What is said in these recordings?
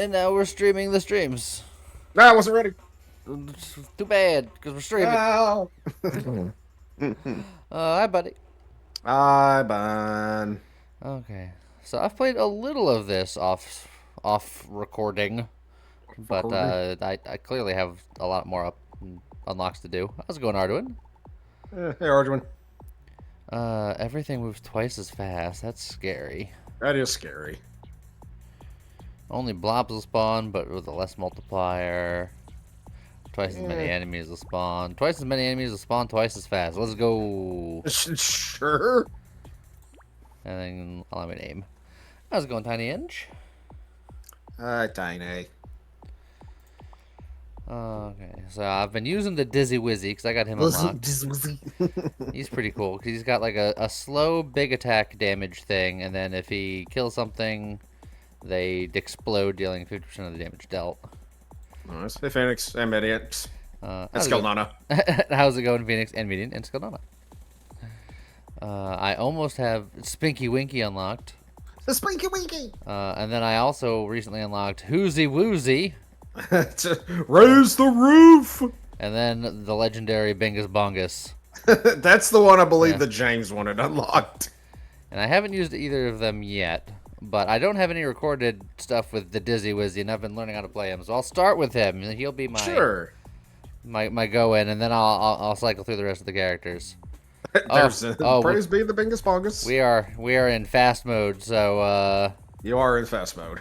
And now we're streaming the streams. No, I wasn't ready. Too bad, because we're streaming. No. Hi, buddy. Bye, Bon. Okay, so I've played a little of this off recording, but I clearly have a lot more unlocks to do. How's it going, Arduin? Hey, Arjuin. Everything moves twice as fast. That's scary. That is scary. Only blobs will spawn, but with a less multiplier. Twice as many enemies will spawn. Twice as many enemies will spawn twice as fast. Let's go. Sure. And then allow me to aim. How's it going, Tiny Inch? Tiny. Okay, so I've been using the Dizzy Wizzy because I got him unlocked. He's pretty cool because he's got like a slow big attack damage thing, and then if he kills something, they explode, dealing 50% of the damage dealt. Nice. Hey, Phoenix and Mediant. And How's Skeldana. How's it going, Phoenix and Median and Skeldana? I almost have Spinky Winky unlocked. The Spinky Winky. And then I also recently unlocked Woozy Woozy. Raise the roof. And then the legendary Bingus Bongus. That's the one I believe that James wanted unlocked. And I haven't used either of them yet, but I don't have any recorded stuff with the Dizzy Wizzy, and I've been learning how to play him. So I'll start with him, and he'll be my go in, and then I'll cycle through the rest of the characters. Praise be the Bingus Bongus. We are in fast mode, so you are in fast mode.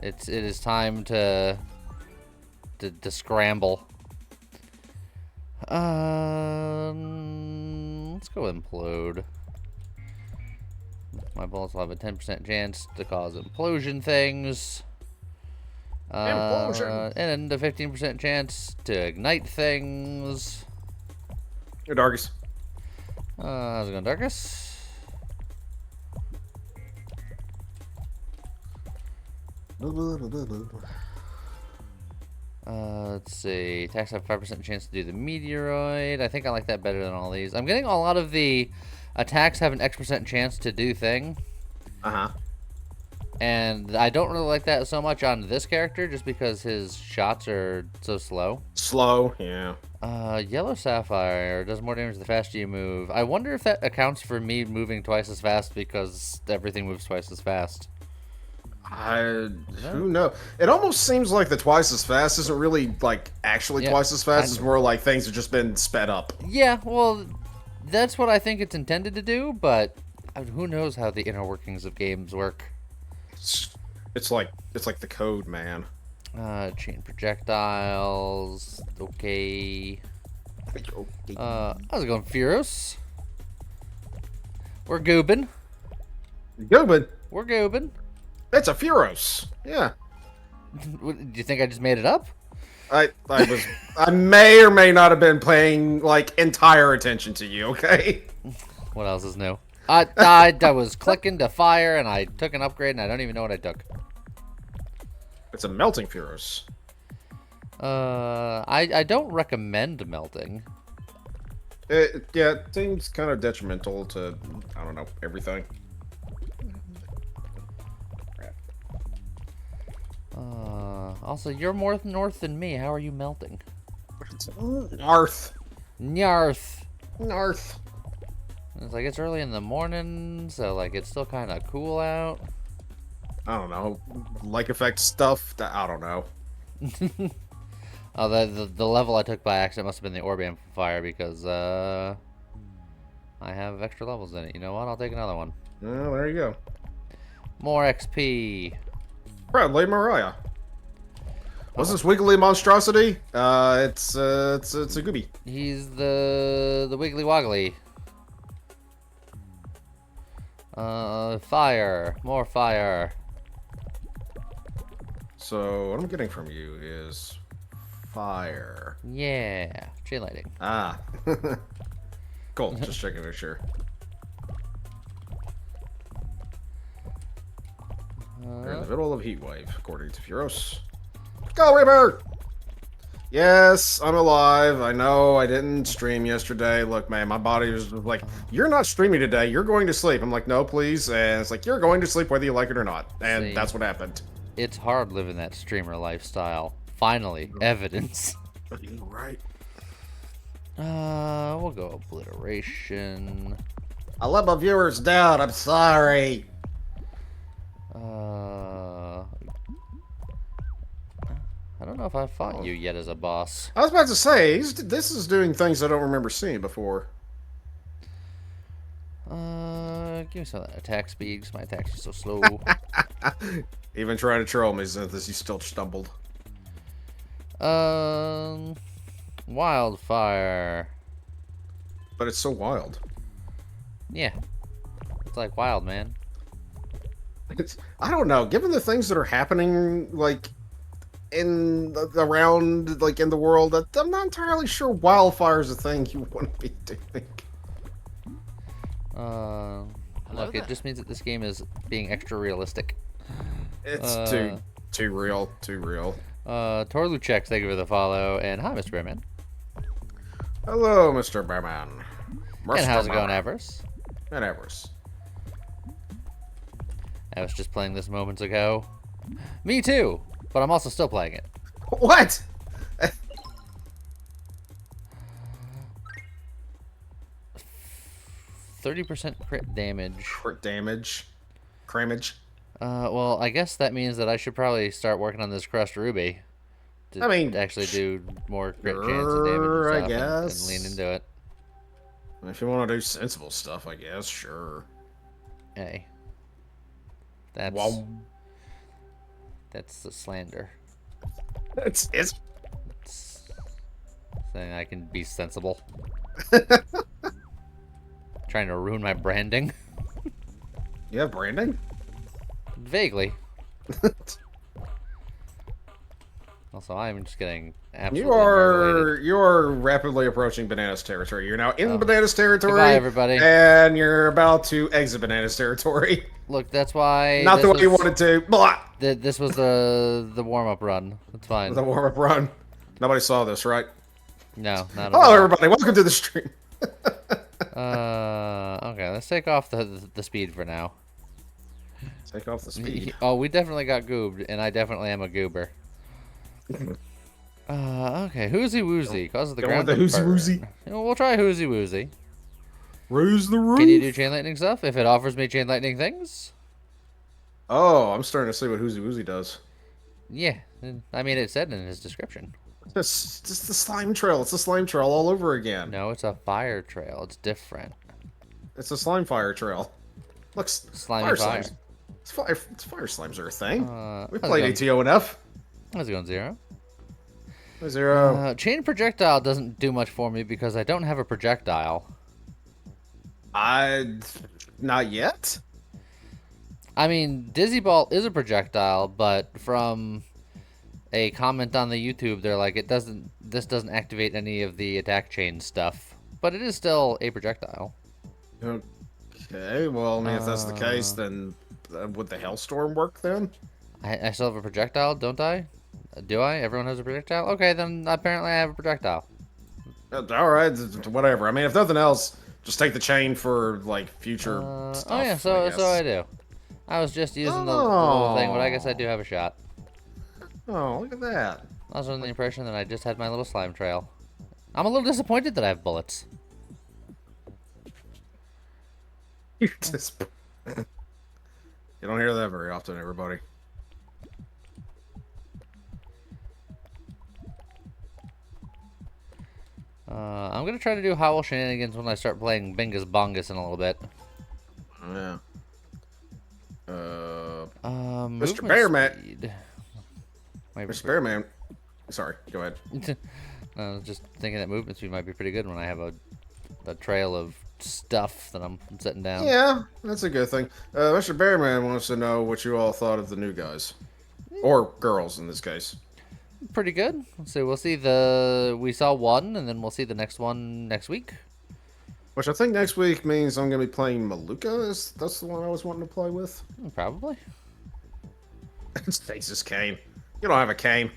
It is time to scramble. Let's go implode. My bullets will have a 10% chance to cause implosion things. And a 15% chance to ignite things. Hey, Darkus. How's it going, Darkus? Let's see. Attacks have 5% chance to do the meteoroid. I think I like that better than all these. I'm getting a lot of the attacks have an X% chance to do thing. And I don't really like that so much on this character just because his shots are so slow. Slow, yeah. Yellow Sapphire does more damage the faster you move. I wonder if that accounts for me moving twice as fast because everything moves twice as fast. Who knows? It almost seems like the twice as fast isn't really like actually twice as fast. It's more like things have just been sped up. Yeah, well, that's what I think it's intended to do, but who knows how the inner workings of games work. It's like the code, man. Chain projectiles. Okay. How's it going, Furos? We're Goobin. Goobin? We're Goobin. It's a Furos. Yeah. Do you think I just made it up? I may or may not have been paying like entire attention to you, okay? What else is new? I was clicking to fire and I took an upgrade and I don't even know what I took. It's a melting Furos. I don't recommend melting. Yeah, it seems kind of detrimental to, I don't know, everything. Also, you're more north than me. How are you melting? Narth. Narth. Narth. It's like it's early in the morning, so like it's still kind of cool out. I don't know, like effect stuff. I don't know. Oh, the level I took by accident must have been the orb amplifier because I have extra levels in it. You know what? I'll take another one. Well, there you go. More XP. Bradley Mariah. What's this wiggly monstrosity? It's a Goobie. He's the Wiggly Woggly. Fire. More fire. So, what I'm getting from you is fire. Yeah. Chain lighting. Ah. Cool. Just checking to sure. We're in the middle of a heat wave, according to Furos. Go, Reaper! Yes, I'm alive. I know I didn't stream yesterday. Look, man, my body was like, you're not streaming today. You're going to sleep. I'm like, no, please. And it's like, you're going to sleep whether you like it or not. And that's what happened. it's hard living that streamer lifestyle. Finally, evidence. Right. We'll go obliteration. I let my viewers down. I'm sorry. I don't know if I fought you yet as a boss. I was about to say, this is doing things I don't remember seeing before. Give me some of that attack speed, because my attacks are so slow. Even trying to troll me, Zinthus, you still stumbled. Wildfire. But it's so wild. Yeah. It's like wild, man. I don't know. Given the things that are happening, like, around, like, in the world, I'm not entirely sure wildfire is a thing you want to be doing. Look, it just means that this game is being extra realistic. It's too real. Too real. Torluchek, thank you for the follow, and hi, Mr. Bearman. Hello, Mr. Bearman. And how's it going, Avarice? And Avarice. I was just playing this moments ago. Me too, but I'm also still playing it. What? 30% crit damage. Crit damage. Cramage. Well, I guess that means that I should probably start working on this crushed ruby. To actually do more crit chance and damage and stuff and lean into it. If you want to do sensible stuff, I guess, sure. Hey. That's the slander. It's saying I can be sensible. Trying to ruin my branding. You have branding? Vaguely. Also, I'm just getting absolutely You are rapidly approaching Bananas territory. You're now in Bananas territory. Goodbye, everybody. And you're about to exit Bananas territory. Look, that's why... Not the way you wanted to. Blah! This was the warm-up run. That's fine. The warm-up run. Nobody saw this, right? No, not at all. Hello, everybody. Welcome to the stream. Okay, let's take off the speed for now. Take off the speed. Oh, we definitely got goobed, and I definitely am a goober. Okay, Woozy Woozy causes the ground to burn. Woozy Woozy? We'll try Woozy Woozy. Raise the roof. Can you do chain lightning stuff if it offers me chain lightning things? Oh, I'm starting to see what Woozy Woozy does. Yeah, I mean it said in his description. It's just the slime trail. It's the slime trail all over again. No, it's a fire trail. It's different. It's a slime fire trail. Looks slimy fire. Fire slimes are a thing. We how's played ATO enough. How's it going, Zero? Zero. Chain projectile doesn't do much for me because I don't have a projectile. Not yet. I mean, Dizzy Ball is a projectile, but from a comment on the YouTube, they're like, this doesn't activate any of the attack chain stuff, but it is still a projectile. Okay, well, I mean, if that's the case, then would the Hellstorm work then? I still have a projectile, don't I? Do I? Everyone has a projectile? Okay, then apparently I have a projectile. Alright, whatever. I mean, if nothing else, just take the chain for, like, future stuff. Oh yeah, so I do. I was just using the little thing, but I guess I do have a shot. Oh, look at that. I was under the impression that I just had my little slime trail. I'm a little disappointed that I have bullets. You don't hear that very often, everybody. I'm gonna try to do Howl Shenanigans when I start playing Bingus Bongus in a little bit. Yeah. Mr. Bearman. Mr. Bearman. Sorry, go ahead. I was just thinking that movement speed might be pretty good when I have a trail of stuff that I'm setting down. Yeah, that's a good thing. Mr. Bearman wants to know what you all thought of the new guys. Or girls, in this case. Pretty good. So we'll see we saw one, and then we'll see the next one next week. Which I think next week means I'm going to be playing Maluka. That's the one I was wanting to play with? Probably. It's Stasis cane. You don't have a cane.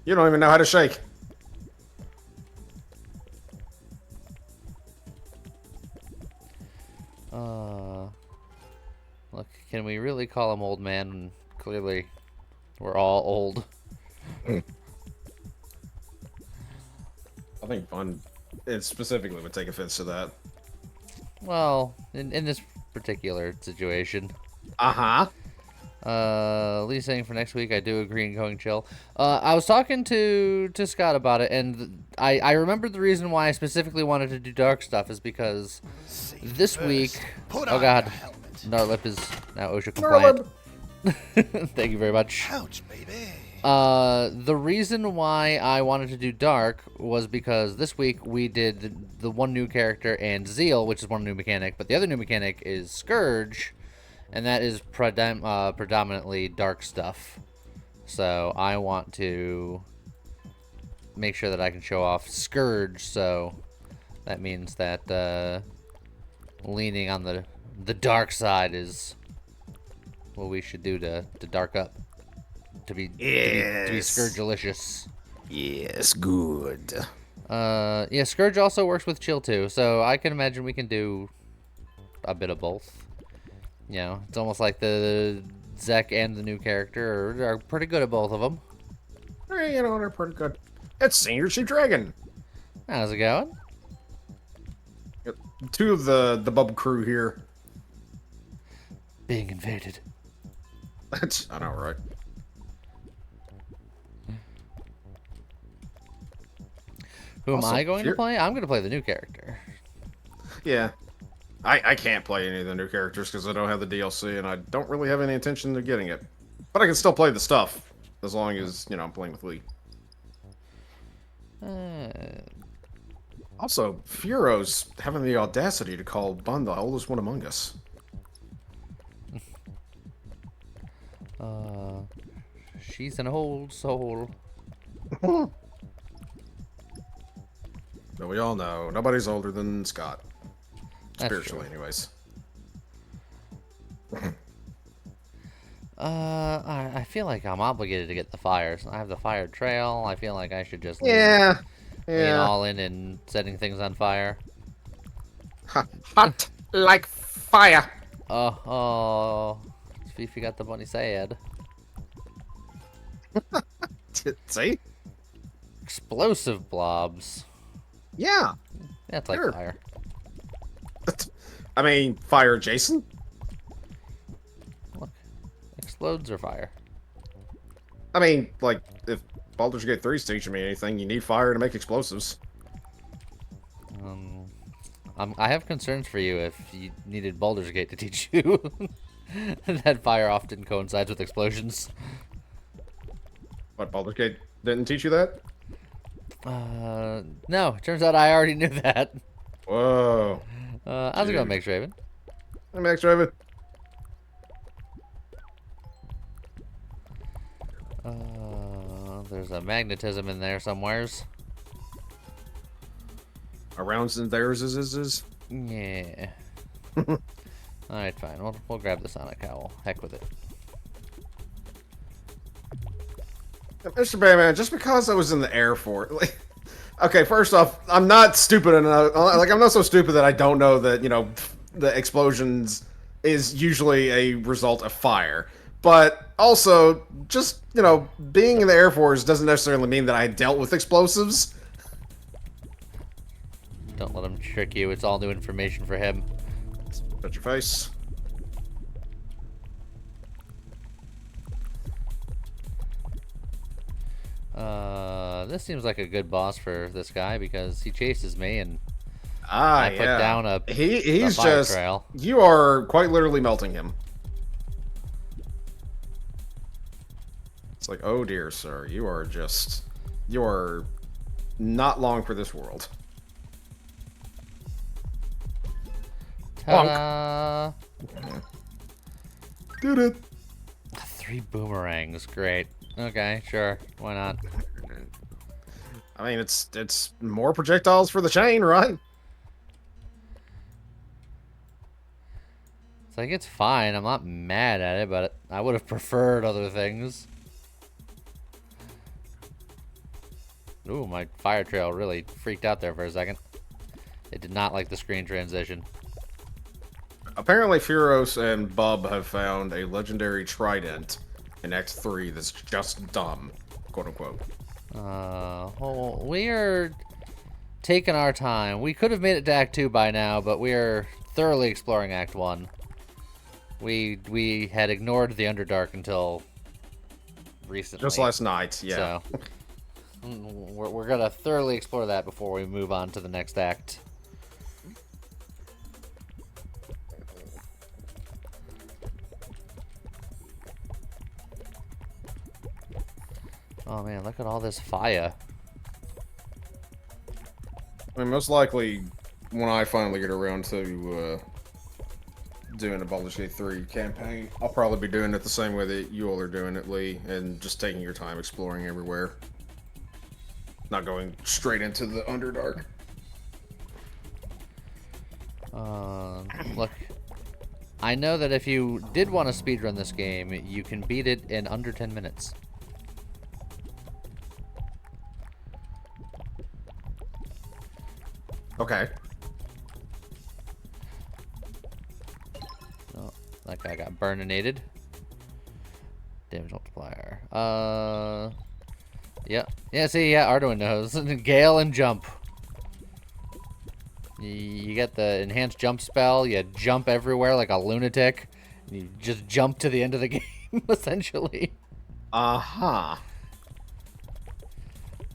You don't even know how to shake. Look, can we really call him old man and Clearly, we're all old. I think Fun, it specifically would take offense to that. Well, in this particular situation. Uh-huh. Lee saying for next week, I do agree in going chill. I was talking to Scott about it, and I remembered the reason why I specifically wanted to do dark stuff is because this week, oh god, Narlip is now OSHA compliant. Thank you very much. Ouch, baby. The reason why I wanted to do dark was because this week we did the one new character and Zeal, which is one new mechanic, but the other new mechanic is Scourge. And that is predominantly dark stuff. So I want to make sure that I can show off Scourge. So that means that leaning on the dark side is what we should do to dark up. To be Scourge-alicious. Yes, good. Yeah, Scourge also works with chill too. So I can imagine we can do a bit of both. You know, it's almost like the Zek and the new character are pretty good at both of them. Hey, you know, they're pretty good. It's Senior Chief Dragon. How's it going? Got two of the bub crew here. Being invaded. I know, right? Who am Also, I going to play? I'm going to play the new character. Yeah. I can't play any of the new characters because I don't have the DLC and I don't really have any intention of getting it. But I can still play the stuff as long as, you know, I'm playing with Lee. Also, Furo's having the audacity to call Bun the oldest one among us. She's an old soul. But we all know nobody's older than Scott. Spiritually, anyways. I feel like I'm obligated to get the fires. I have the fire trail. I feel like I should just lean all in and setting things on fire. Hot like fire. Oh, Fifi got the bunny sad. See? Explosive blobs. Yeah. That's like sure. Fire. I mean, fire adjacent? Look. Explodes or fire? I mean, like, if Baldur's Gate 3's teaching me anything, you need fire to make explosives. I have concerns for you if you needed Baldur's Gate to teach you. That fire often coincides with explosions. What, Baldur's Gate didn't teach you that? No. Turns out I already knew that. Whoa. How's it going, Max Raven? Hey, Max Raven. There's a magnetism in there somewheres. Around and theirs is. Yeah. Alright, fine. We'll grab the Sonic Owl. Heck with it. Mr. Bayman, just because I was in the Air Force... Like, okay, first off, I'm not stupid enough... Like, I'm not so stupid that I don't know that, you know, the explosions is usually a result of fire. But also, just, you know, being in the Air Force doesn't necessarily mean that I dealt with explosives. Don't let him trick you. It's all new information for him. Put your face. This seems like a good boss for this guy because he chases me and I put down a he's fire just trail. You are quite literally melting him. It's like, oh dear sir, you are not long for this world. Ta-da! Did it. 3 boomerangs, great. Okay, sure, why not? I mean, it's more projectiles for the chain, right? It's like, it's fine, I'm not mad at it, but I would have preferred other things. Ooh, my fire trail really freaked out there for a second. It did not like the screen transition. Apparently, Furos and Bub have found a legendary trident in Act 3 that's just dumb, quote unquote. Well, we are taking our time. We could have made it to Act 2 by now, but we are thoroughly exploring Act 1. We had ignored the Underdark until recently. Just last night, yeah. So we're gonna thoroughly explore that before we move on to the next act. Oh man, look at all this fire. I mean, most likely, when I finally get around to doing a Baldur's Gate 3 campaign, I'll probably be doing it the same way that you all are doing it, Lee, and just taking your time exploring everywhere. Not going straight into the Underdark. Look, I know that if you did want to speedrun this game, you can beat it in under 10 minutes. Okay. Oh, that guy got burninated. Damage multiplier. Yeah. Yeah, see, yeah, Arduin knows. Gale and jump. You get the enhanced jump spell, you jump everywhere like a lunatic, and you just jump to the end of the game, essentially. Uh-huh.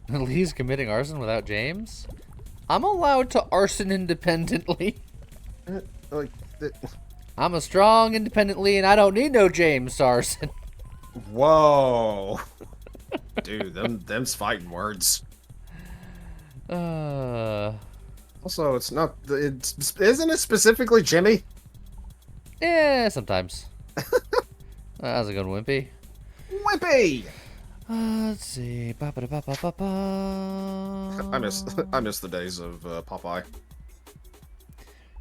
Lee's committing arson without James? I'm allowed to arson independently. Like, I'm a strong independent Lee, and I don't need no James to arson. whoa. Dude, them's fighting words. Also, it's not. Isn't it specifically Jimmy? Yeah, sometimes. How's it going, Wimpy? Wimpy. Let's see. Ba-ba-da-ba-ba-ba-ba. I miss the days of Popeye.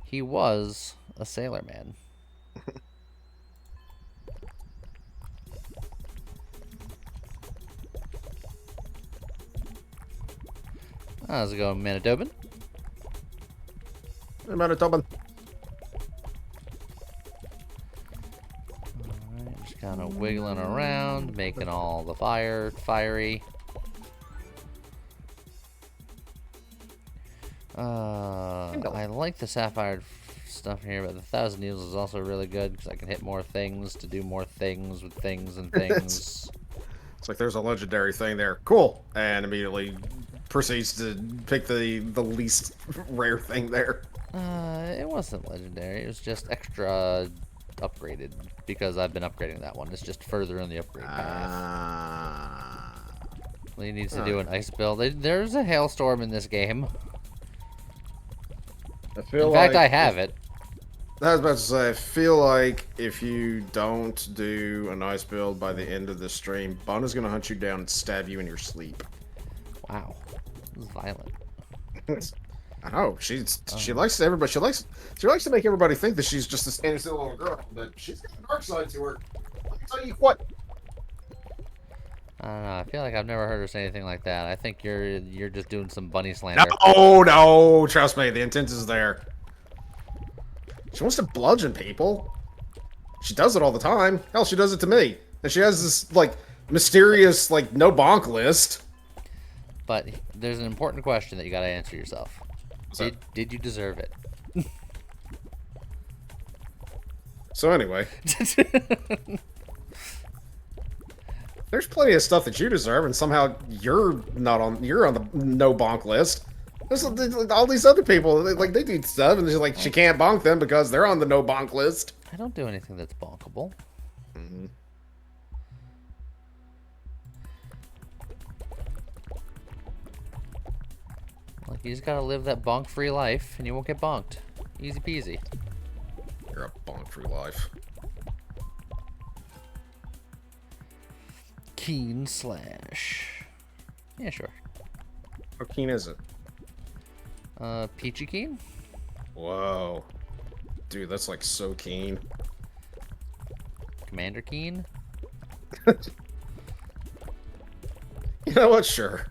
He was a sailor man. How's it going, Manitobin? Manitoban. Alright, just kind of wiggling around, making all the fiery. I like the sapphire stuff here, but the 1,000 Needles is also really good because I can hit more things to do more things with things and things. It's like there's a legendary thing there. Cool. And immediately proceeds to pick the least rare thing there. It wasn't legendary. It was just extra upgraded because I've been upgrading that one. It's just further in the upgrade path. He needs to do an ice build. There's a hailstorm in this game. In fact, I have it. I was about to say, I feel like if you don't do an ice build by the end of the stream, Bun is going to hunt you down and stab you in your sleep. Wow. This is violent. I know. She likes everybody. She likes to make everybody think that she's just a innocent little girl, but she's got a dark side to her. Let me tell you what. I don't know. I feel like I've never heard her say anything like that. I think you're just doing some bunny slander. No, trust me, the intent is there. She wants to bludgeon people. She does it all the time. Hell, she does it to me. And she has this, like, mysterious, like, no bonk list. But there's an important question that you gotta answer yourself. Did you deserve it? So anyway. There's plenty of stuff that you deserve, and somehow you're on the no bonk list. There's all these other people, they do stuff, and she's like, she can't bonk them because they're on the no bonk list. I don't do anything that's bonkable. Mm-hmm. Like, you just gotta live that bonk-free life, and you won't get bonked. Easy peasy. You're a bonk-free life. Keen slash. Yeah, sure. How keen is it? Peachy keen? Whoa. Dude, that's like so keen. Commander keen? You know what? Sure.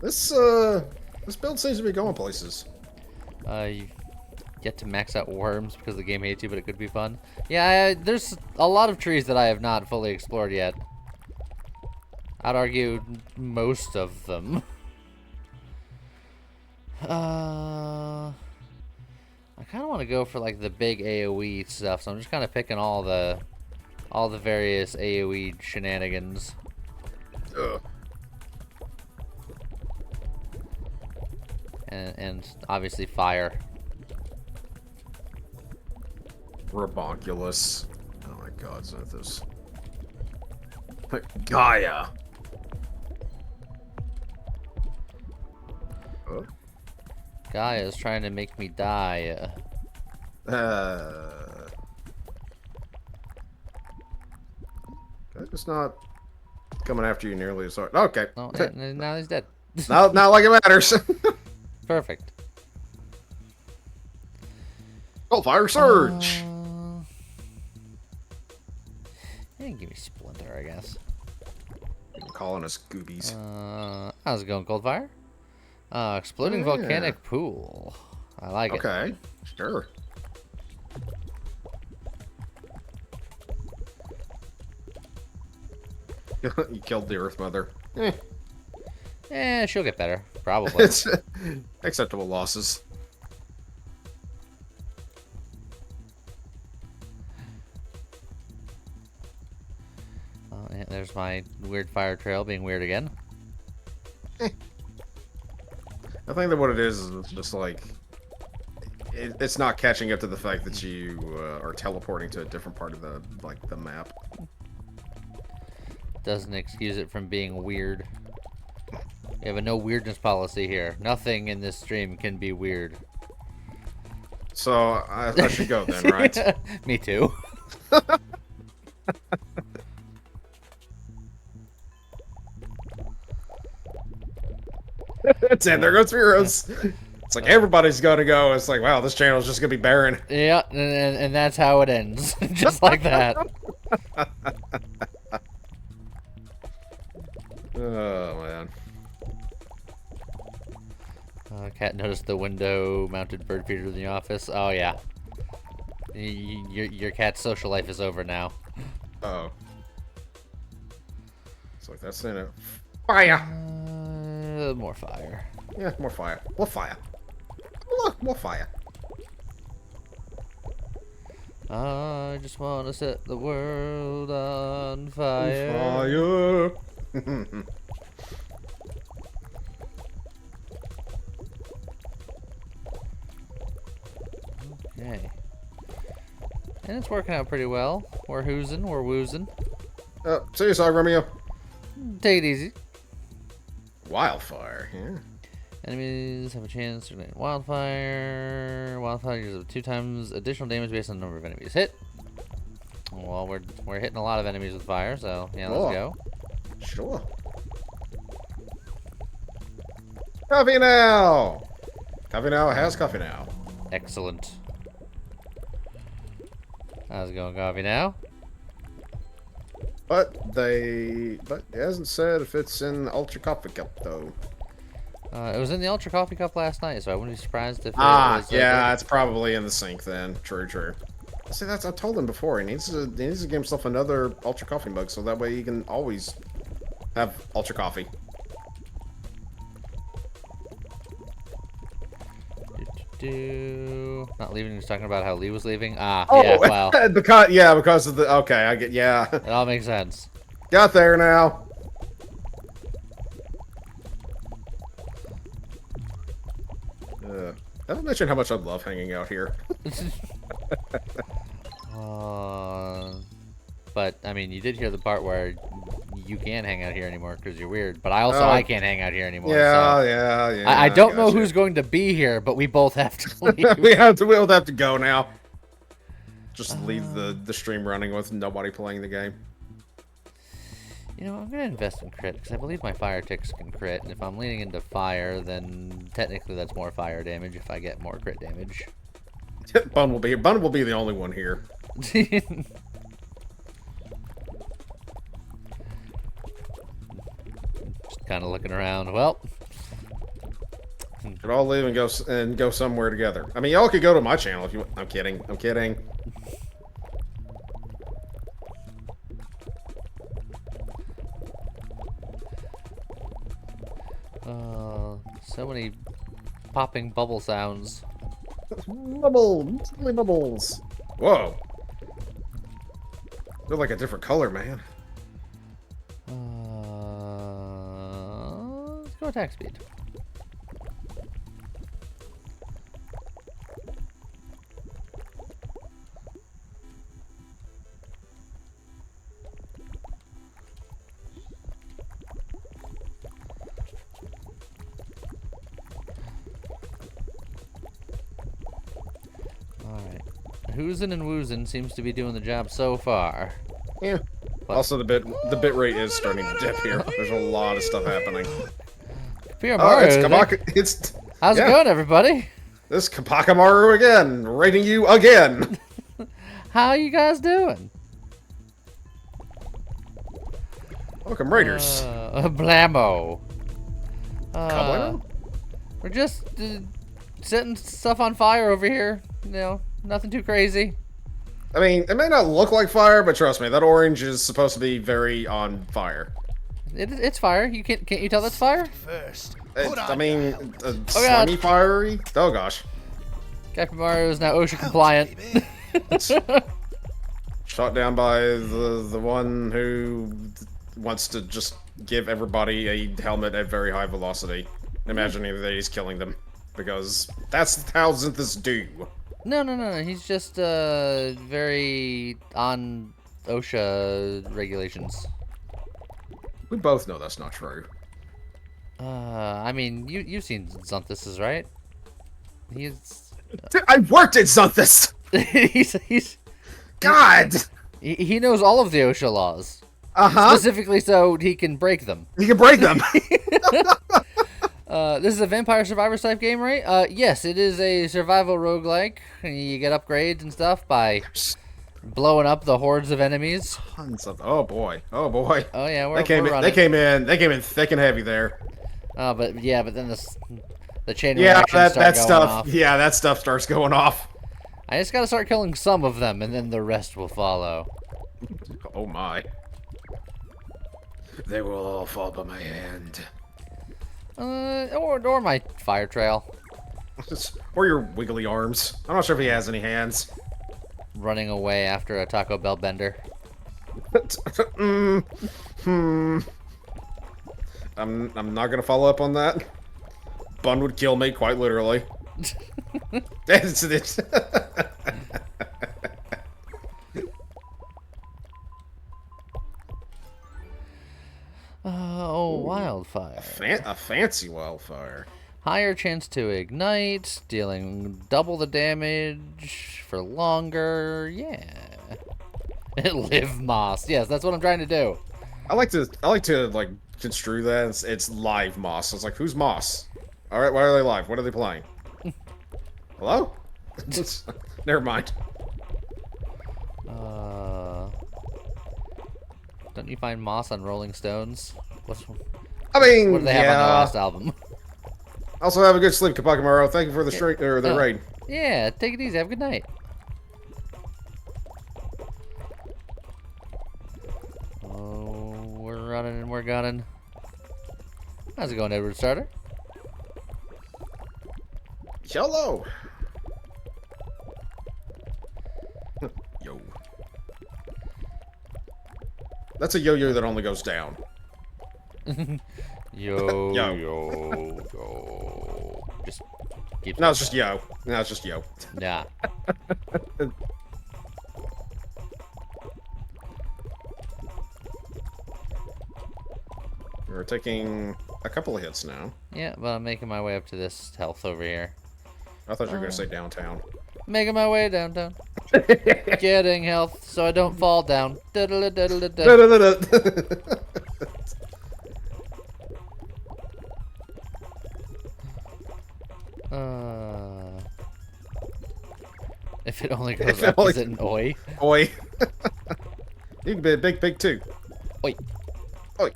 This build seems to be going places. yet to max out worms because the game hates you, but it could be fun. Yeah, there's a lot of trees that I have not fully explored yet. I'd argue most of them. I kind of want to go for like the big AoE stuff, so I'm just kind of picking all the various AoE shenanigans. Ugh. And obviously fire. Rabonculus. Oh my god, Xanthus. Gaia. Oh. Gaia is trying to make me die. It's not coming after you nearly as hard. Okay. Oh, and now he's dead. Not like it matters. Perfect. Oh, fire surge. Yeah, give me Splinter, I guess. You're calling us Goobies. How's it going, Coldfire? Exploding volcanic pool. I like it. Okay, sure. You killed the Earth Mother. She'll get better, probably. It's acceptable losses. Oh, yeah, there's my weird fire trail being weird again. I think that what it is it's just like it's not catching up to the fact that you are teleporting to a different part of the map. Doesn't excuse it from being weird. We have a no weirdness policy here. Nothing in this stream can be weird. So I should go then, right? Me too. That's it. There goes Heroes. It's like everybody's gonna go. It's like, wow, this channel's just gonna be barren. Yeah, and that's how it ends. Just like that. Oh man. Cat noticed the window-mounted bird feeder in the office. Oh yeah. Your cat's social life is over now. Oh. It's like that's in it. Fire. More fire. Yeah, more fire. More fire. Look, more fire. I just want to set the world on fire. Fire. Okay. And it's working out pretty well. We're hoozing, we're woozing. See you, Sog Romeo. Take it easy. Wildfire, yeah. Enemies have a chance to ignite wildfire. Wildfire uses 2 times additional damage based on the number of enemies hit. Well, we're hitting a lot of enemies with fire, so yeah, let's go. Sure. Coffee now! Coffee now has coffee now. Excellent. How's it going, Coffee now? But it hasn't said if it's in the Ultra Coffee Cup, though. It was in the Ultra Coffee Cup last night, so I wouldn't be surprised if it was... yeah, it's probably in the sink then. True, true. See, I told him before, he needs to give himself another Ultra Coffee mug, so that way he can always have Ultra Coffee. Not leaving, he's talking about how Lee was leaving. Ah, oh, yeah, well. because of the... Okay, I get... Yeah. It all makes sense. Got there now. I don't mention how much I love hanging out here. But, I mean, you did hear the part where you can't hang out here anymore because you're weird. But I can't hang out here anymore. Yeah, so. yeah. I don't know who's going to be here, but we both have to leave. We'll have to go now. Just leave the stream running with nobody playing the game. You know, I'm going to invest in crit, because I believe my fire ticks can crit, and if I'm leaning into fire, then technically that's more fire damage if I get more crit damage. Bun will be here. Bun will be the only one here. Just kind of looking around. Well, Should all leave and go somewhere together. I mean, y'all could go to my channel if you. I'm kidding. I'm kidding. So many popping bubble sounds. Bubbles. Whoa. They're like a different color, man. Let's go attack speed. Alright. Whoozin' and woozin' seems to be doing the job so far. Yeah. But also, the bit rate is starting to dip here. There's a lot of stuff happening. How's it going, everybody? This Kapakamaru again, rating you again. How you guys doing? Welcome, Raiders. Blammo. Kablamo? We're just setting stuff on fire over here. You know, nothing too crazy. I mean, it may not look like fire, but trust me, that orange is supposed to be very on fire. It's fire. You can't you tell that's fire? First, I mean, slimy fiery. Oh gosh. Captain Mario is now OSHA compliant. Shot down by the one who wants to just give everybody a helmet at very high velocity, imagining that he's killing them, because that's how Zinthas do. No. He's just very on OSHA regulations. We both know that's not true. I mean, you've seen Xanthus's, right? He's. I worked at Xanthus. he's. God. He knows all of the OSHA laws. Specifically, so he can break them. He can break them. This is a Vampire Survivors type game, right? Yes, it is a survival roguelike. You get upgrades and stuff by blowing up the hordes of enemies. Tons of. Oh boy. Oh boy. Oh yeah, They came in thick and heavy there. Oh, but then the chain reaction that stuff. Off. Yeah, that stuff starts going off. I just gotta start killing some of them, and then the rest will follow. Oh my. They will all fall by my hand. Or my fire trail. Or your wiggly arms. I'm not sure if he has any hands. Running away after a Taco Bell bender. I'm not gonna follow up on that. Bun would kill me, quite literally. That's it. Wildfire. A fancy wildfire. Higher chance to ignite, dealing double the damage for longer. Yeah. Live moss. Yes, that's what I'm trying to do. I like to like construe that. It's live moss. It's like, who's moss? All right, why are they live? What are they playing? Hello? Never mind. Don't you find moss on Rolling Stones? I mean, what do they have on their last album? Also, have a good sleep, Kapakamaru. Thank you for the raid. Yeah, take it easy. Have a good night. Oh, we're running and we're gunning. How's it going, Edward Starter? Hello. Yo. That's a yo-yo that only goes down. Yo. Just keep. No, it's just yo. No, it's just yo. Yeah. We're taking a couple of hits now. Yeah, but I'm making my way up to this health over here. I thought you were gonna say downtown. Making my way downtown. Getting health so I don't fall down. If it only goes up, is it an oi? Oi. You can be a big pig too. Oi. Oi.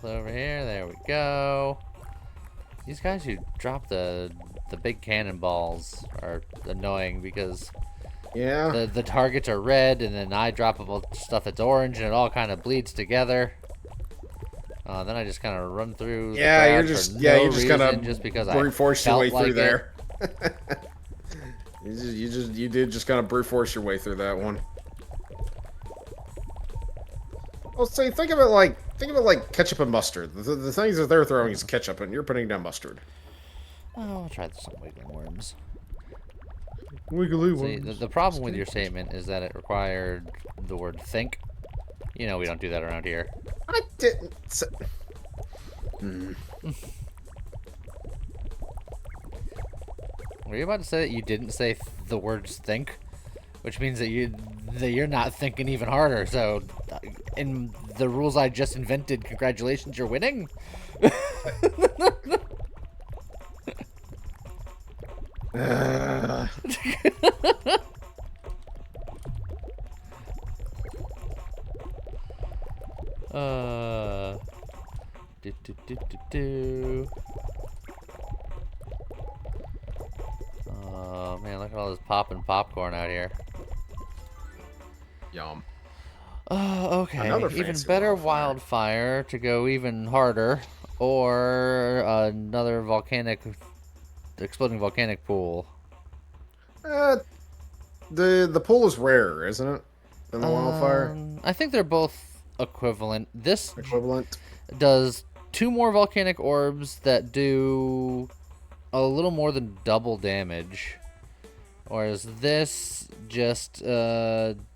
Health over here. There we go. These guys who drop the big cannonballs are annoying because the targets are red, and then I drop a stuff that's orange, and it all kind of bleeds together. Then I just kind of run through. Yeah, you're just kind of just because brute force your way through there. It. you did just kind of brute force your way through that one. Well, see, think of it like ketchup and mustard. The things that they're throwing is ketchup, and you're putting down mustard. Oh, I'll try some wiggling worms. Wiggly See, worms. the problem with your statement is that it required the word think. You know we don't do that around here. I didn't say... Were you about to say that you didn't say the words think? Which means that you're not thinking even harder. So, in the rules I just invented, congratulations, you're winning. Oh man, look at all this popping popcorn out here. Yum. Okay. Even better wildfire to go even harder, or another exploding volcanic pool. The pool is rarer, isn't it, than the wildfire? I think they're both equivalent. This Equivalent does 2 more volcanic orbs that do a little more than double damage, whereas this just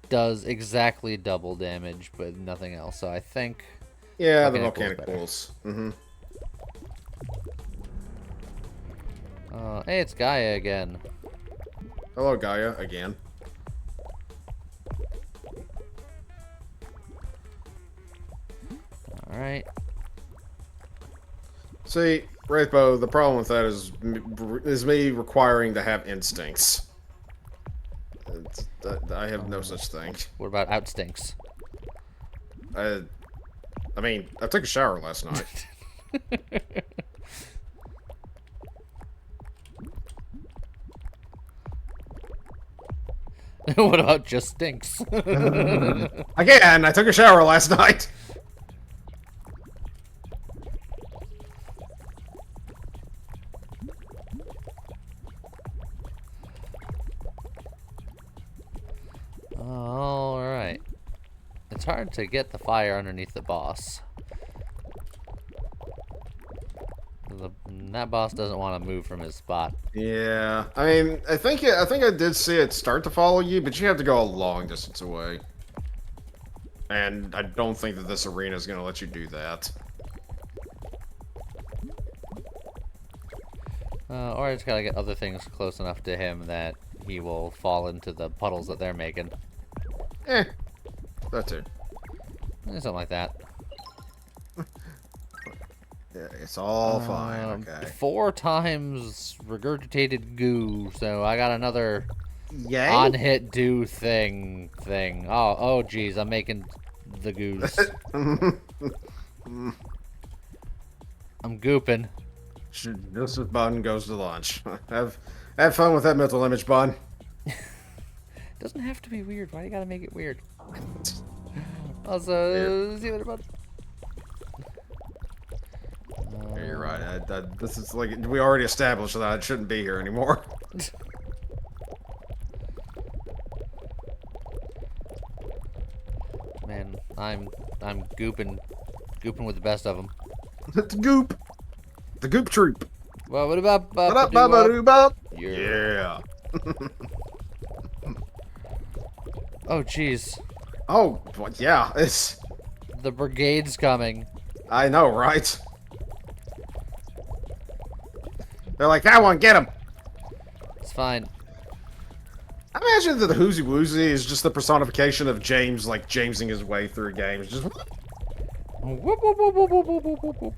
does exactly double damage but nothing else. So I think the volcanic pools. Hey, it's Gaia again. Hello, Gaia again. All right. See, Wraithbow, the problem with that is me requiring to have instincts. I have no such thing. What about outstinks? I mean, I took a shower last night. What about just stinks? Again, I took a shower last night. Alright. It's hard to get the fire underneath the boss. That boss doesn't want to move from his spot. Yeah, I mean, I think I did see it start to follow you, but you have to go a long distance away. And I don't think that this arena is going to let you do that. Or I just gotta get other things close enough to him that he will fall into the puddles that they're making. That too. Something like that. Yeah, it's all fine, okay. 4 times regurgitated goo, so I got another Yay? on-hit do thing. Oh, geez, I'm making the goos. I'm gooping. This is Bun goes to lunch. Have fun with that mental image, Bun. Doesn't have to be weird. Why do you gotta make it weird? Also, see what about? Yeah, you're right. This is like we already established that I shouldn't be here anymore. Man, I'm gooping with the best of them. The goop. The goop troop. Well, what about Yeah. Oh, jeez. Oh, yeah. It's. The brigade's coming. I know, right? They're like, that one, get him. It's fine. I imagine that the Hoozy Woozy is just the personification of James, like Jamesing his way through games. Just. Whoop, whoop, whoop, whoop, whoop, whoop, whoop, whoop.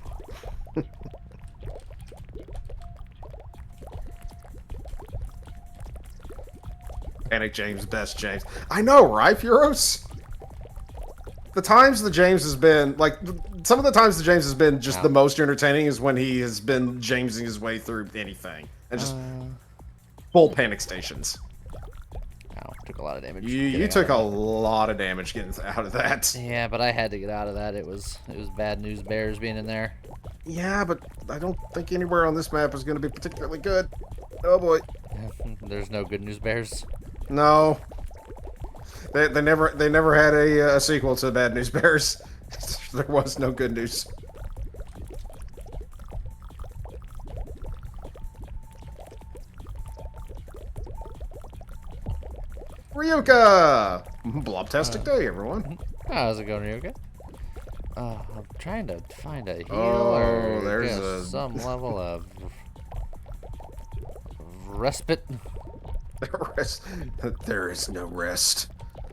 Panic James, best James. I know, right, Furos? The times the James has been, like, some of the times that James has been just the most entertaining is when he has been Jamesing his way through anything. And just full panic stations. Ow, took a lot of damage. You took a lot of damage getting out of that. Yeah, but I had to get out of that. It was bad news bears being in there. Yeah, but I don't think anywhere on this map is going to be particularly good. Oh boy. There's no good news bears. No. They never had a sequel to Bad News Bears. There was no good news. Ryuka! Blobtastic day, everyone. How's it going, Ryuka? I'm trying to find a heal or there's some level of respite. There is no rest.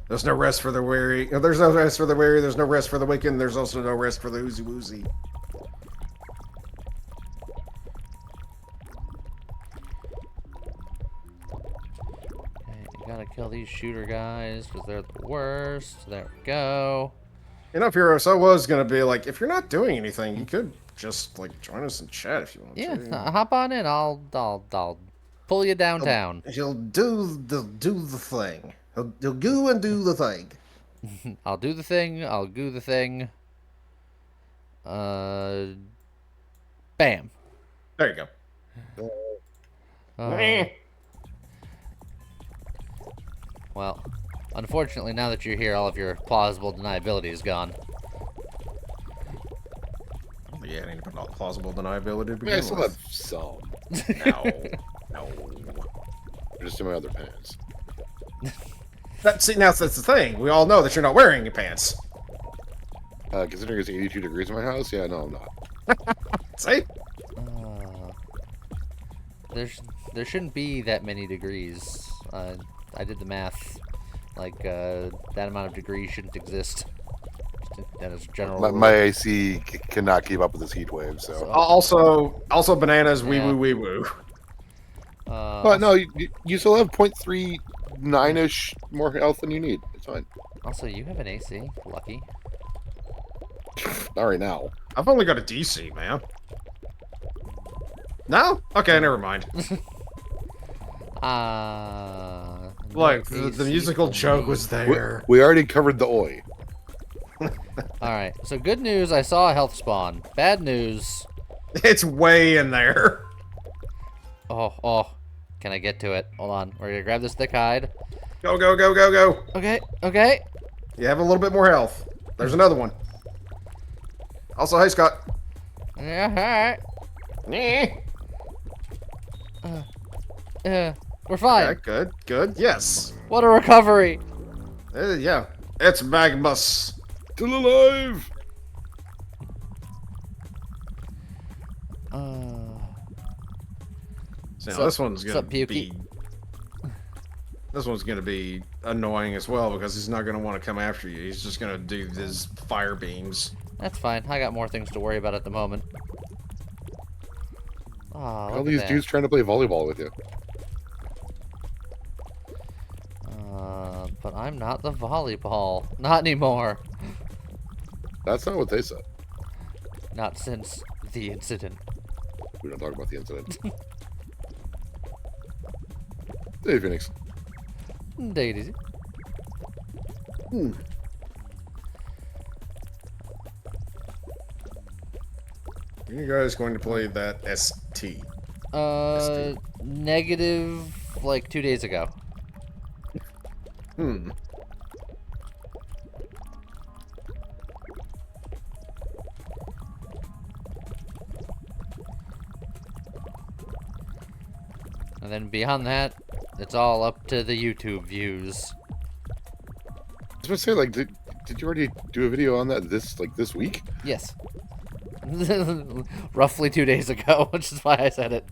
There's no rest for the weary. There's no rest for the weary. There's no rest for the wicked. There's also no rest for the oozy woozy. You gotta kill these shooter guys because they're the worst. There we go. You know, Pyros, I was gonna be like, if you're not doing anything, you could just like join us in chat if you want to. Yeah, hop on in. I'll pull you downtown. He'll do the thing. He'll go and do the thing. I'll do the thing. I'll goo the thing. Bam. There you go. Well, unfortunately, now that you're here, all of your plausible deniability is gone. Yeah, it ain't not plausible deniability. I still have some. No. Just in my other pants. See, now that's the thing. We all know that you're not wearing your pants. Considering it's 82 degrees in my house, yeah, no, I'm not. See? There shouldn't be that many degrees. I did the math. Like, that amount of degrees shouldn't exist. That is general rule. My AC cannot keep up with this heat wave, so. Also bananas, wee woo. But no, you still have 0.39-ish more health than you need. It's fine. Also, you have an AC. Lucky. Not right now. I've only got a DC, man. No? Okay, never mind. Like, the musical joke was there. We already covered the oi. Alright, so good news, I saw a health spawn. Bad news. It's way in there. Oh. Can I get to it? Hold on. We're gonna grab this thick hide. Go. Okay. You have a little bit more health. There's another one. Also, hey, Scott. Yeah, we're fine. Okay, good. Yes. What a recovery. Yeah. It's Magmus. Still alive. So this one's gonna be. This one's gonna be annoying as well because he's not gonna want to come after you. He's just gonna do his fire beams. That's fine. I got more things to worry about at the moment. Oh, all these dudes trying to play volleyball with you. But I'm not the volleyball. Not anymore. That's not what they said. Not since the incident. We don't talk about the incident. Hey, Phoenix. Take it easy. Are you guys going to play that ST? Negative, like 2 days ago. And then beyond that, it's all up to the YouTube views. I was gonna say, like, did you already do a video on that this week? Yes. Roughly 2 days ago, which is why I said it.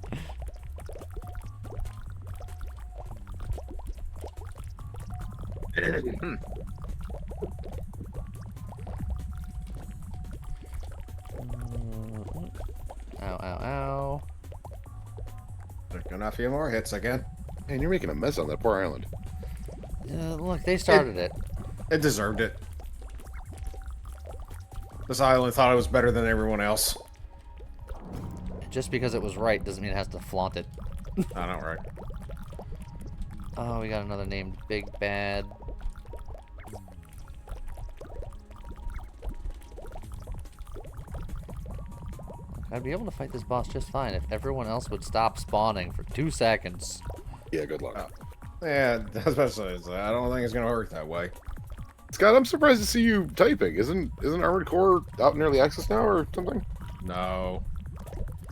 Ow. They're gonna have a few more hits again. Man, you're making a mess on that poor island. Look, they started it. It deserved it. This island thought it was better than everyone else. Just because it was right doesn't mean it has to flaunt it. I know, right? Oh, we got another named Big Bad. I'd be able to fight this boss just fine if everyone else would stop spawning for 2 seconds. Yeah, good luck. Yeah, that's what I say. I don't think it's gonna work that way. Scott, I'm surprised to see you typing. Isn't Armored Core out in early access now or something? No.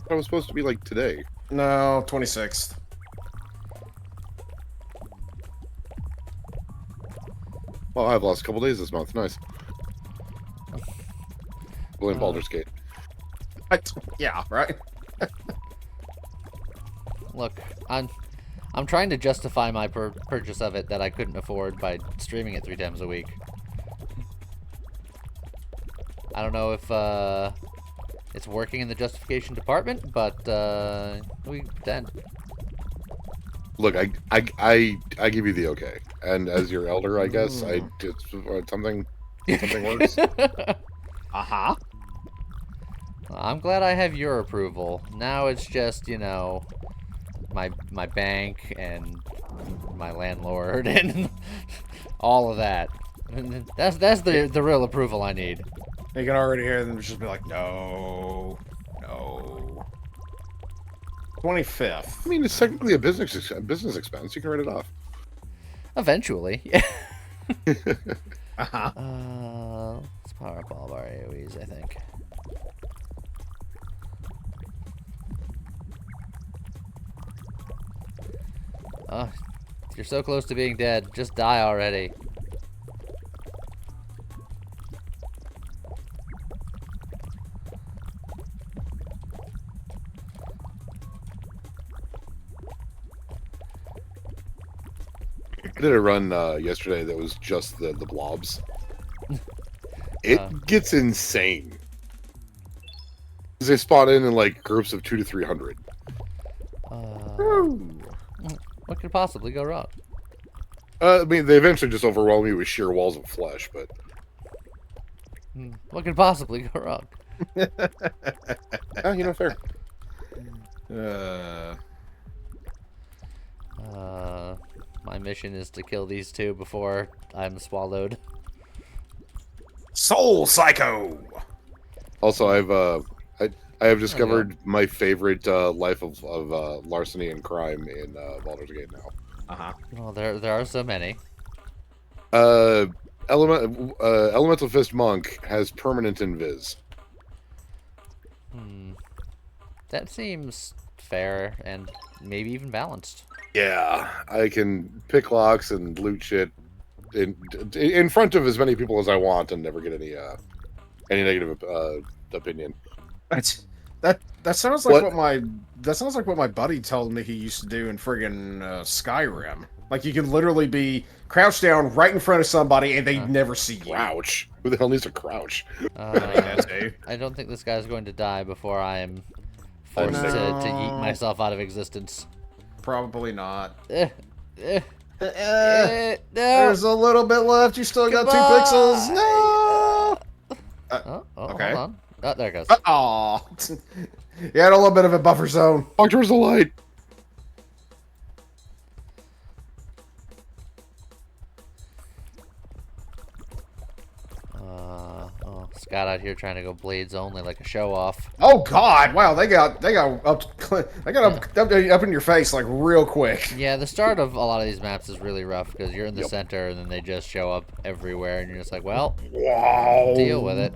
That was supposed to be like today. No, 26th. Well, I've lost a couple days this month. Nice. Blame Baldur's Gate. Yeah, right? Look, I'm trying to justify my purchase of it that I couldn't afford by streaming it 3 times a week. I don't know if it's working in the justification department, but we pretend. Look, I give you the okay, and as your elder, I guess something works. Uh-huh. I'm glad I have your approval. Now it's just, you know, my bank and my landlord and all of that. That's the real approval I need. You can already hear them just be like, no, no. 25th. I mean, it's technically a business expense. You can write it off. Eventually. Uh-huh. Let's power up all of our AoEs, I think. Oh, you're so close to being dead. Just die already. I did a run yesterday that was just the blobs. It gets insane. They spawn in like groups of 200 to 300. What could possibly go wrong? I mean, they eventually just overwhelm me with sheer walls of flesh, but... What could possibly go wrong? You know, fair. My mission is to kill these two before I'm swallowed. Soul Psycho! Also, I have discovered my favorite life of larceny and crime in Baldur's Gate now. Uh-huh. Well, there are so many. Elemental Fist Monk has permanent invis. That seems fair and maybe even balanced. Yeah, I can pick locks and loot shit in front of as many people as I want and never get any negative opinion. That sounds like what my buddy told me he used to do in friggin' Skyrim. Like you can literally be crouched down right in front of somebody and they never see you. Crouch? Who the hell needs to crouch? I don't think this guy's going to die before I am forced to yeet myself out of existence. Probably not. No. There's a little bit left. You still got 2 pixels. No. Hold Okay. on. Oh, there it goes. Aw. You had a little bit of a buffer zone. Walk towards the light. Scott out here trying to go blades only like a show off. Oh God! Wow, they got up in your face like real quick. Yeah, the start of a lot of these maps is really rough because you're in the center and then they just show up everywhere and you're just like, well, deal with it.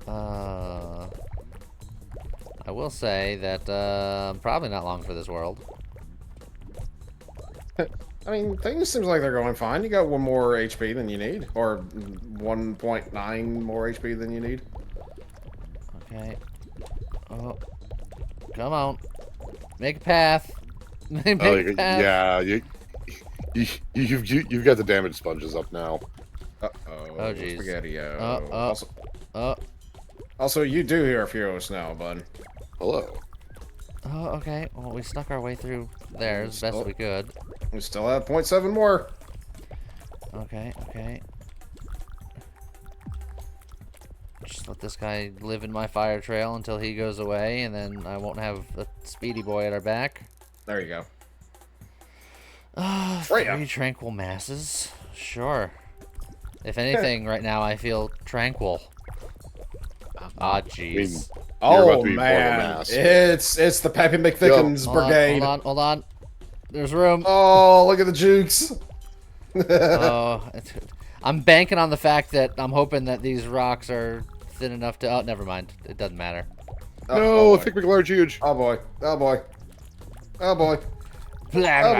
I will say that I'm probably not long for this world. I mean, things seems like they're going fine. You got 1 more HP than you need, or 1.9 more HP than you need. Okay. Oh, come on, make a path. Make a path. Yeah, you've got the damage sponges up now. Oh jeez. Spaghetti-O. Also, you do hear Furious now, bud. Hello. Oh, okay. Well, we snuck our way through there as best we could. We still have 0.7 more. Okay. let this guy live in my fire trail until he goes away, and then I won't have a speedy boy at our back. There you go. 3 tranquil masses. Sure. If anything, right now I feel tranquil. Ah, jeez. Oh man, it's the Pappy McThickens brigade. Hold on. There's room. Oh, look at the jukes. I'm banking on the fact that I'm hoping that these rocks are thin enough to. Oh, never mind. It doesn't matter. No, thick McLarge huge. Oh boy. Oh boy. Oh boy. Oh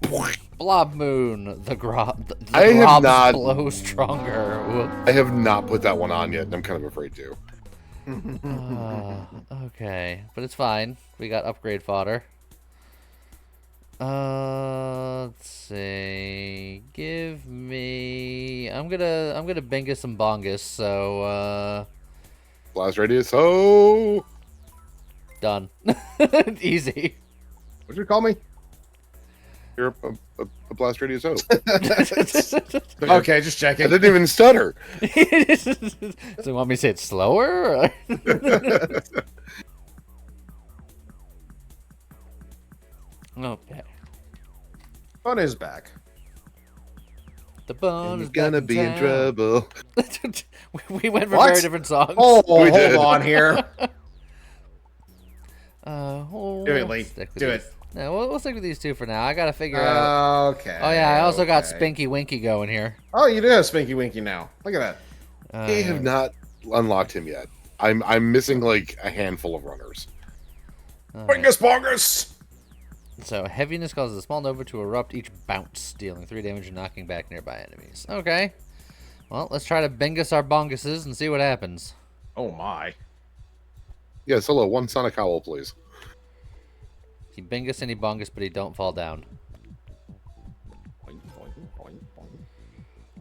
boy. Blob Moon. The grobs blow stronger. I have not put that one on yet, and I'm kind of afraid to. Okay, but it's fine. We got upgrade fodder. Let's see. Give me. I'm gonna bingus and bongus. So Blast radius. Oh, done. Easy. What'd you call me? You're a blast radius. Oh. Okay, just checking. I didn't even stutter. So you want me to say it slower? Okay. Fun is back. The bun is gonna be in trouble. We went for very different songs. Oh, hold on here. Do it, Lee. Do it. No, we'll stick with these two for now. I gotta figure out. Okay. Oh yeah, I also got Spinky Winky going here. Oh, you do have Spinky Winky now. Look at that. I have not unlocked him yet. I'm missing like a handful of runners. Bingus bongus! So heaviness causes a small nova to erupt each bounce, dealing 3 damage and knocking back nearby enemies. Okay. Well, let's try to bingus our bonguses and see what happens. Oh my. Yes, hello. 1 Sonic Owl, please. He bingus and he bongus, but he don't fall down. Boing, boing,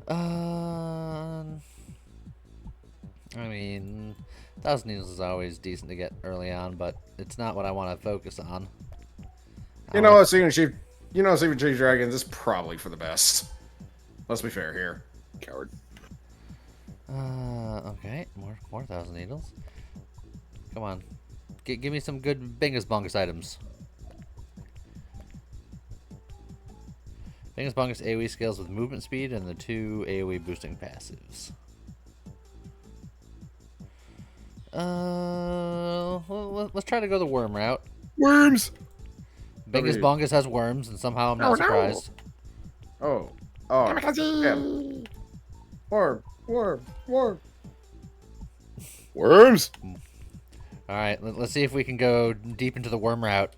boing, I mean, 1,000 needles is always decent to get early on, but it's not what I want to focus on. You know what, Secret Chief? You know, Secret Chief Dragons is probably for the best. Let's be fair here. Coward. Okay, more 1,000 needles. Come on, give me some good bingus bongus items. Bingus bongus AoE scales with movement speed and the 2 AoE boosting passives. Let's try to go the worm route. Worms. Bingus bongus has worms, and somehow I'm not surprised. Oh. Yeah. Worm. Worms. All right, let's see if we can go deep into the worm route.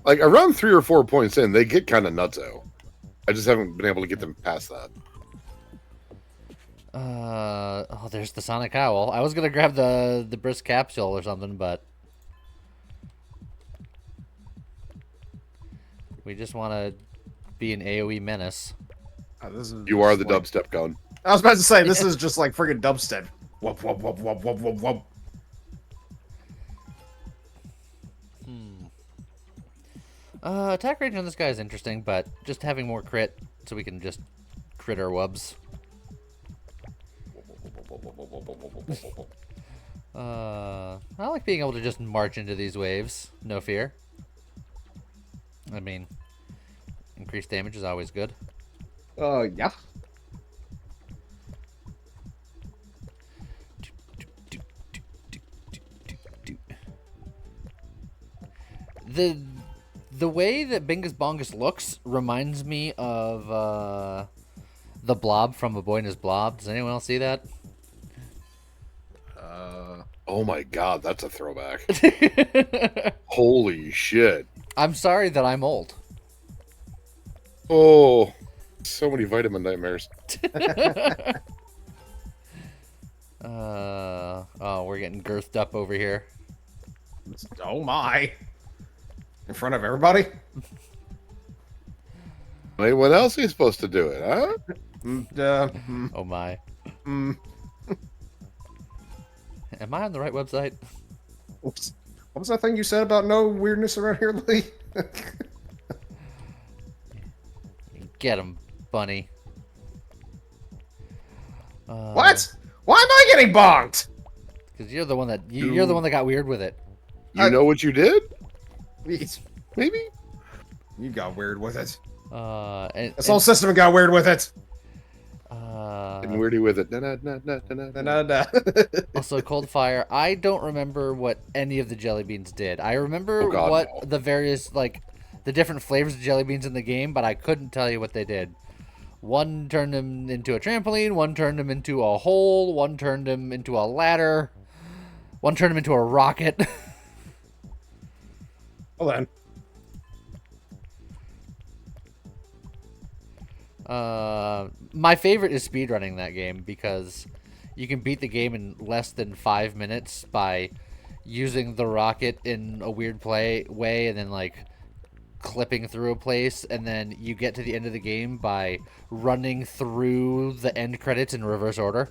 Like around 3 or 4 points in, they get kind of nutso. I just haven't been able to get them past that. Oh, there's the Sonic Owl. I was gonna grab the brisk capsule or something, but we just want to be an AoE menace. You are the dubstep gun. I was about to say, this is just like friggin' dubstep. Whoop, whoop, whoop, whoop, whoop, whoop, whoop. Attack range on this guy is interesting, but just having more crit so we can just crit our wubs. I like being able to just march into these waves. No fear. I mean, increased damage is always good. Yeah. The way that Bingus Bongus looks reminds me of the Blob from A Boy and His Blob. Does anyone else see that? Oh my god, that's a throwback. Holy shit. I'm sorry that I'm old. Oh, so many vitamin nightmares. Oh, we're getting girthed up over here. Oh my. In front of everybody? Wait, what else are you supposed to do it, huh? Oh my. Am I on the right website? Oops. What was that thing you said about no weirdness around here, Lee? Get him, bunny. What? Why am I getting bonked? Because you're the one that you're the one that got weird with it. You know what you did? Maybe? You got weird with it. This And whole system got weird with it. And weirdy with it. Also, Cold Fire. I don't remember what any of the jelly beans did. I remember Oh, God, what no. the various, like, the different flavors of jelly beans in the game, but I couldn't tell you what they did. One turned him into a trampoline, one turned him into a hole, one turned him into a ladder, one turned him into a rocket. Hold on. My favorite is speedrunning that game because you can beat the game in less than 5 minutes by using the rocket in a weird way and then like clipping through a place, and then you get to the end of the game by running through the end credits in reverse order.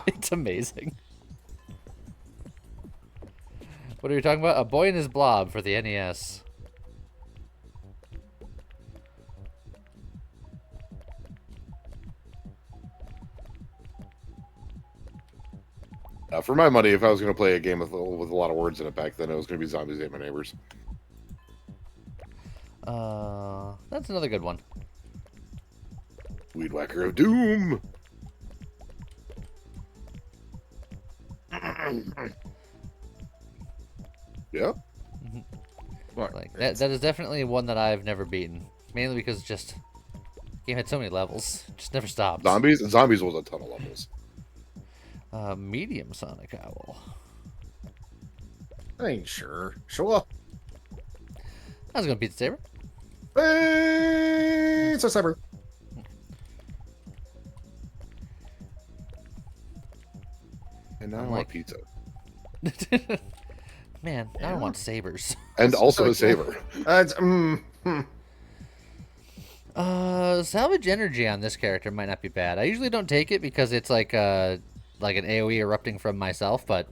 It's amazing. What are you talking about? A Boy and His Blob for the NES. For my money, if I was going to play a game with a lot of words in it back then, it was going to be Zombies Ate My Neighbors. That's another good one. Weed Whacker of Doom. Yeah. Like that is definitely one that I've never beaten. Mainly because just the game had so many levels. Just never stopped. Zombies was a ton of levels. Medium Sonic Owl. I ain't sure. Sure. I was gonna beat the saber. It's a saber. And now I I'm want like- pizza. Man, I don't want sabers. And also a saber. Salvage energy on this character might not be bad. I usually don't take it because it's like an AoE erupting from myself, but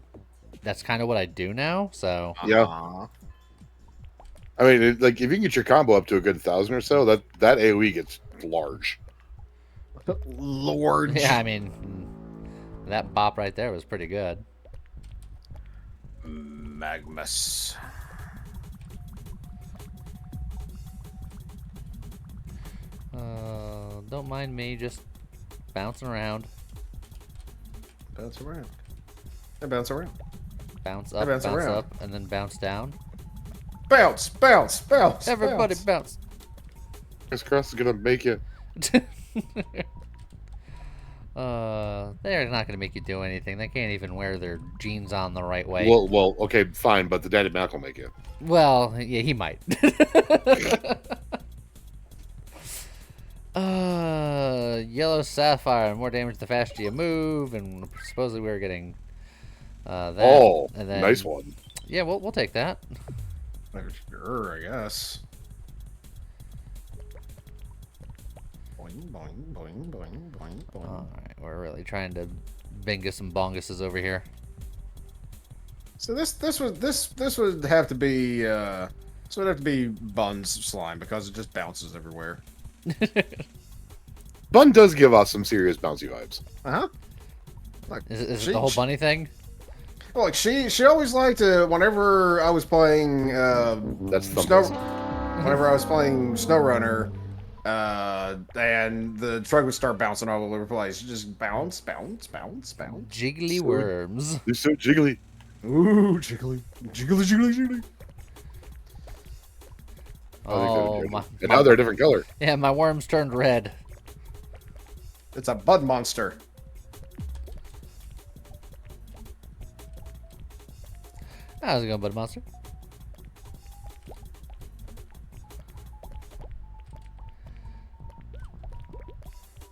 that's kind of what I do now. So Yeah. I mean, like, if you can get your combo up to a good 1,000 or so, that AoE gets large. Lord. yeah, I mean, that bop right there was pretty good. Magmus. Don't mind me just bouncing around. Bounce around. I bounce around. Bounce up, bounce bounce around. up, and then bounce down. Bounce, bounce, bounce. Everybody bounce. bounce. Chris Cross is gonna make you. They're not gonna make you do anything. They can't even wear their jeans on the right way. Well, okay, fine, but the Daddy Mac will make you. Well, yeah, he might. Yellow Sapphire, more damage the faster you move, and supposedly we were getting that. Oh, and then, nice one. Yeah, we'll take that. Sure, I guess. Boing, boing, boing, boing, boing, boing. Alright, we're really trying to bingus and bonguses over here. So this would have to be Bun's slime because it just bounces everywhere. Bun does give us some serious bouncy vibes. Uh-huh. Like, Is it the whole bunny thing? Well, like she always liked to whenever I was playing That's whenever I was playing SnowRunner, and the truck would start bouncing all over the place. Just bounce, bounce, bounce, bounce. Jiggly worms. They're so jiggly. Ooh, jiggly, jiggly, jiggly, jiggly. Oh, my. And now they're a different color. Yeah, my worms turned red. It's a bud monster. How's it going, Bud Monster?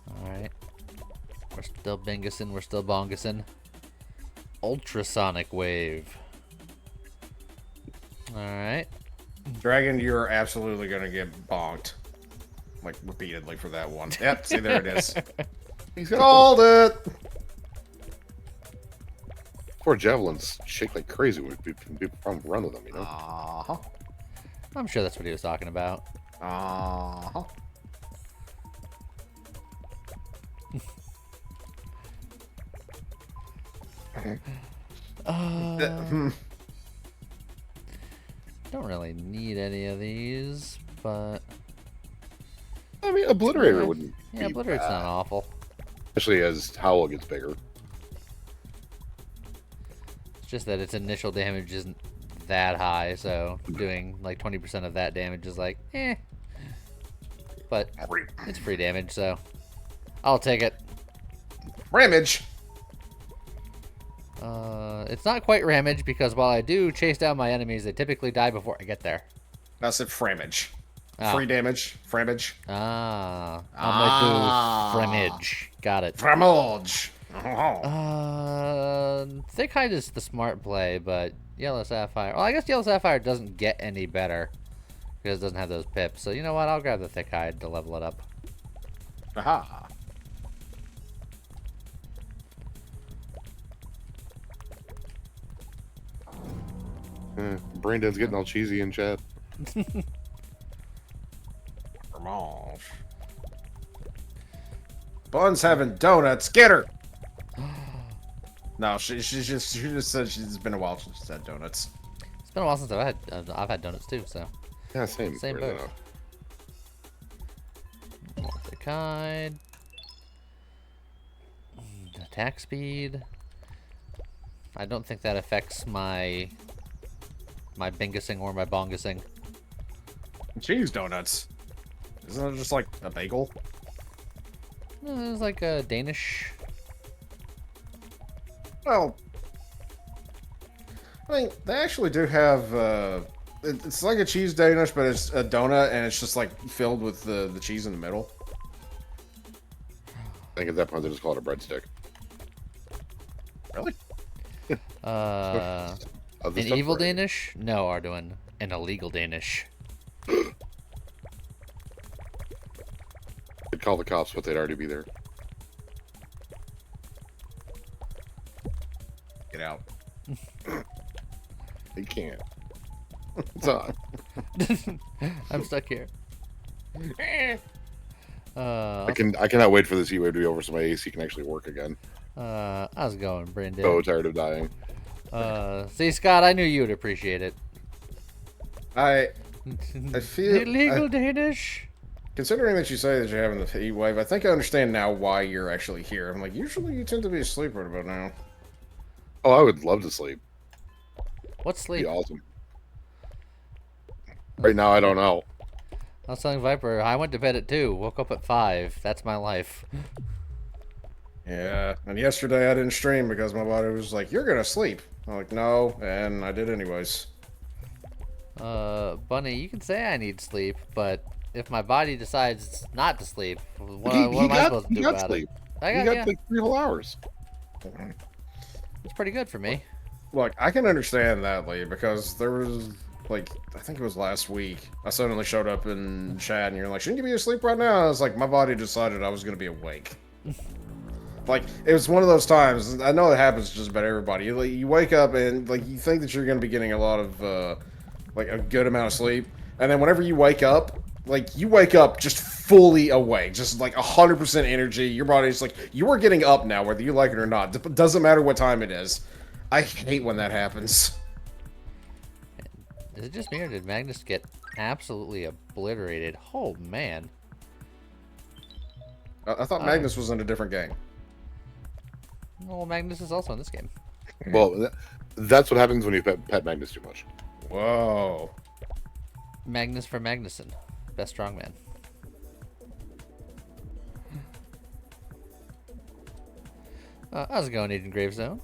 Alright. We're still bingusing, we're still bongusing. Ultrasonic wave. Alright. Dragon, you're absolutely gonna get bonked. Like, repeatedly for that one. Yep, see, there it is. He's got Called it! poor javelins shake like crazy when people run with them, you know? Uh-huh. I'm sure that's what he was talking about. Uh-huh. Don't really need any of these, but I mean, Obliterator wouldn't. Yeah, Obliterator's not awful. Especially as Howl gets bigger. It's just that its initial damage isn't that high, so doing like 20% of that damage is like, eh. But it's free damage, so I'll take it. Ramage. It's not quite ramage because while I do chase down my enemies, they typically die before I get there. That's it. Framage. Ah. Free damage. Framage. I'm gonna do Framage. Got it. Framage. Thick Hide is the smart play, but Yellow Sapphire. Well, I guess Yellow Sapphire doesn't get any better because it doesn't have those pips. So you know what? I'll grab the Thick Hide to level it up. Aha. Brandon's getting all cheesy in chat. Framage. Bun's having donuts. Get her. No, she just said it's been a while since she's had donuts. It's been a while since I've had donuts too. So Yeah, same. same boat. Thick Hide. Attack speed. I don't think that affects my bingusing or my bongusing. Cheese donuts. Isn't it just like a bagel? No, it's like a Danish. Well, I mean, they actually do have. It's like a cheese Danish, but it's a donut, and it's just like filled with the cheese in the middle. I think at that point they just call it a breadstick. Really? An evil Danish? No, Arduin. An illegal Danish. They'd call the cops, but they'd already be there. Get out. They can't. It's on. I'm stuck here. I cannot wait for this heat wave to be over so my AC can actually work again. How's it going, Brandon? So tired of dying. See, Scott, I knew you would appreciate it. I feel illegal Danish. Considering that you say that you're having the heat wave, I think I understand now why you're actually here. I'm like, usually you tend to be asleep right about now. Oh, I would love to sleep. What's sleep? Be awesome. Right now, I don't know. I was telling Viper, I went to bed at 2, woke up at 5. That's my life. Yeah, and yesterday I didn't stream because my body was like, you're gonna sleep. I'm like, no, and I did anyways. Bunny, you can say I need sleep, but if my body decides not to sleep, what am I supposed to do about sleep. it? You got like 3 whole hours. It's pretty good for me. Look, I can understand that, Lee, because there was, like, I think it was last week, I suddenly showed up in chat and you're like, shouldn't you be asleep right now? I was like, my body decided I was going to be awake. Like, it was one of those times, I know it happens to just about everybody. You wake up and, like, you think that you're going to be getting a lot of, like, a good amount of sleep, and then whenever you wake up, like, you wake up just fully awake, just, like, 100% energy. Your body's like, you are getting up now, whether you like it or not. It doesn't matter what time it is. I hate when that happens. Is it just me, or did Magnus get absolutely obliterated? Oh, man. I thought Magnus was in a different game. Well, Magnus is also in this game. Well, that's what happens when you pet Magnus too much. Whoa. Magnus for Magnuson. Best strongman. How's it going, Eden Gravestone?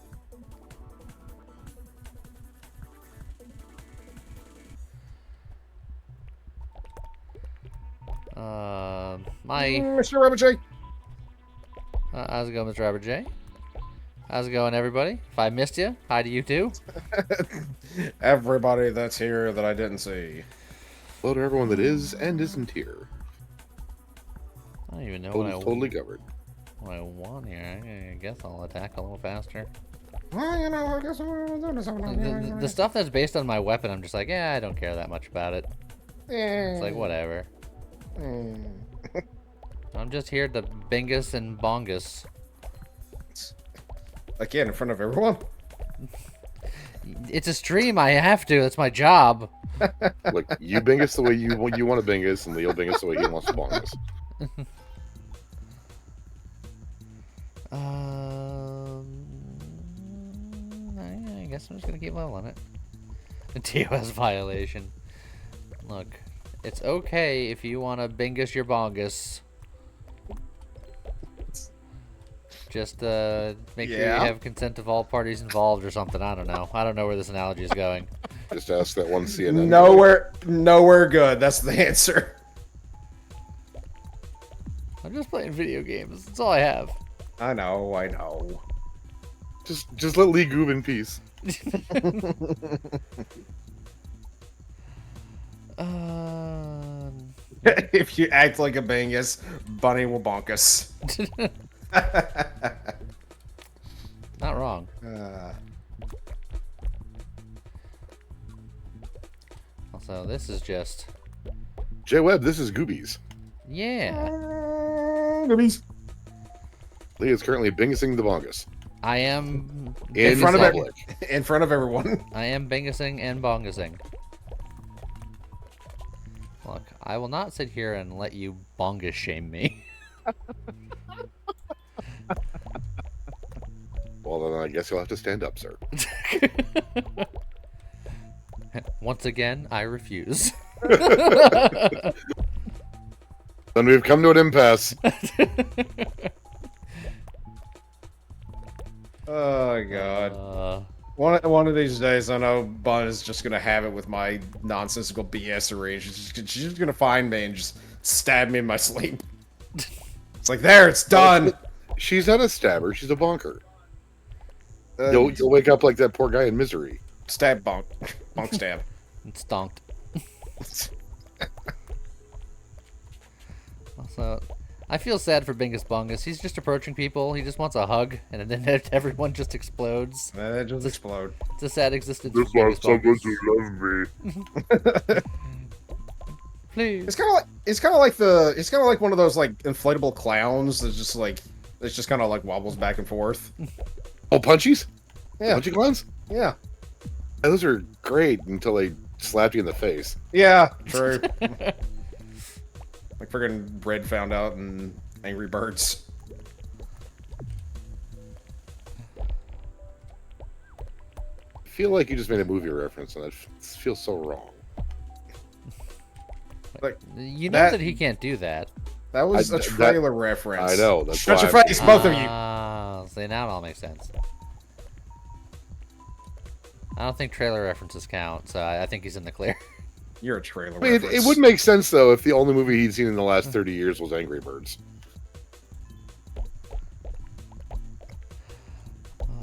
Mr. Rabbit J. How's it going, Mr. Robert J? How's it going, everybody? If I missed you, hi to you too. Everybody that's here that I didn't see. Hello to everyone that is and isn't here. I don't even know Totally covered. what I want here. I guess I'll attack a little faster. Well, you know, I guess The stuff that's based on my weapon, I'm just like, yeah, I don't care that much about it. It's like, whatever. Yeah. It's like, whatever. Yeah. It's like, whatever. Yeah. I'm just here to bingus and bongus. Again, in front of everyone? It's a stream, I have to. That's my job. Look, you bingus the way you want to bingus, and Leo bingus the way he wants to bongus. I guess I'm just gonna keep leveling it. A TOS violation. Look, it's okay if you want to bingus your bongus. Just make sure you have consent of all parties involved or something. I don't know. I don't know where this analogy is going. Just ask that one CNN. Nowhere good. That's the answer. I'm just playing video games. That's all I have. I know. Just let Lee Goob in peace. If you act like a bingus, Bunny will bonk us. Not wrong. Also, this is just... J-Web, this is Goobies. Yeah. Goobies. Lee is currently bingusing the bongus. I am... In front of public. In front of everyone. I am bingusing and bongusing. Look, I will not sit here and let you bongus shame me. Well, then I guess you'll have to stand up, sir. Once again, I refuse. Then we've come to an impasse. Oh god. One of these days, I know Bun is just gonna have it with my nonsensical BS arrange. She's just gonna find me and just stab me in my sleep. It's like, there, it's done. She's not a stabber. She's a bonker. You'll wake up like that poor guy in Misery. Stab, bonk. Bonk, stab. It's stonked. Also, I feel sad for Bingus Bongus. He's just approaching people. He just wants a hug, and then everyone just explodes. And it just explode. It's a sad existence. Just for want Bingus someone Bongus. to love me. Please. It's kind of like one of those like inflatable clowns that's just kind of like wobbles back and forth. Oh, punchies? Yeah. Punchy clowns? Yeah. Yeah, those are great until they slap you in the face. Yeah, true. Like friggin' Red found out in Angry Birds. I feel like you just made a movie reference, and it feels so wrong. Like, you know that he can't do that. That was a trailer reference. I know. That's Shut why your face, both of you. See, now it all makes sense. I don't think trailer references count, so I think he's in the clear. You're a trailer I mean, reference. it would make sense, though, if the only movie he'd seen in the last 30 years was Angry Birds.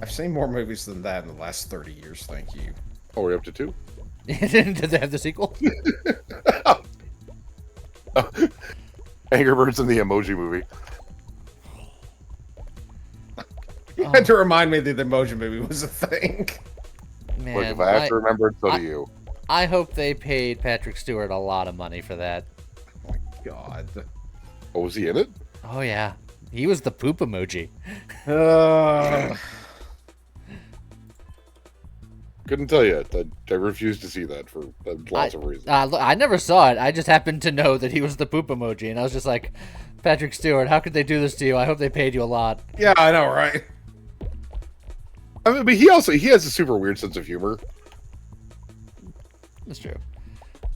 I've seen more movies than that in the last 30 years, thank you. Oh, we're up to 2? Did they have the sequel? Angry Birds and the Emoji Movie. You had to remind me that the Emoji Movie was a thing. Man, Look, if I have to remember it, so do you. I hope they paid Patrick Stewart a lot of money for that. Oh my god. Oh, was he in it? Oh, yeah. He was the poop emoji. Couldn't tell you. I refuse to see that for lots of reasons. I never saw it. I just happened to know that he was the poop emoji, and I was just like, Patrick Stewart, how could they do this to you? I hope they paid you a lot. Yeah, I know, right? I mean, but he has a super weird sense of humor. That's true.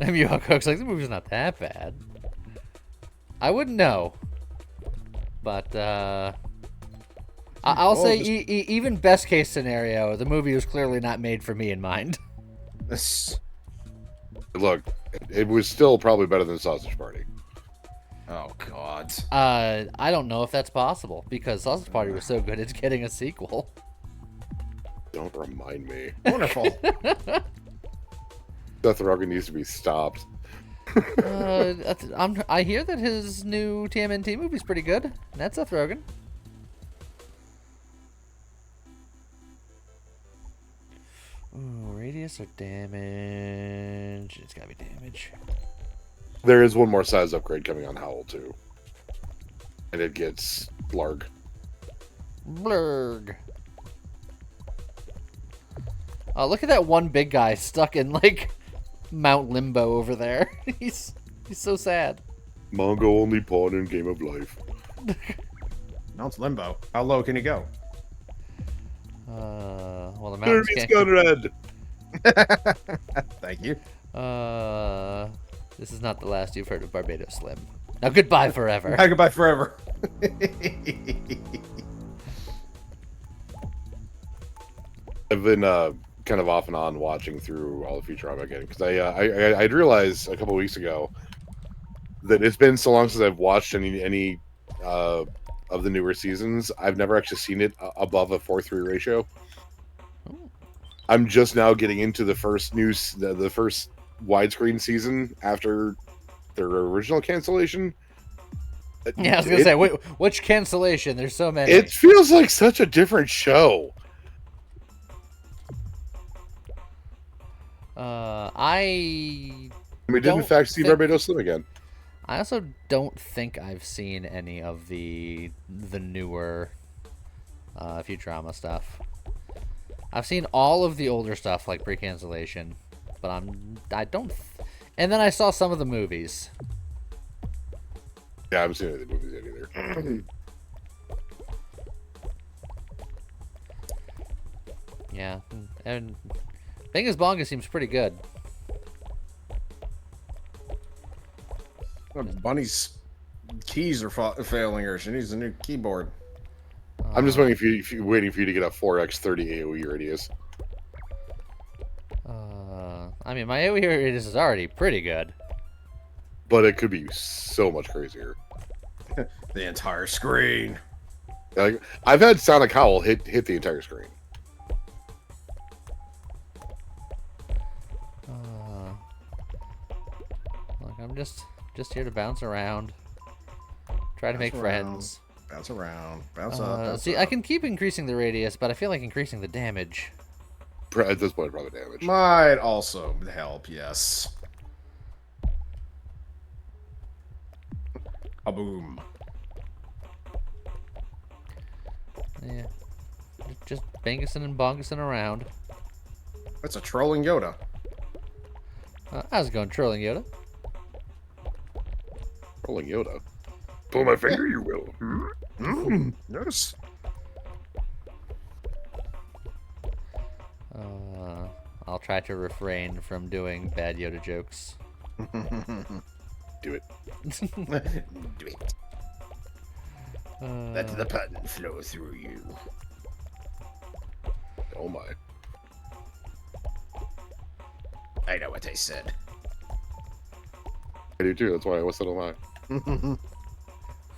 I mean, Cook's like, the movie's not that bad. I wouldn't know. But, I'll say, even best case scenario, the movie was clearly not made for me in mind. Look, it was still probably better than Sausage Party. Oh, God. I don't know if that's possible, because Sausage Party was so good it's getting a sequel. Don't remind me. Wonderful. Seth Rogen needs to be stopped. I hear that his new TMNT movie's pretty good. That's Seth Rogen. Ooh, radius or damage? It's gotta be damage. There is one more size upgrade coming on Howl, too. and it gets blarg. Blurg. Oh, look at that one big guy stuck in like Mount Limbo over there. He's so sad. Mongo only pawn in Game of Life. Mount Limbo. How low can he go? Well, the mountains can't. Conrad. Thank you. This is not the last you've heard of Barbados Slim. Now goodbye forever. Goodbye forever. I've been kind of off and on watching through all the Futurama again because I'd realized a couple weeks ago that it's been so long since I've watched any of the newer seasons. I've never actually seen it above a 4:3 ratio. I'm just now getting into the first the first widescreen season after their original cancellation. Yeah, I was gonna say, which cancellation? There's so many. It feels like such a different show. We did in fact see Barbados Slim again. I also don't think I've seen any of the newer Futurama stuff. I've seen all of the older stuff like pre-cancellation, but I don't. And then I saw some of the movies. Yeah, I haven't seen any of the movies yet either. Yeah, and Bingus Bonga seems pretty good. Bunny's keys are failing her. She needs a new keyboard. I'm just waiting for you to get a 4x30 AoE radius. I mean, my AoE radius is already pretty good. But it could be so much crazier. The entire screen. Like, I've had Sonic Howl hit the entire screen. Look, I'm just here to bounce around. Try to make friends. Bounce around. Bounce up. See, I can keep increasing the radius, but I feel like increasing the damage. At this point, probably damage. Might also help, yes. A boom. Yeah. Just Bangusin and Bongusin around. That's a trolling Yoda. How's it going, trolling Yoda? Trolling Yoda. Pull my finger, you will. Yes. I'll try to refrain from doing bad Yoda jokes. Do it. Do it. Let the pattern flow through you. Oh my. I know what I said. I do too. That's why I said oh my.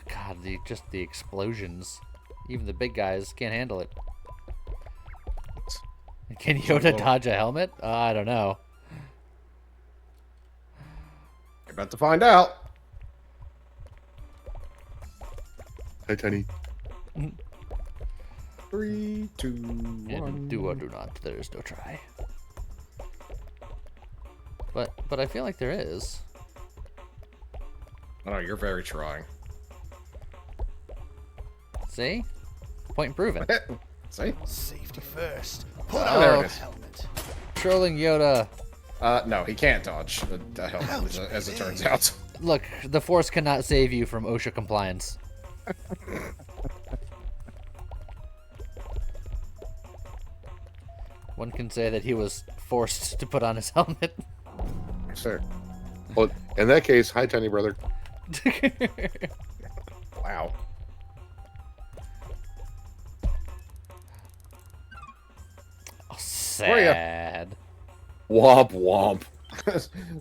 God, just the explosions. Even the big guys can't handle it. Can Yoda dodge a helmet? I don't know. You're about to find out. Hi, Tiny. 3, 2, 1. Do or do not. There is no try. But I feel like there is. Oh, you're very trying. See? Point proven. See? Safety first. Put there on it the is. helmet. Trolling Yoda. No, he can't dodge the helmet, as it turns out. Look, the Force cannot save you from OSHA compliance. One can say that he was forced to put on his helmet. Sure. Well, in that case, hi, Tiny brother. Wow. Oh, sad. Womp womp.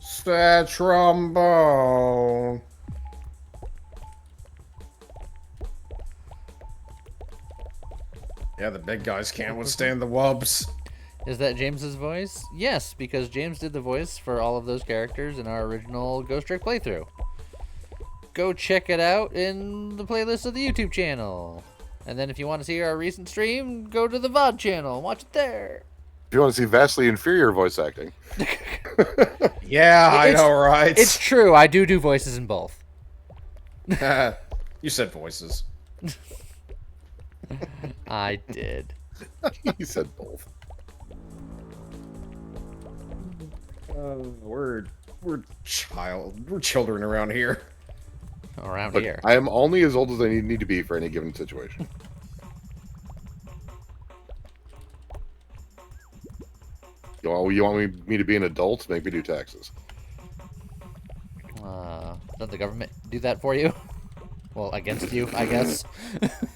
Sad trombone. Yeah, the big guys can't withstand the wubs. Is that James's voice? Yes, because James did the voice for all of those characters in our original Ghost Trick playthrough. Go check it out in the playlist of the YouTube channel. And then if you want to see our recent stream, go to the VOD channel and watch it there. If you want to see vastly inferior voice acting. Yeah, I know, right? It's true. I do voices in both. You said voices. I did. He said both. We're children around here. Around Look, here. I am only as old as I need to be for any given situation. You want me to be an adult? Make me do taxes. Doesn't the government do that for you? Well, against you, I guess.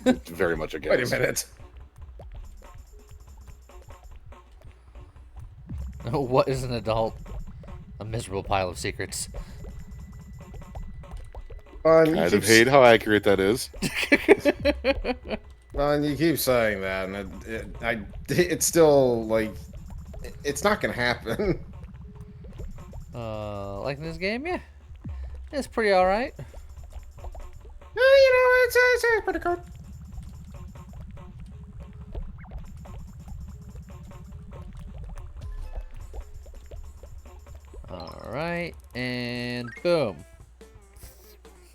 It's very much against. Wait a minute. What is an adult? A miserable pile of secrets. Kind of hate how accurate that is. You keep saying that, and it's still like it's not gonna happen. Like this game, yeah, it's pretty all right. It's pretty good. All right, and boom.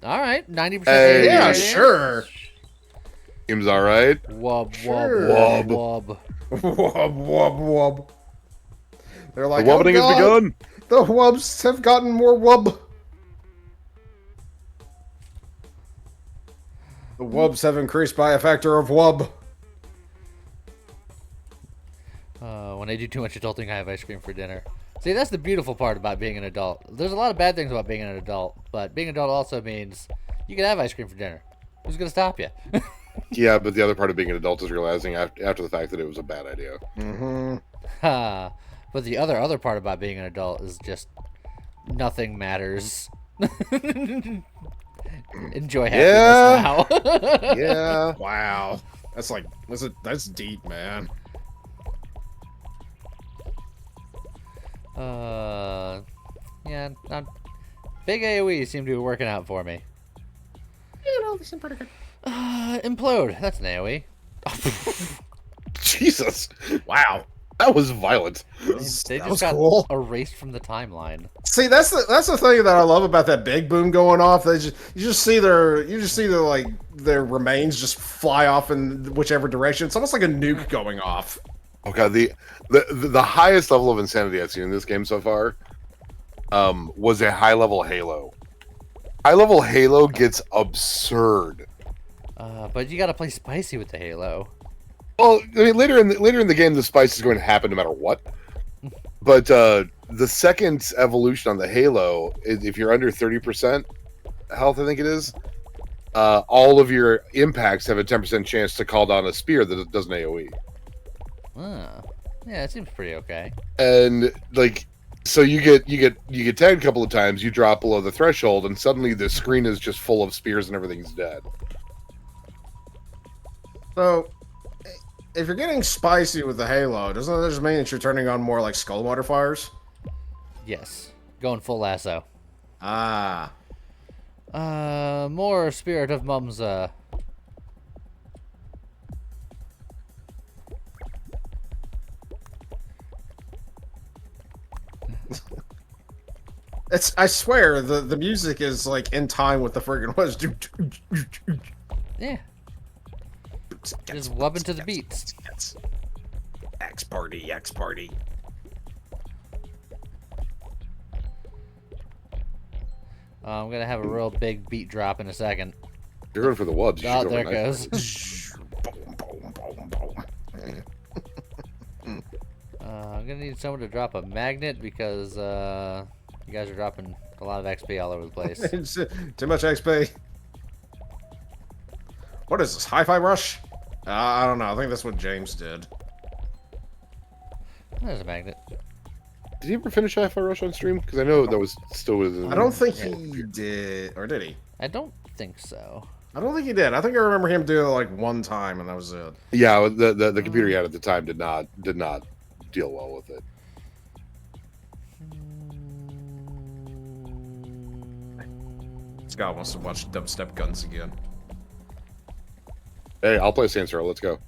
All right, 90%. Hey. Yeah, sure. Seems all right. Wub, Sure. wub, wub, Wub, wub, wub. They're like, The wubbing oh, has God, begun. the wubs have gotten more wub. The wubs have increased by a factor of wub. When I do too much adulting, I have ice cream for dinner. See, that's the beautiful part about being an adult. There's a lot of bad things about being an adult, but being an adult also means you can have ice cream for dinner. Who's gonna stop you? Yeah, but the other part of being an adult is realizing after the fact that it was a bad idea. Mm-hmm. But the other part about being an adult is just nothing matters. Enjoy happiness now. Yeah. Wow. That's deep, man. Yeah, not big AoE seem to be working out for me. They seem pretty good. Implode. That's an AoE. Jesus. Wow. That was violent. They That just was got cool. erased from the timeline. See, that's the thing that I love about that big boom going off. You just see their remains just fly off in whichever direction. It's almost like a nuke going off. Oh god, the highest level of insanity I've seen in this game so far was a high level Halo. High level Halo gets absurd. But you gotta play spicy with the Halo. Well, I mean, later in the game, the spice is going to happen no matter what. But the second evolution on the Halo, if you're under 30% health, I think it is, all of your impacts have a 10% chance to call down a spear that does an AoE. Yeah, it seems pretty okay. And like, so you get tagged a couple of times, you drop below the threshold, and suddenly the screen is just full of spears and everything's dead. So, if you're getting spicy with the Halo, doesn't that just mean that you're turning on more like skull modifiers? Yes, going full lasso. Ah. More Spirit of Mumsa. I swear, the music is like in time with the friggin' was. Yeah. Just wubbing to the beats. X party, X party. I'm gonna have a real big beat drop in a second. You're going for the wubs. Oh, there it goes. I'm gonna need someone to drop a magnet because you guys are dropping a lot of XP all over the place. It's, too much XP. What is this? Hi-Fi Rush? I don't know. I think that's what James did. There's a magnet. Did he ever finish Hi-Fi Rush on stream? Because I know that was still within... I don't think he did. Or did he? I don't think so. I don't think he did. I think I remember him doing it like one time, and that was it. Yeah, the computer he had at the time did not deal well with it. Scott wants to watch Dubstep Guns again. Hey, I'll play Saints Row. Let's go.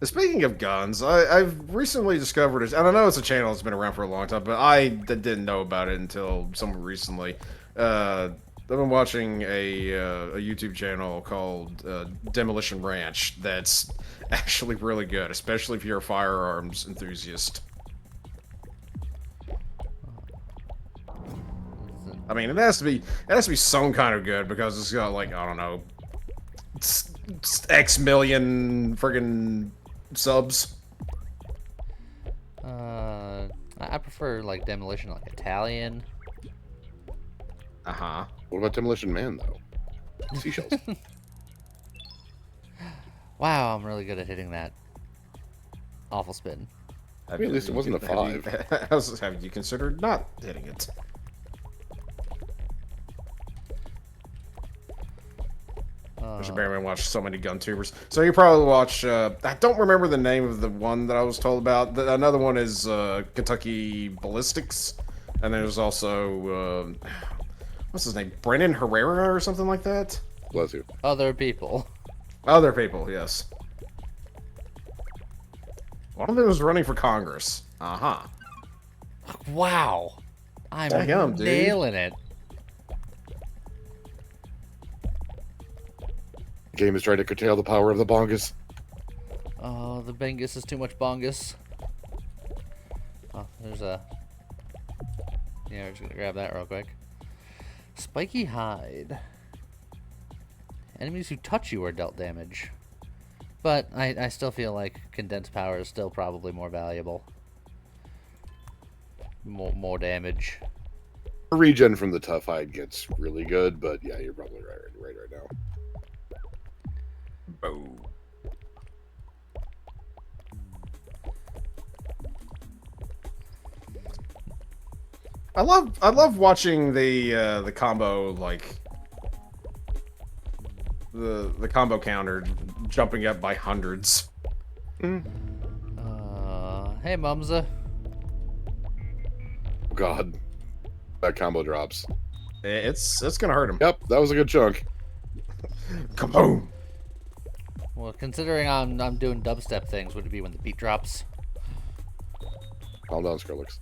Speaking of guns, I've recently discovered it, and I know it's a channel that's been around for a long time, but didn't know about it until somewhat recently. I've been watching a YouTube channel called Demolition Ranch that's actually really good, especially if you're a firearms enthusiast. I mean, it has to be some kind of good because it's got like I don't know, X million friggin' subs. I prefer like Demolition, like Italian. Uh-huh. What about Demolition Man, though? Seashells. Wow, I'm really good at hitting that awful spin. I mean, at least it wasn't a 5. Have you considered not hitting it? I should barely watch so many gun tubers. So you probably watch. I don't remember the name of the one that I was told about. Another one is Kentucky Ballistics, and there's also what's his name, Brennan Herrera or something like that. Bless you. Other people. Other people, yes. One of them was running for Congress. Uh-huh. Wow. I'm Damn, dude. nailing it. The game is trying to curtail the power of the bongus. Oh, the Bengus is too much bongus. Oh, there's a... Yeah, we're just gonna grab that real quick. Spiky hide. Enemies who touch you are dealt damage. But I still feel like condensed power is still probably more valuable. More damage. The regen from the tough hide gets really good, but yeah, you're probably right now. Boom. I love watching the combo, like the combo counter jumping up by hundreds. Hey Mumza. God, that combo drops. It's gonna hurt him. Yep, that was a good chunk. Kaboom! Well, considering I'm doing dubstep things, would it be when the beat drops? Calm down, Skrillex.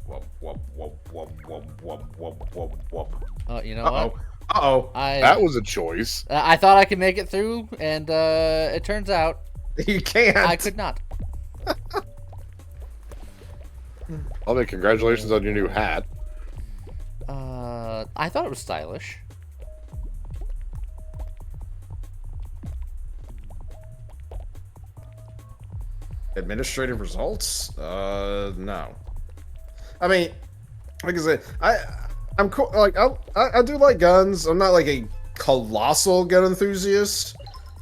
Whoop, whoop, whoop, whoop, whoop, whoop, whoop, whoop, whoop. Oh, you know Uh-oh. what? Uh-oh. That was a choice. I thought I could make it through, and it turns out You can't. I could not. I'll make congratulations on your new hat. I thought it was stylish. Administrative results? No. I mean, like I said, I'm cool. Like I do like guns. I'm not like a colossal gun enthusiast.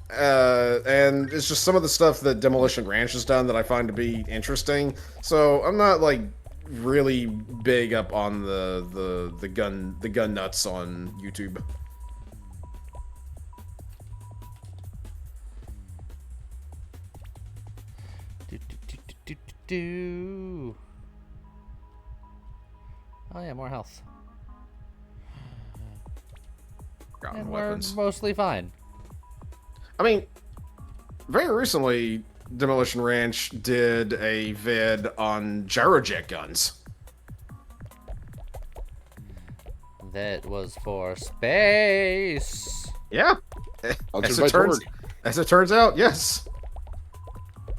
And it's just some of the stuff that Demolition Ranch has done that I find to be interesting. So I'm not like really big up on the gun nuts on YouTube. Oh yeah, more health. Forgotten And weapons. we're mostly fine. I mean, very recently, Demolition Ranch did a vid on gyrojet guns. That was for space. Yeah. Sponsored by As it turns out, yes.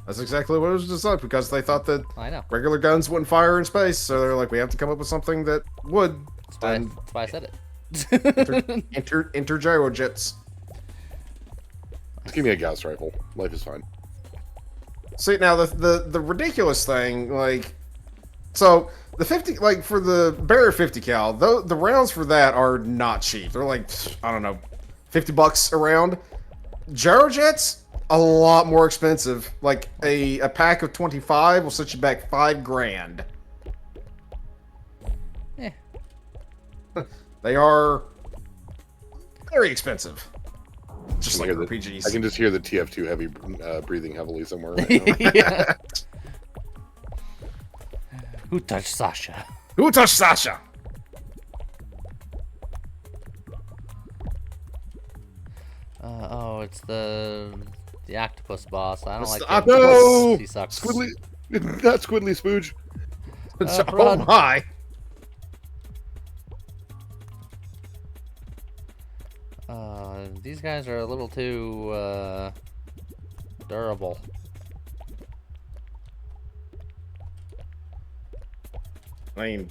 That's exactly what it was designed, because they thought that I know. regular guns wouldn't fire in space, so they're like, we have to come up with something that would. That's why I said it. Enter gyrojets. Just give me a Gauss rifle. Life is fine. See, now the ridiculous thing, like, so the 50, like for the Barrett 50 cal, the rounds for that are not cheap. They're like, I don't know, $50 a round. Gyrojets, a lot more expensive. Like a pack of 25 will set you back $5,000. Eh. They are very expensive. Just like I RPGs. can just hear the TF2 heavy breathing heavily somewhere right now. Yeah. Who touched Sasha? Who touched Sasha? Oh, it's the octopus boss. I don't It's like the him. octopus! No! He sucks. Squidly, not Squidly Spooge. Oh run. my! These guys are a little too durable. I mean,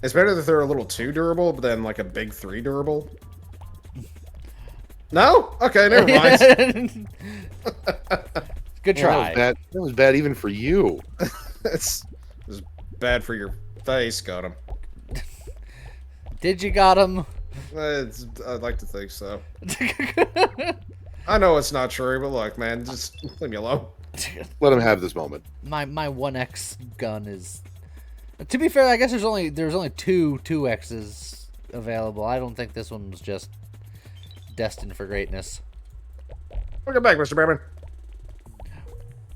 it's better that they're a little too durable, but then like a big 3 durable. No? Okay, never mind. Good Yeah, try. that was bad even for you. It's bad for your face, got him. Did you got him? I'd like to think so. I know it's not true, but look, man, just leave me alone. Let him have this moment. My 1X gun is. To be fair, I guess there's only two 2Xs available. I don't think this one was just destined for greatness. Welcome back, Mr. Batman.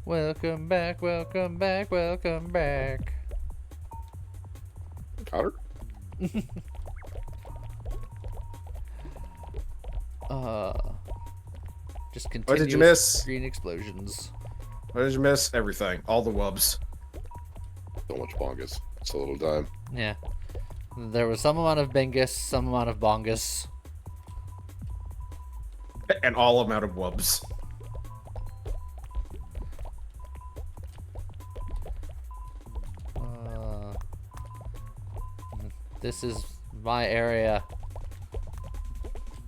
Welcome back, welcome back, welcome back. Cotter? Just continuous What did you miss? green explosions. What did you miss? Everything. All the wubs. So much bongus. It's a little dime. Yeah. There was some amount of Bengus, some amount of Bongus. And all amount of wubs. This is my area.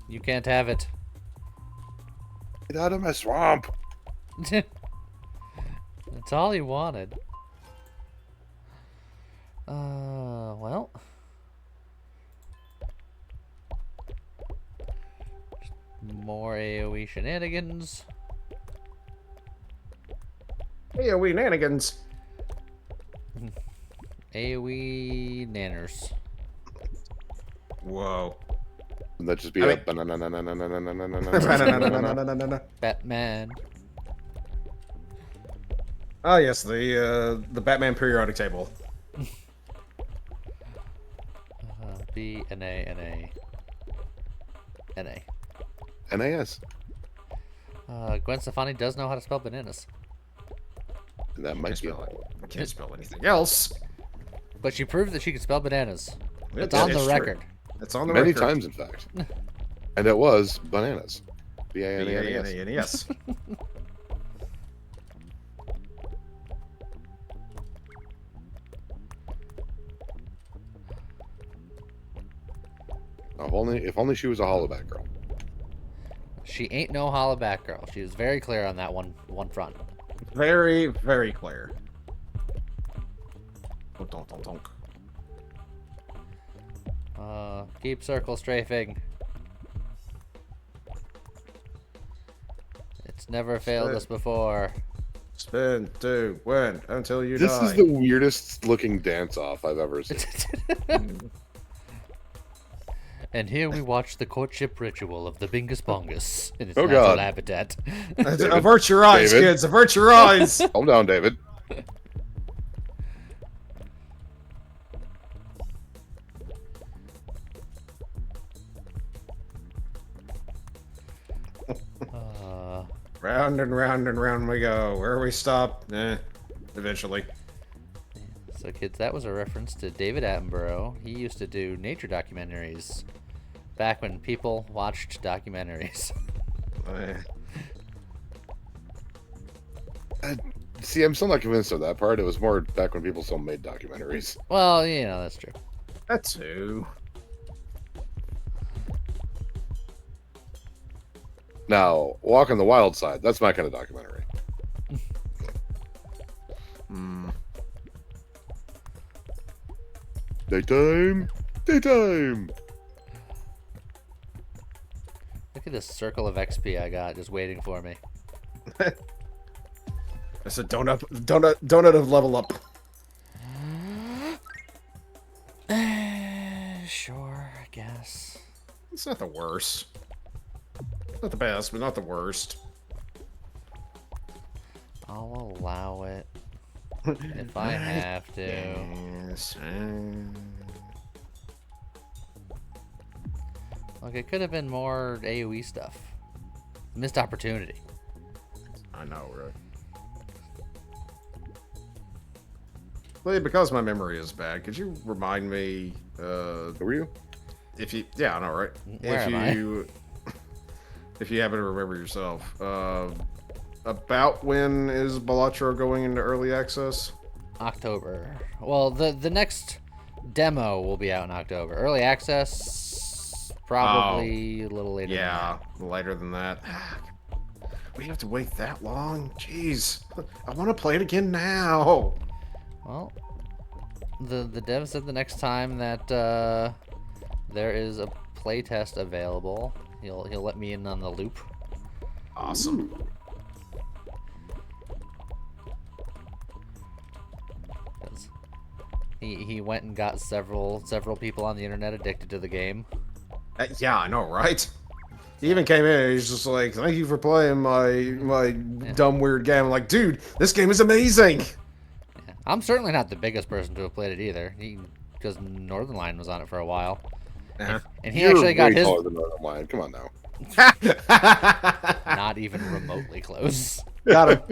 You can't have it. Get out of my swamp. That's all he wanted. Well. More AoE shenanigans. AoE nanigans. AoE nanners. Whoa. And that just be I a mean- banana. Batman. Ah, yes, the Batman periodic table. B, N-A, N-A. N-A. NAS. Gwen Stefani does know how to spell bananas. And that might be I all. can't spell anything else. But she proved that she can spell bananas. It's That on the is record. true. It's on the Many record. times, in fact. And it was bananas. B-A-N-A-N-A-S. Yes. If only she was a hollowback girl. She ain't no holla back girl. She was very clear on that one front. Very, very clear. Oh, donk. Keep circle strafing. It's never failed us before. Spin, do, win, until you This die. is the weirdest looking dance off I've ever seen. And here we watch the courtship ritual of the Bingus Bongus in its Oh, natural God. habitat. Avert your eyes, David. kids. Avert your eyes. Calm down, David. Round and round and round we go. Where we stop? Eventually. So, kids, that was a reference to David Attenborough. He used to do nature documentaries back when people watched documentaries. See, I'm still not convinced of that part. It was more back when people still made documentaries. Well, you know, that's true. That's who. Now, Walk on the Wild Side, that's my kind of documentary. Daytime! Daytime! Look at this circle of XP I got just waiting for me. It's a donut of level up. Sure, I guess. It's not the worst. Not the best, but not the worst. I'll allow it. If I have to. Yes. Look, it could have been more AoE stuff. Missed opportunity. I know, right? Well, because my memory is bad, could you remind me? Who were you? If you, yeah, I know, right? Where am I? If you happen to remember yourself, about when is Balatro going into early access? October. Well, the next demo will be out in October. Early access, probably a little later. Yeah, later than that. We have to wait that long? Jeez, I want to play it again now. Well, the dev said the next time that there is a playtest available, he'll let me in on the loop. Awesome. He went and got several people on the internet addicted to the game. Yeah, I know, right? He even came in and he's just like, "Thank you for playing my dumb weird game." I'm like, dude, this game is amazing. Yeah. I'm certainly not the biggest person to have played it either. Because Northern Line was on it for a while. Uh-huh. And he actually got his. Taller than Northern Line. Come on now. Not even remotely close. Got him.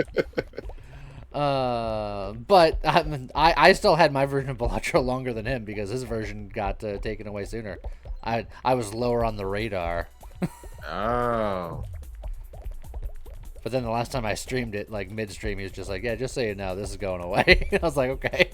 But I still had my version of Balatro longer than him because his version got taken away sooner. I was lower on the radar. Oh. But then the last time I streamed it, like midstream, he was just like, "Yeah, just so you know, this is going away." I was like, "Okay."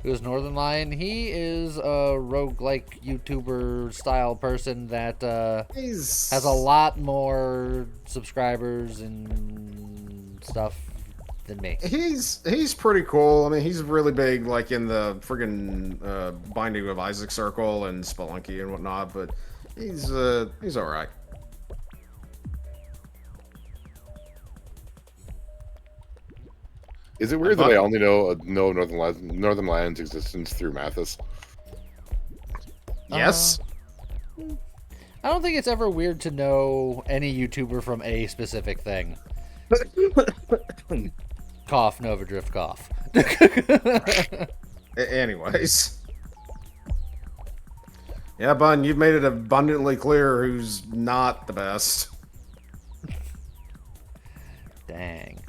Who's Northern Lion? He is a roguelike YouTuber style person that has a lot more subscribers and stuff than me. He's pretty cool. I mean, he's really big, like in the friggin' Binding of Isaac circle and Spelunky and whatnot. But he's all right. Is it weird that I only know Northern Lion's existence through Mathis? Yes. I don't think it's ever weird to know any YouTuber from a specific thing. Cough, Nova Drift, cough. Anyways. Yeah, Bun, you've made it abundantly clear who's not the best. Dang.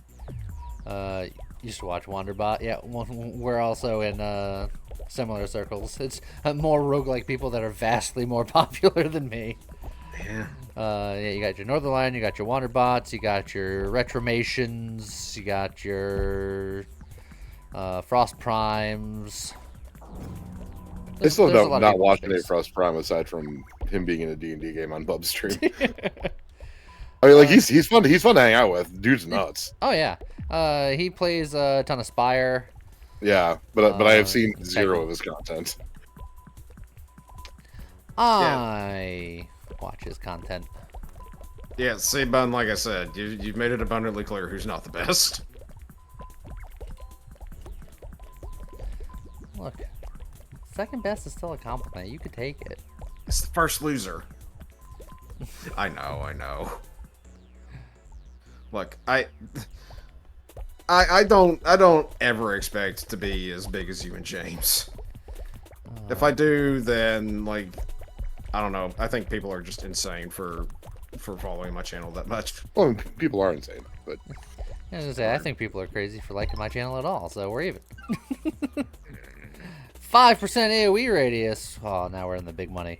Used to watch Wanderbot. Yeah, we're also in similar circles. It's more roguelike people that are vastly more popular than me. Yeah. Yeah, you got your Northern Lion, you got your Wanderbots, you got your Retromations, you got your Frost Primes. I still There's a don't lot of not people watch in any space. Frost Prime aside from him being in a D&D game on Bub's stream. I mean, like he's fun. He's fun to hang out with. Dude's nuts. Oh yeah, he plays a ton of Spire. Yeah, but I have seen zero Titan. of his content. I watch his content. Yeah, see, Bun, like I said, you've made it abundantly clear who's not the best. Look, second best is still a compliment. You could take it. It's the first loser. I know. Look, I don't ever expect to be as big as you and James. If I do, then like, I don't know. I think people are just insane for following my channel that much. Well, people are insane, but I was gonna say, I think people are crazy for liking my channel at all, so we're even. 5% AoE radius. Oh, now we're in the big money.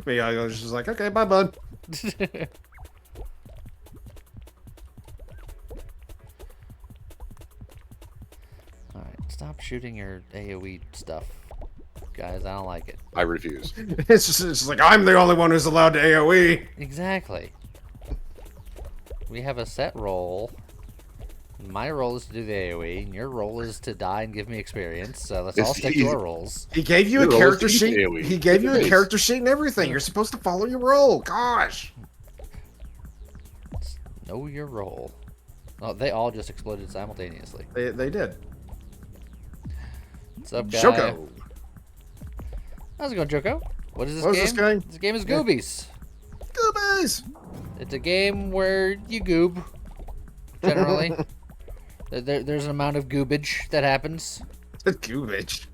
Me, I was just like, okay, bye, bud. Alright, stop shooting your AoE stuff. Guys, I don't like it. I refuse. It's just like, I'm the only one who's allowed to AoE. Exactly. We have a set role. My role is to do the AoE, and your role is to die and give me experience, so let's all stick to our roles. He gave you Your a role is character to eat sheet. AoE. He gave you a Nice. character sheet and everything. You're supposed to follow your role. Gosh. Know your role. Oh, they all just exploded simultaneously. They did. What's up, guy? Joko. How's it going, Joko? What is this What game? is this game? This game is Goobies. Goobies. It's a game where you goob, generally. There's an amount of goobage that happens. Goobage.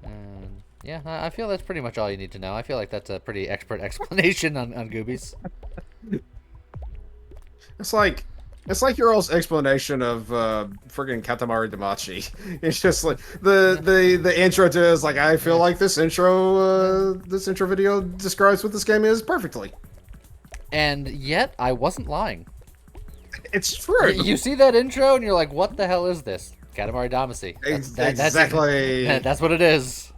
And yeah, I feel that's pretty much all you need to know. I feel like that's a pretty expert explanation on Goobies. It's like your all's explanation of friggin' Katamari Damacy. It's just like the intro to is like I feel like this intro video describes what this game is perfectly. And yet I wasn't lying. It's true. You see that intro and you're like, what the hell is this? Katamari Damacy. Exactly. That's what it is.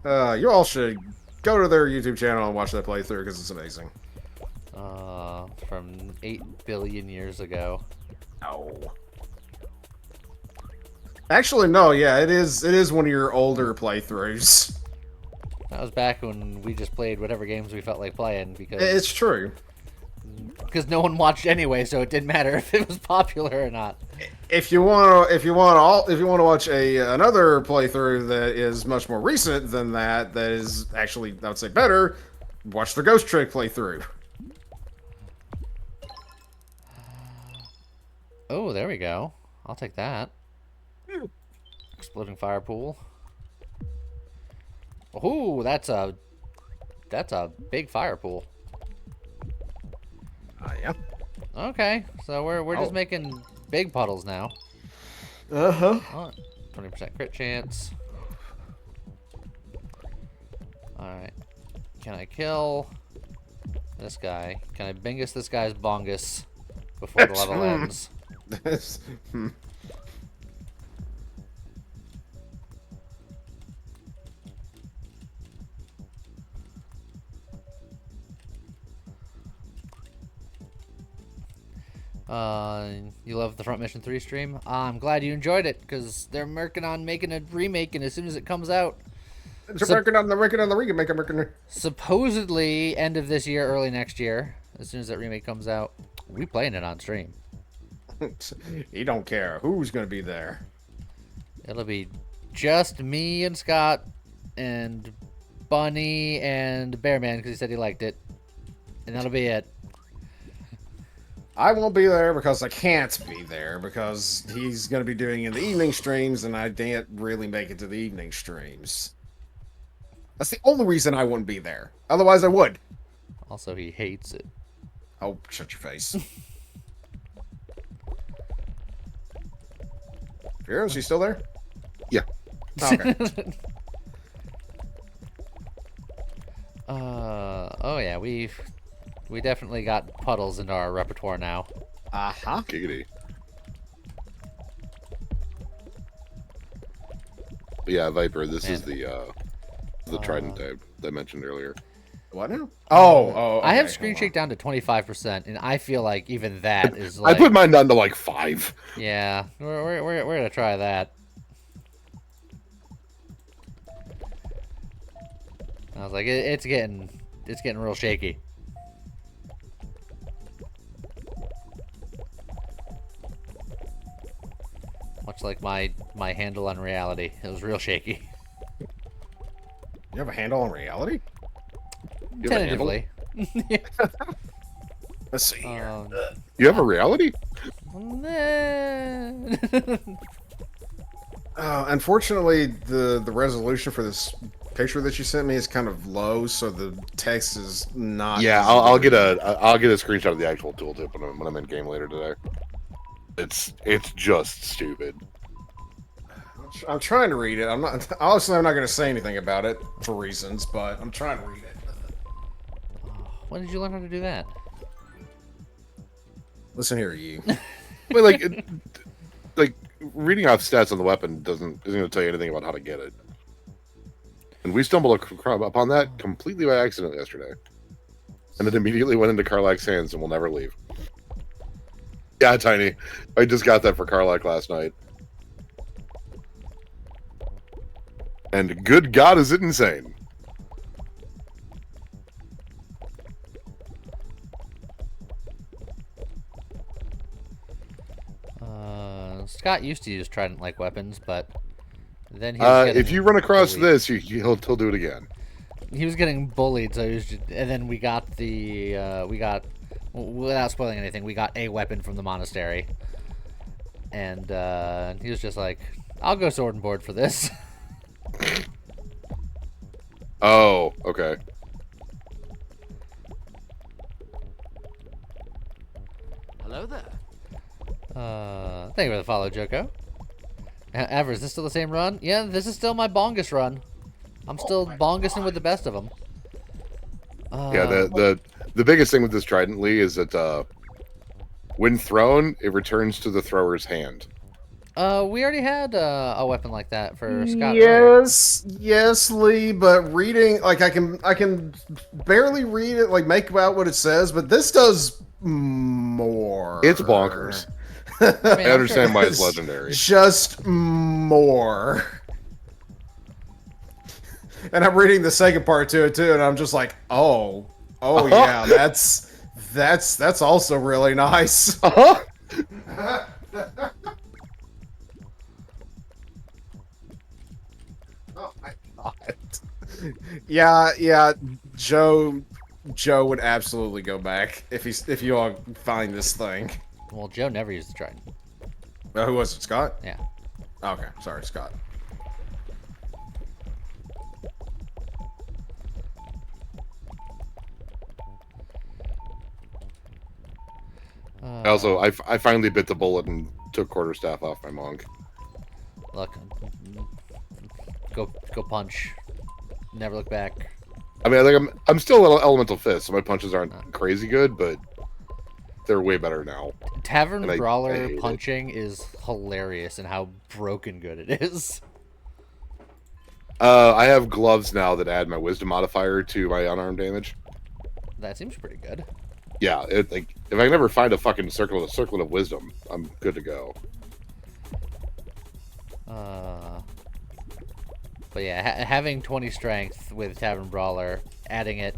You all should go to their YouTube channel and watch that playthrough because it's amazing. From 8 billion years ago. No. Actually, no. Yeah, it is one of your older playthroughs. That was back when we just played whatever games we felt like playing because It's true. no one watched anyway, so it didn't matter if it was popular or not. If you want to watch another playthrough that is much more recent than that is actually, I would say, better, watch the Ghost Trick playthrough. Oh, there we go. I'll take that. Exploding fire pool. Oh, that's a big fire pool. Yeah. Okay, so we're just making big puddles now. Uh-huh. Oh, 20% crit chance. Alright. Can I kill this guy? Can I bingus this guy's bongus before the level ends? You love the Front Mission 3 stream? I'm glad you enjoyed it, because they're working on making a remake, and as soon as it comes out... Working on the remake. Supposedly, end of this year, early next year, as soon as that remake comes out, we playing it on stream. He don't care who's going to be there. It'll be just me and Scott, and Bunny, and Bearman, because he said he liked it. And that'll be it. I won't be there because I can't be there because he's going to be doing in the evening streams and I can't really make it to the evening streams. That's the only reason I wouldn't be there. Otherwise, I would. Also, he hates it. Oh, shut your face. Heroes, you still there? Yeah. Okay. Oh yeah, we definitely got puddles into our repertoire now. Uh-huh. Giggity. But yeah, Viper, this is the trident type that I mentioned earlier. What now? Oh, okay. I have screen shake down to 25%, and I feel like even that is like... I put mine down to like 5. Yeah, we're gonna try that. I was like, it's getting real shaky. Much like my handle on reality, it was real shaky. You have a handle on reality? You have a handle? Tentatively. Let's see here. You have a reality? Unfortunately, the resolution for this picture that you sent me is kind of low, so the text is not. Yeah, I'll get a screenshot of the actual tooltip when I'm in game later today. It's just stupid. I'm trying to read it. I'm not going to say anything about it for reasons, but I'm trying to read it. When did you learn how to do that? Listen here, you. Wait, like reading off stats on the weapon isn't going to tell you anything about how to get it. And we stumbled upon that completely by accident yesterday, and it immediately went into Karlak's hands and will never leave. Yeah, Tiny. I just got that for Karlak last night. And good God, is it insane. Scott used to use trident-like weapons, but Then he was if you run across bullied. this, he'll do it again. He was getting bullied, so he was and then we got without spoiling anything, we got a weapon from the monastery. And he was just like, I'll go sword and board for this. Oh, okay. Hello there. Thank you for the follow, Joko. Ever, is this still the same run? Yeah, this is still my bongest run. I'm still bongising with the best of them. Yeah, the biggest thing with this Trident Lee is that when thrown, it returns to the thrower's hand. We already had a weapon like that for Scott. Earlier. Yes, Lee. But reading, like, I can barely read it, like, make out what it says. But this does more. It's bonkers. I mean, I understand why it's legendary. Just more. And I'm reading the second part to it too, and I'm just like, oh yeah, that's also really nice. Uh-huh. Oh my god. Yeah, Joe would absolutely go back if you all find this thing. Well, Joe never used the Trident. Who was it, Scott? Yeah. Okay, sorry, Scott. Also, I finally bit the bullet and took quarterstaff off my monk. Look, go punch. Never look back. I mean, like I'm still an elemental fist, so my punches aren't crazy good, but they're way better now. Tavern I Brawler hate punching is hilarious and how broken good it is. I have gloves now that add my wisdom modifier to my unarmed damage. That seems pretty good. Yeah, like if I can ever find a fucking circlet of wisdom, I'm good to go. But yeah, having 20 strength with Tavern Brawler, adding it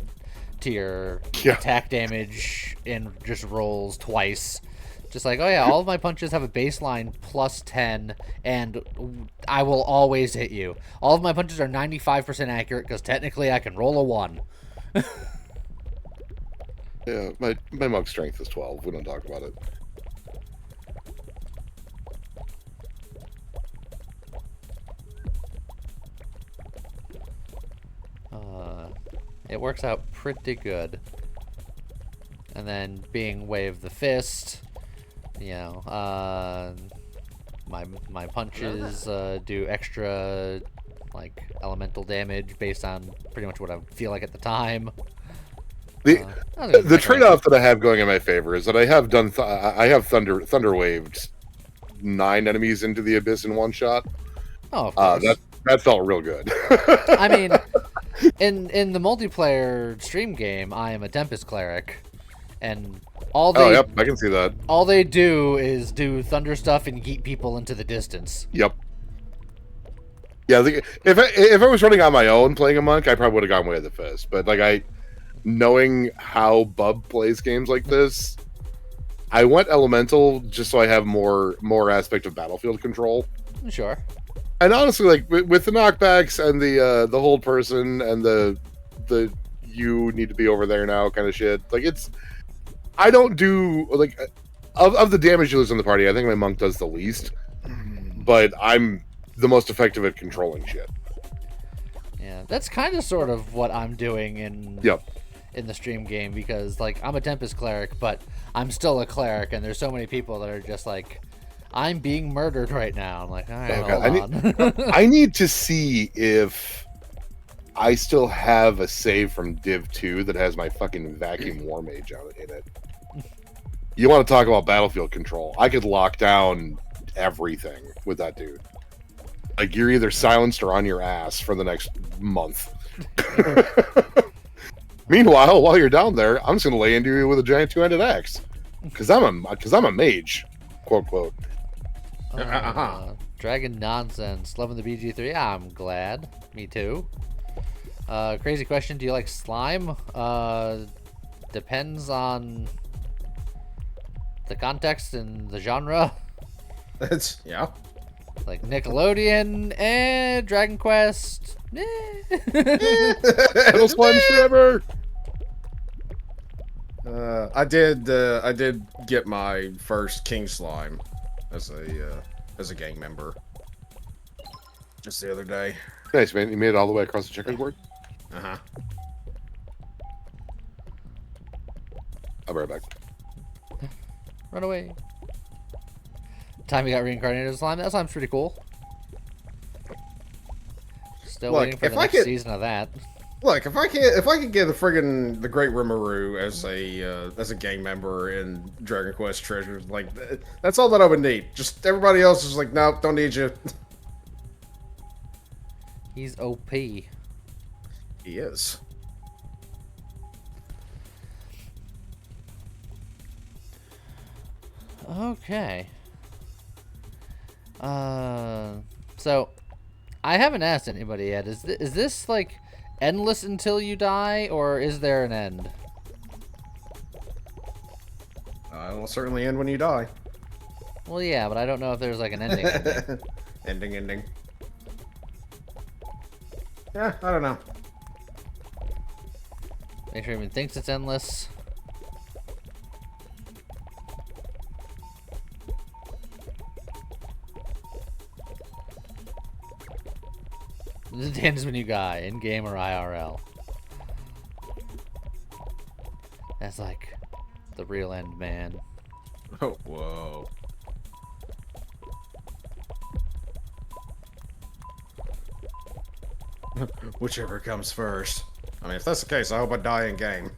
to your Yeah. attack damage in just rolls twice. Just like, oh yeah, all of my punches have a baseline plus 10, and I will always hit you. All of my punches are 95% accurate, because technically I can roll a 1. Yeah, my monk strength is 12. We don't talk about it. It works out pretty good. And then being Wave the Fist, you know, my punches do extra, like, elemental damage based on pretty much what I feel like at the time. The trade-off that I have going in my favor is that I have done I have thunder waved 9 enemies into the abyss in one shot. Oh, of course. That felt real good. I mean, in the multiplayer stream game, I am a Tempest cleric, and all they yep, I can see that. all they do is do thunder stuff and yeet people into the distance. Yep. Yeah, if I was running on my own playing a monk, I probably would have gone Way of the Fist. But like knowing how Bub plays games like this, I went elemental just so I have more aspect of battlefield control. Sure. And honestly, like with the knockbacks and the hold person and the you need to be over there now kind of shit, like I don't do like of the damage dealers in the party. I think my monk does the least, but I'm the most effective at controlling shit. Yeah, that's kind of sort of what I'm doing in the stream game, because like I'm a Tempest cleric, but I'm still a cleric, and there's so many people that are just like, I'm being murdered right now. I'm like, all right, hold on. I need to see if I still have a save from Div 2 that has my fucking vacuum war mage in it. You want to talk about battlefield control? I could lock down everything with that dude. Like, you're either silenced or on your ass for the next month. Meanwhile, while you're down there, I'm just gonna lay into you with a giant two-handed axe, because I'm a mage, quote quote. Dragon nonsense. Loving the BG3. I'm glad. Me too. Crazy question. Do you like slime? Depends on the context and the genre. Yeah. Like Nickelodeon and Dragon Quest. Metal Slime forever. I did get my first King Slime as a gang member just the other day. Nice, man. You made it all the way across the checkerboard? Uh-huh. I'll be right back. Run away. Time you got reincarnated as slime. That slime's pretty cool. Still Look, waiting for the if I next could- season of that. Look, if I could get the Great Rimuru as a gang member in Dragon Quest Treasures, like that's all that I would need. Just everybody else is like, nope, don't need you. He's OP. He is. Okay. So I haven't asked anybody yet. Is this like endless until you die, or is there an end? It'll certainly end when you die. Well, yeah, but I don't know if there's like an ending. Ending. Yeah, I don't know. Make sure even thinks it's endless. This ends when you die, in game or IRL. That's like the real end, man. Oh, whoa. Whichever comes first. I mean, if that's the case, I hope I die in game.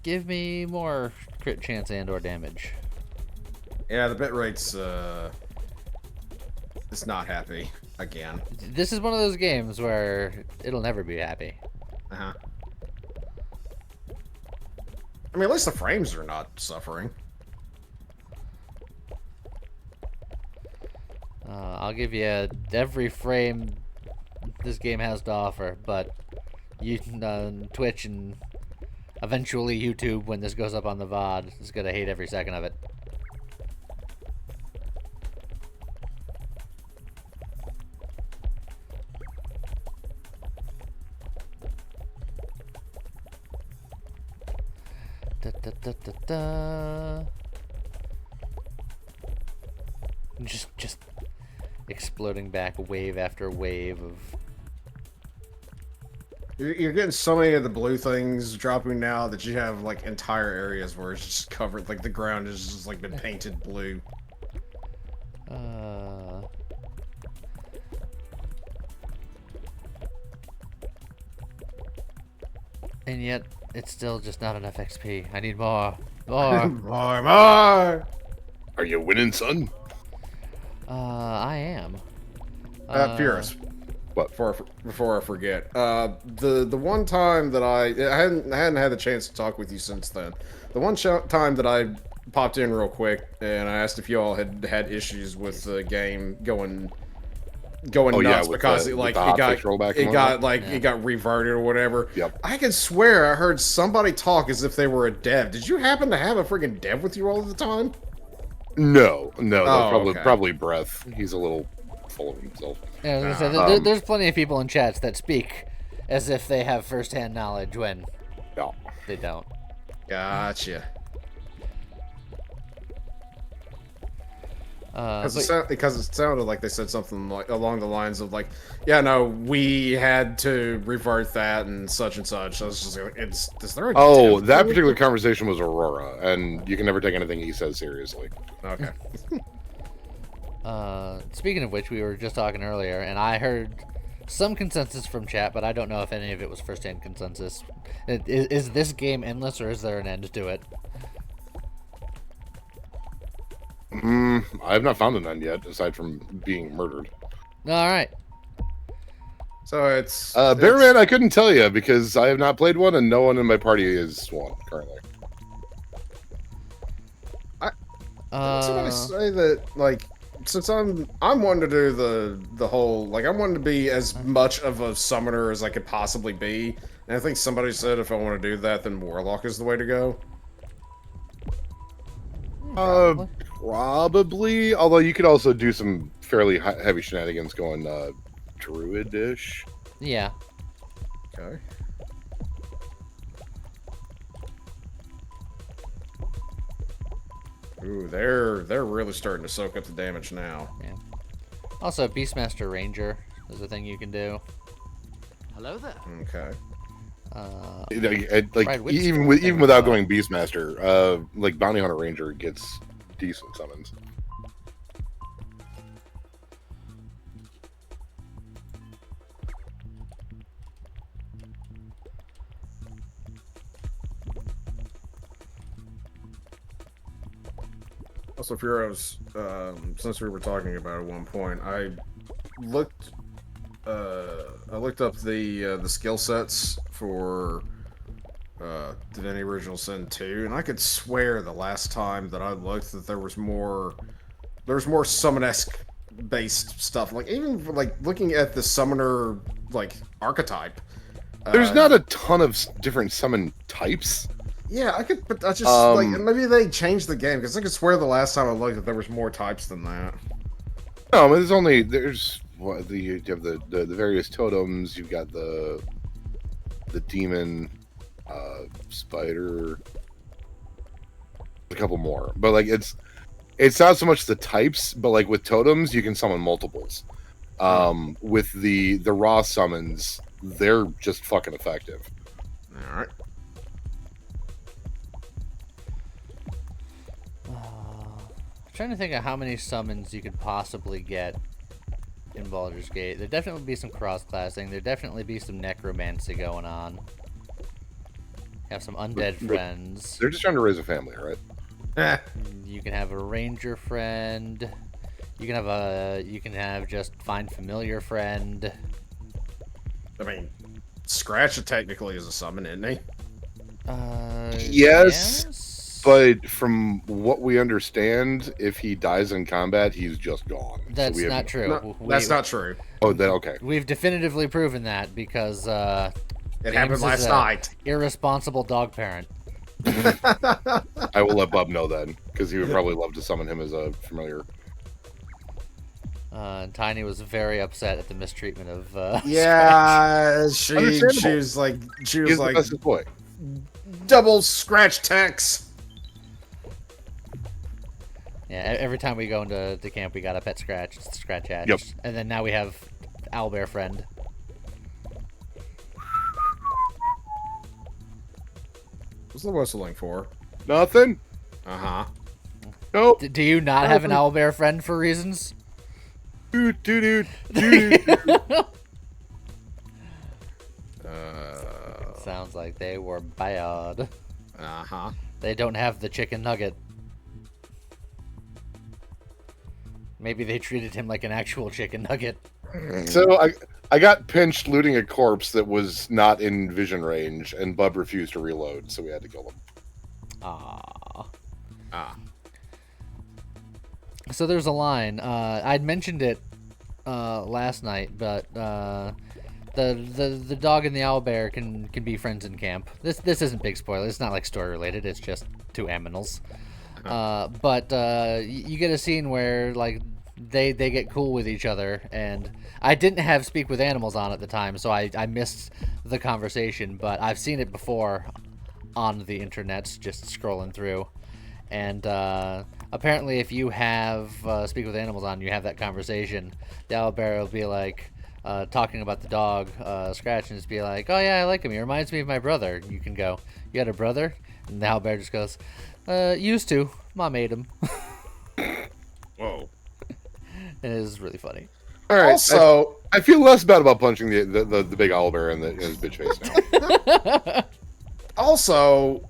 Give me more crit chance and or damage. Yeah, the bit rate's it's not happy again. This is one of those games where it'll never be happy. Uh-huh. I mean, at least the frames are not suffering. I'll give you every frame this game has to offer, but you Twitch and eventually YouTube, when this goes up on the VOD, is gonna hate every second of it. Da, da, da, da, da. Just exploding back wave after wave of. You're getting so many of the blue things dropping now that you have like entire areas where it's just covered, like the ground is just like been painted blue. And yet, it's still just not enough XP. I need more. More. More. Are you winning, son? I am. Furious. What? Before I forget, the one time that I hadn't had the chance to talk with you since then. The one time that I popped in real quick and I asked if you all had issues with the game going nuts because it got reverted or whatever. Yep. I could swear I heard somebody talk as if they were a dev. Did you happen to have a freaking dev with you all the time? No, okay. probably Breath. He's a little full of himself. Yeah, I was gonna say, there's plenty of people in chats that speak as if they have first-hand knowledge when they don't. Gotcha. But, Because it sounded like they said something like along the lines of like, yeah, no, we had to revert that and such and such. I was just like, is there a dev That tool? particular conversation was Aurora, and you can never take anything he says seriously. Okay. Speaking of which, we were just talking earlier, and I heard some consensus from chat, but I don't know if any of it was first-hand consensus. Is this game endless, or is there an end to it? I have not found an end yet, aside from being murdered. All right. So it's Bearman, I couldn't tell you because I have not played one, and no one in my party is one currently. Somebody say that like since I'm wanting to do the whole like I'm wanting to be as much of a summoner as I could possibly be. And I think somebody said if I want to do that, then Warlock is the way to go. Probably. Although you could also do some fairly heavy shenanigans going druidish. Yeah. Okay. Ooh, they're really starting to soak up the damage now. Yeah. Also, Beastmaster Ranger is a thing you can do. Hello there. Okay. Like even without going Beastmaster, like Bounty Hunter Ranger gets decent summons. Also, Furos, since we were talking about it at one point, I looked up the skill sets for Divinity Original Sin 2, and I could swear the last time that I looked that there was more summon-esque based stuff. Like even like looking at the summoner like archetype. There's not a ton of different summon types. Yeah, I could, but I just like maybe they changed the game because I could swear the last time I looked that there was more types than that. No, there's what you have the various totems. You've got the demon, spider, a couple more, but like it's not so much the types, but like with totems you can summon multiples. With the raw summons, they're just fucking effective. All right. I'm trying to think of how many summons you could possibly get in Baldur's Gate. There'd definitely be some cross-classing. There'd definitely be some necromancy going on. Have some undead friends. They're just trying to raise a family, right? You can have a ranger friend. You can have just find familiar friend. I mean, Scratch technically is a summon, isn't he? Yes. But from what we understand, if he dies in combat, he's just gone. That's not true. No, that's not true. Oh, then okay. We've definitively proven that because it happened last night. Irresponsible dog parent. I will let Bub know then, because he would probably love to summon him as a familiar. Tiny was very upset at the mistreatment of. Yeah, she was like, the boy. Double Scratch Tex. Yeah, every time we go into camp, we got a pet Scratch. It's Scratch Hatch. Yep. And then now we have Owlbear friend. What's the whistling for? Nothing. Uh-huh. Nope. Do you not have an Owlbear friend for reasons? Dude. Sounds like they were bad. Uh-huh. They don't have the chicken nugget. Maybe they treated him like an actual chicken nugget. So I got pinched looting a corpse that was not in vision range, and Bub refused to reload, so we had to kill him. So there's a line. I'd mentioned it last night, but the dog and the owlbear can be friends in camp. This isn't big spoiler. It's not like story related. It's just two aminals. But you get a scene where like they get cool with each other, and I didn't have Speak with Animals on at the time, so I missed the conversation. But I've seen it before on the internet, just scrolling through, and apparently if you have Speak with Animals on, you have that conversation. The owlbear will be like talking about the dog, Scratch, and just be like, "Oh yeah, I like him. He reminds me of my brother." You can go, "You got a brother?" And the owlbear just goes, "Used to. Mom ate him." Whoa. It is really funny. All right. Also, I feel less bad about punching the big owlbear in his bitch face now. Also,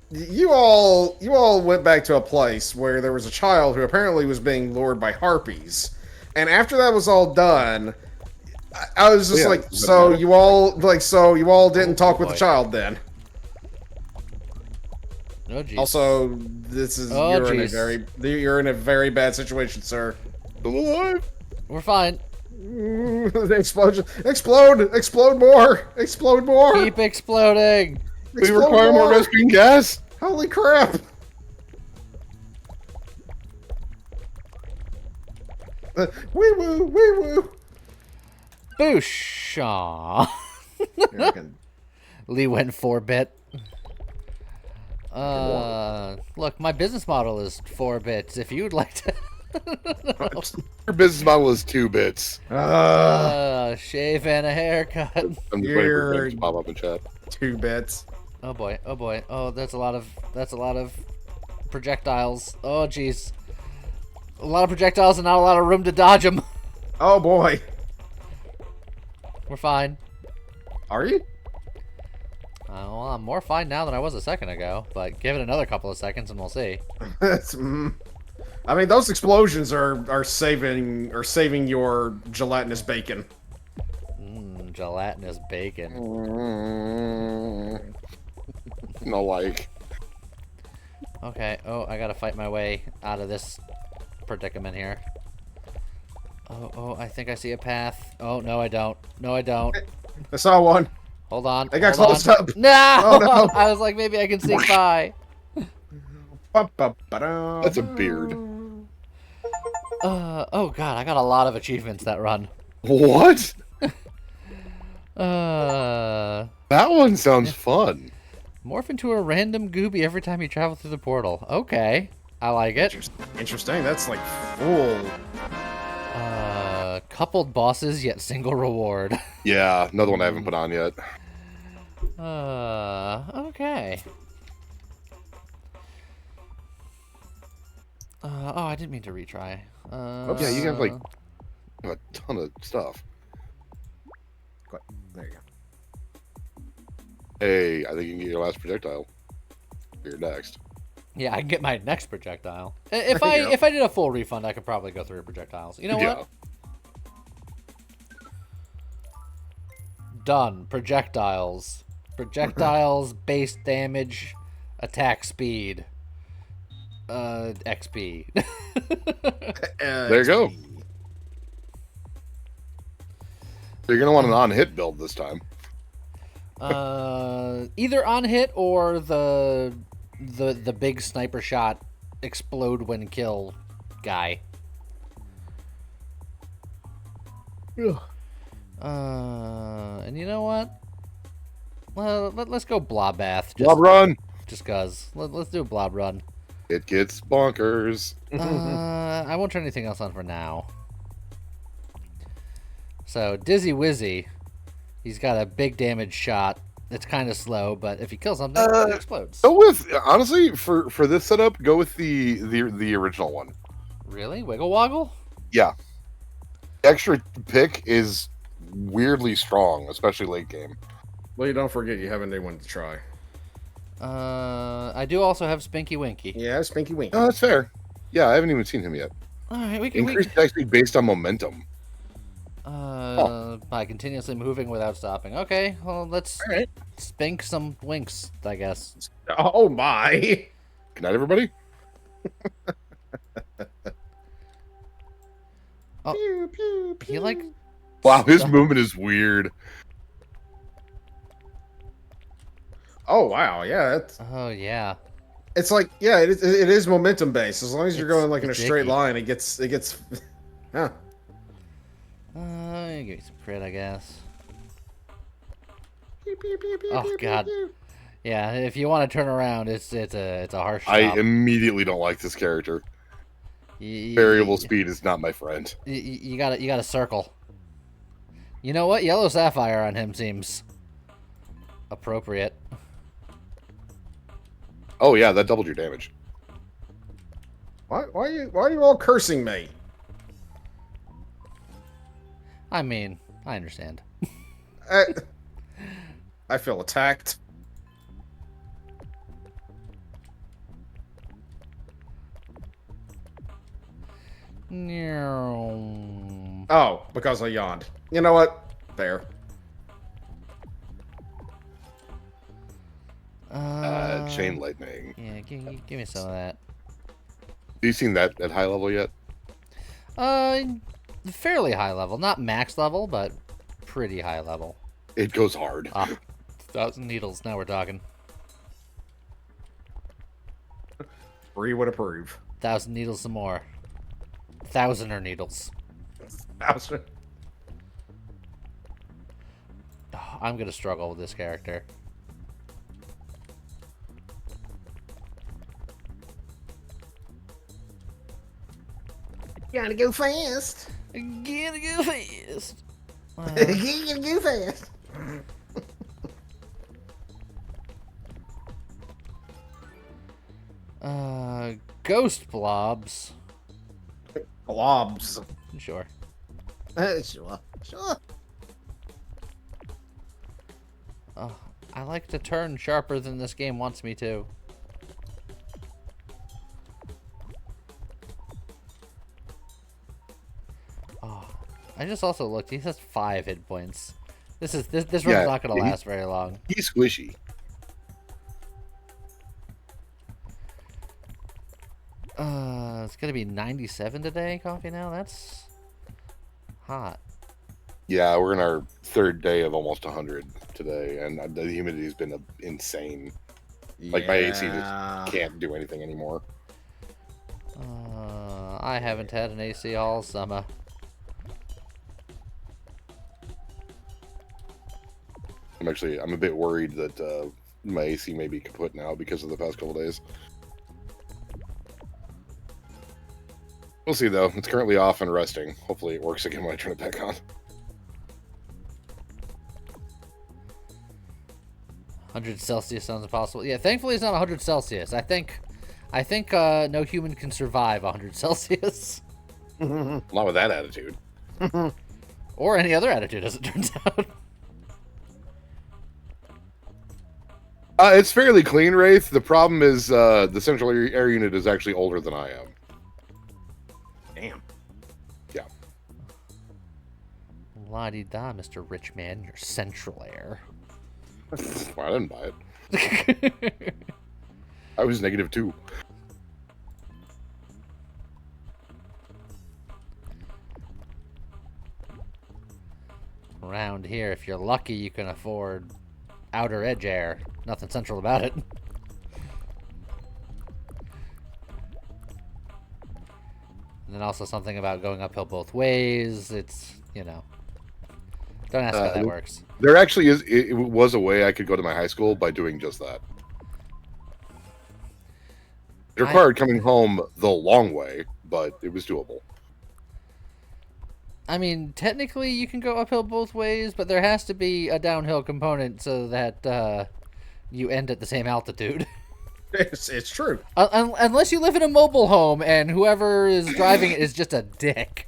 you all went back to a place where there was a child who apparently was being lured by harpies, and after that was all done, I was just like, so you all didn't talk with the child then? Oh, geez. Also, this is you're in a very bad situation, sir. Still alive? We're fine. The explosion! Explode! Explode more! Explode more! Keep exploding. We require more rescuing gas. Holy crap! Wee woo! Wee woo! Boosh! Aw. Lee went 4-bit. Look, my business model is 4 bits. If you'd like to. Your business model is 2 bits. Shave and a haircut. I'm just waiting for games to pop up in chat. 2 bits. Oh boy, oh boy. Oh, that's a lot of projectiles. Oh jeez. A lot of projectiles and not a lot of room to dodge them. Oh boy. We're fine. Are you? Well, I'm more fine now than I was a second ago, but give it another couple of seconds and we'll see. I mean, those explosions are saving your gelatinous bacon. Gelatinous bacon. No like. Okay. Oh, I gotta fight my way out of this predicament here. Oh, I think I see a path. Oh, no, I don't. No, I don't. I saw one. Hold on. I got close up. No! Oh, no! I was like, maybe I can sneak by. That's a beard. Oh god, I got a lot of achievements that run. What? That one sounds fun. Morph into a random Goobie every time you travel through the portal. Okay. I like it. Interesting. That's like full. Coupled bosses, yet single reward. Yeah, another one I haven't put on yet. Okay. Oh, I didn't mean to retry. Yeah, you have like a ton of stuff. There you go. Hey, I think you can get your last projectile. You're next. Yeah, I can get my next projectile. If I did a full refund, I could probably go through projectiles. You know what? Done. Projectiles. Projectiles, base damage, attack speed. XP. There you go. You're gonna want an on-hit build this time. Either on hit or the big sniper shot explode when kill guy. And you know what? Well, let's go blob bath. Blob run. Just cause. Let's do a blob run. It gets bonkers. I won't turn anything else on for now. So Dizzy Wizzy, he's got a big damage shot. It's kind of slow, but if you kill something, it explodes. Go with honestly for this setup. Go with the original one. Really, Wiggle Woggle? Yeah. The extra pick is weirdly strong, especially late game. Well, you don't forget you have a new one to try. I do also have Spinky Winky. Yeah, Spinky Winky. Oh, that's fair. Yeah, I haven't even seen him yet. All right, we can. Increased actually based on momentum. By continuously moving without stopping. Okay, well, let's spink some winks, I guess. Oh my! Good night, everybody. Oh, pew, pew, he like. Wow, his movement is weird. Oh wow, yeah. Oh yeah. It's like it is momentum based. As long as you're going like in a straight icky. line, it gets. Huh. Give me some crit, I guess. Pew, pew, pew, pew, Oh pew, god. pew. Yeah, if you want to turn around, it's a harsh I stop. immediately don't like this character. Variable speed is not my friend. You gotta circle. You know what? Yellow Sapphire on him seems appropriate. Oh yeah, that doubled your damage. Why are you all cursing me? I mean, I understand. I feel attacked. Oh, because I yawned. You know what? Fair. Chain lightning. Yeah, give me some of that. Have you seen that at high level yet? Fairly high level. Not max level, but pretty high level. It goes hard. 1,000 needles. Now we're talking. Bree would approve. 1,000 needles some more. 1,000er needles. 1,000. Oh, I'm gonna struggle with this character. Gotta go fast. Gotta go fast. Gotta go fast. Ghost blobs. Blobs. Sure. Sure. Sure. Oh, I like to turn sharper than this game wants me to. Oh, I just also looked. He has 5 hit points. This run's not gonna last very long. He's squishy. It's gonna be 97 today, Coffee now? That's hot. Yeah, we're in our 3rd day of almost 100 today, and the humidity's been insane. Like, my AC just can't do anything anymore. I haven't had an AC all summer. I'm a bit worried that my AC may be kaput now because of the past couple days. We'll see, though. It's currently off and resting. Hopefully it works again when I turn it back on. 100 Celsius sounds impossible. Yeah, thankfully it's not 100 Celsius. I think no human can survive 100 Celsius. Not with that attitude. Or any other attitude, as it turns out. It's fairly clean, Wraith. The problem is the central air unit is actually older than I am. Damn. Yeah. La-di-da, Mr. Rich Man, your central air. Well, I didn't buy it. I was -2. Around here, if you're lucky, you can afford outer edge air. Nothing central about it. And then also something about going uphill both ways. It's, you know. Don't ask how that works. There actually is. It was a way I could go to my high school by doing just that. It required coming home the long way, but it was doable. I mean, technically you can go uphill both ways, but there has to be a downhill component so that you end at the same altitude. It's true. Unless you live in a mobile home and whoever is driving it is just a dick.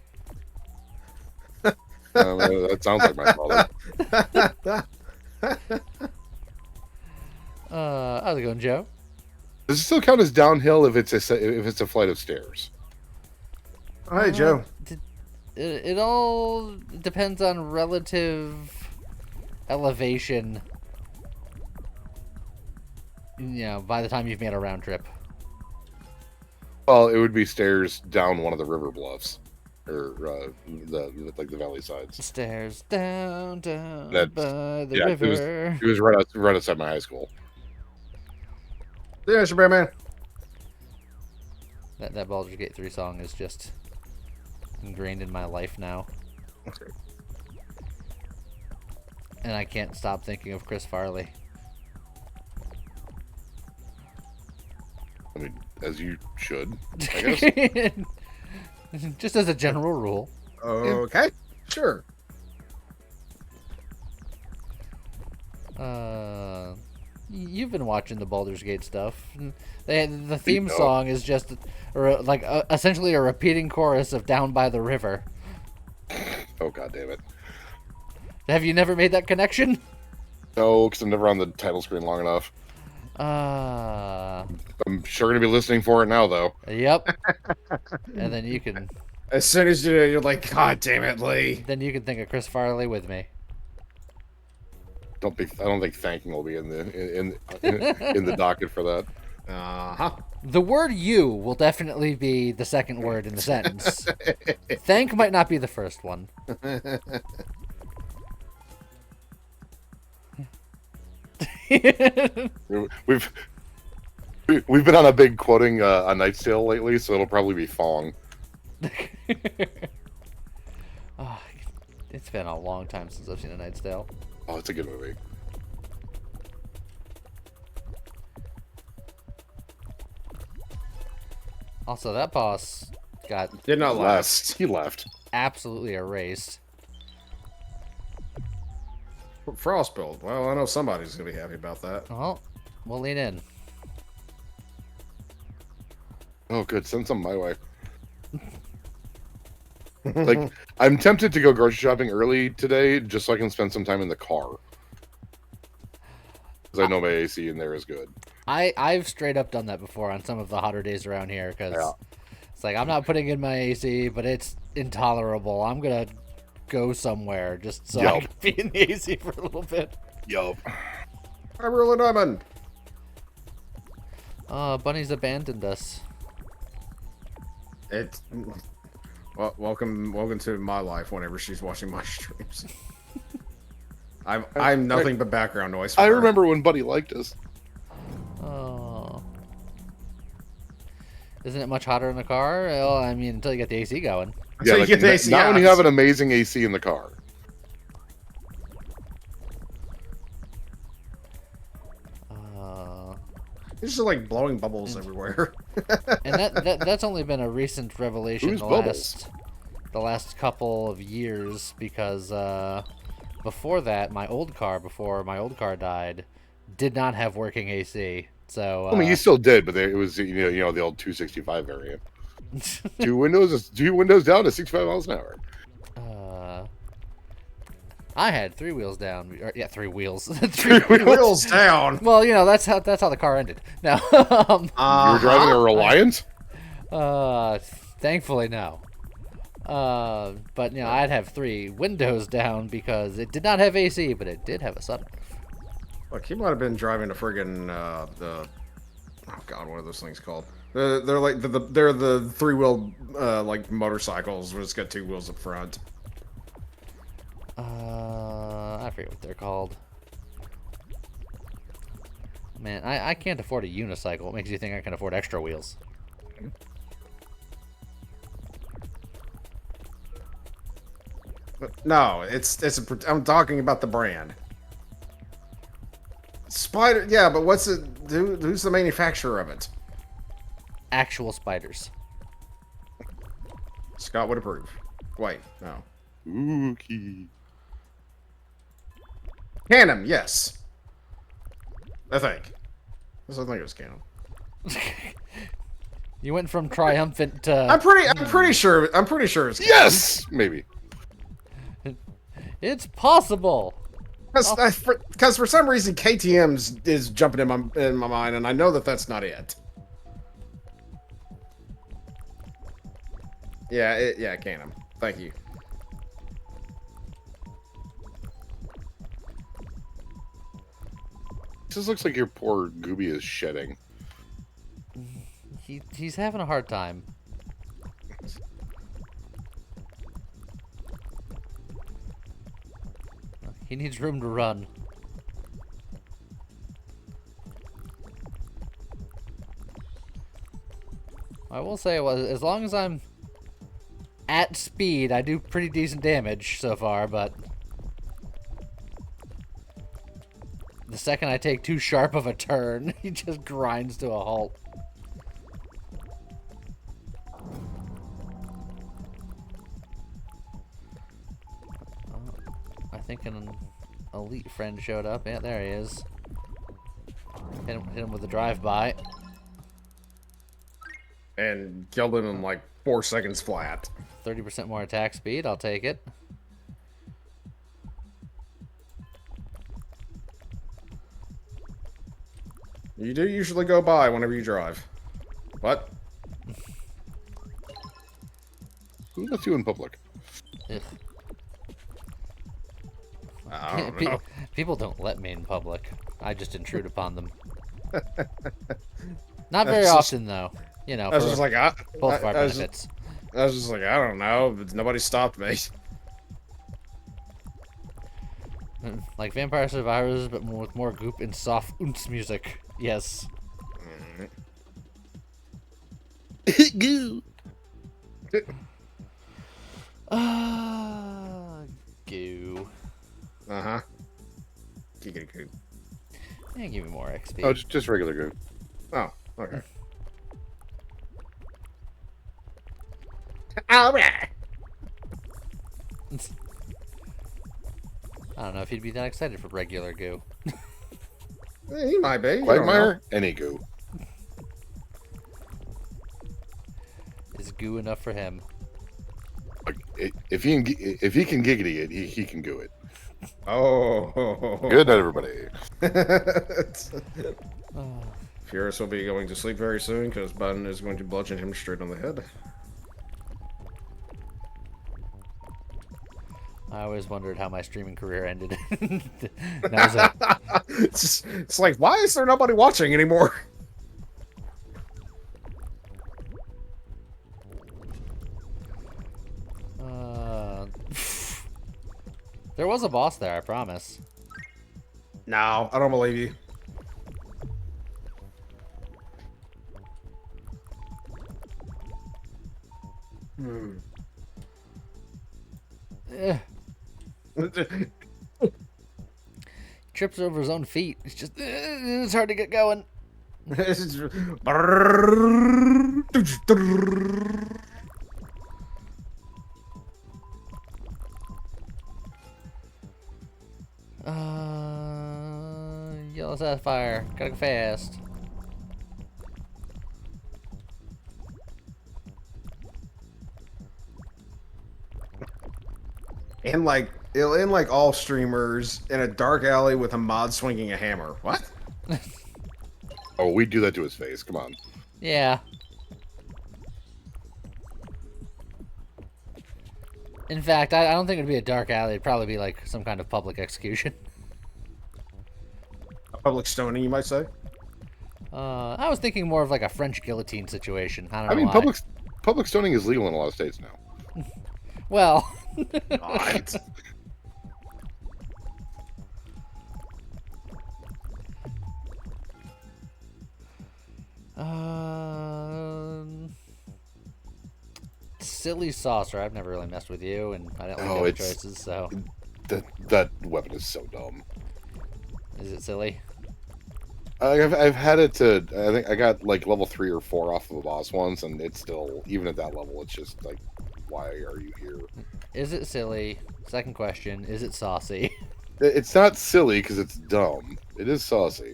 That sounds like my father. How's it going, Joe? Does it still count as downhill if it's a flight of stairs? Hi, Joe. It all depends on relative elevation. You know, by the time you've made a round trip. Well, it would be stairs down one of the river bluffs, or the valley sides. Stairs down by the Yeah, river. it was right outside my high school. Yeah, Mr. Bearman. That Baldur's Gate 3 song is just ingrained in my life now. Okay. And I can't stop thinking of Chris Farley. I mean, as you should, I guess. Just as a general rule. Okay, sure. You've been watching the Baldur's Gate stuff. The theme song is just essentially a repeating chorus of Down by the River. Oh, god damn it. Have you never made that connection? No, because I'm never on the title screen long enough. I'm sure going to be listening for it now, though. Yep. And then you can... As soon as you do, you're like, God damn it, Lee. Then you can think of Chris Farley with me. I don't think thanking will be in the docket for that. Uh-huh. The word "you" will definitely be the second word in the sentence. Thank might not be the first one. We've been on a big quoting a Knight's Tale lately, so it'll probably be Fong. Oh, it's been a long time since I've seen A Knight's Tale. Oh, it's a good movie. Also, that boss got Did not last. He left. absolutely erased. Frost build. Well, I know somebody's gonna be happy about that. Well, we'll lean in. Oh, good. Send some my way. Like, I'm tempted to go grocery shopping early today just so I can spend some time in the car. Because I know my AC in there is good. I've straight up done that before on some of the hotter days around here because it's like I'm not putting in my AC, but it's intolerable. I'm gonna go somewhere just so I can be in the AC for a little bit. Yup. I'm rolling diamond. Bunny's abandoned us. Well, welcome to my life. Whenever she's watching my streams, I'm nothing but background noise. For I her. remember when Buddy liked us. Oh, isn't it much hotter in the car? Well, I mean, until you get the AC going. Until you get the AC not out. when you have an amazing AC in the car. It's just like blowing bubbles everywhere. And that's only been a recent revelation Who's the last couple of years because before that, before my old car died, did not have working AC. So I mean, you still did, but it was you know the old 265 variant. two windows down to 65 miles an hour. I had 3 wheels down. Yeah, 3 wheels. Three wheels down. Well, you know that's how the car ended. Now, You were driving a Reliant? thankfully no. But you know, I'd have 3 windows down because it did not have AC, but it did have a sunroof. Look, he might have been driving a friggin' oh god, what are those things called? They're like they're the 3-wheel like motorcycles, where it's got 2 wheels up front. I forget what they're called. Man, I can't afford a unicycle. What makes you think I can afford extra wheels? No, I'm talking about the brand. Spider, yeah, but who's the manufacturer of it? Actual spiders. Scott would approve. Wait, no. Ookie. Canem, yes. I think it was Canem. You went from triumphant to... I'm pretty sure it's Canem. Yes, maybe. It's possible. Because for some reason KTM is jumping in my mind, and I know that that's not it. Yeah, Canem. Thank you. This looks like your poor Goobie is shedding. He's having a hard time. He needs room to run. I will say, well, as long as I'm at speed, I do pretty decent damage so far, but the second I take too sharp of a turn, he just grinds to a halt. I think an elite friend showed up. Yeah, there he is. Hit him with a drive-by. And killed him in like 4 seconds flat. 30% more attack speed. I'll take it. You do usually go by whenever you drive. What? Who lets you in public? Ugh. I don't know. People don't let me in public. I just intrude upon them. Not very often, though. You know, I was for just like, both of our I was benefits. I was just like, I don't know, but nobody stopped me. Like Vampire Survivors, but with more goop and soft oonce music. Yes. Goo. Goo. Uh-huh. Giggity. And give me more XP. Oh, just regular goo. Oh, okay. I don't know if he'd be that excited for regular goo. He might be. Quagmire, any goo. Is goo enough for him? Like, if he can giggity it, he can goo it. Oh. Good night, everybody. Furious will be going to sleep very soon because Button is going to bludgeon him straight on the head. I always wondered how my streaming career ended. That was it. It's like, why is there nobody watching anymore? There was a boss there, I promise. No, I don't believe you. Eh. Trips over his own feet. It's just it's hard to get going. Yellow sapphire. Gotta go fast. And like, it'll end like all streamers in a dark alley with a mod swinging a hammer. What? Oh, we do that to his face. Come on. Yeah. In fact, I don't think it'd be a dark alley. It'd probably be like some kind of public execution. A public stoning, you might say? I was thinking more of like a French guillotine situation. I don't know I mean, why. public stoning is legal in a lot of states now. Well. Right. Silly saucer. I've never really messed with you, and I didn't like Oh, the choices. So, That weapon is so dumb. is it silly? I've had it to. I think I got like level 3 or 4 off of a boss once, and it's still, even at that level, it's just like, why are you here? Is it silly? Second question: is it saucy? It's not silly because it's dumb. It is saucy.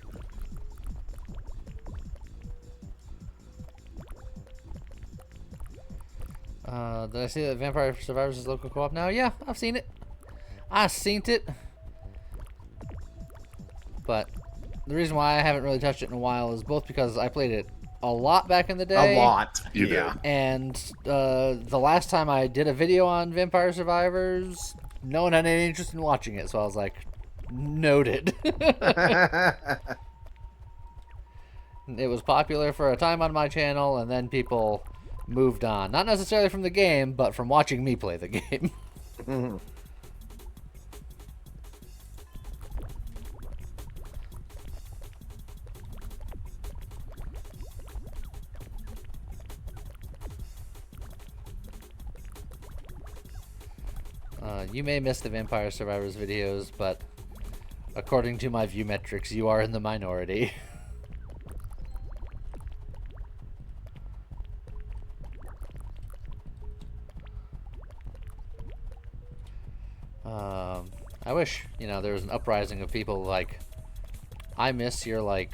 Did I see that Vampire Survivors is local co-op now? Yeah, I've seen it. I've seen it. But the reason why I haven't really touched it in a while is both because I played it a lot back in the day. A lot. You yeah. did. And the last time I did a video on Vampire Survivors, no one had any interest in watching it. So I was like, noted. It was popular for a time on my channel, and then people moved on. Not necessarily from the game, but from watching me play the game. You may miss the Vampire Survivors videos, but according to my view metrics, you are in the minority. I wish, you know, there was an uprising of people like, I miss your, like,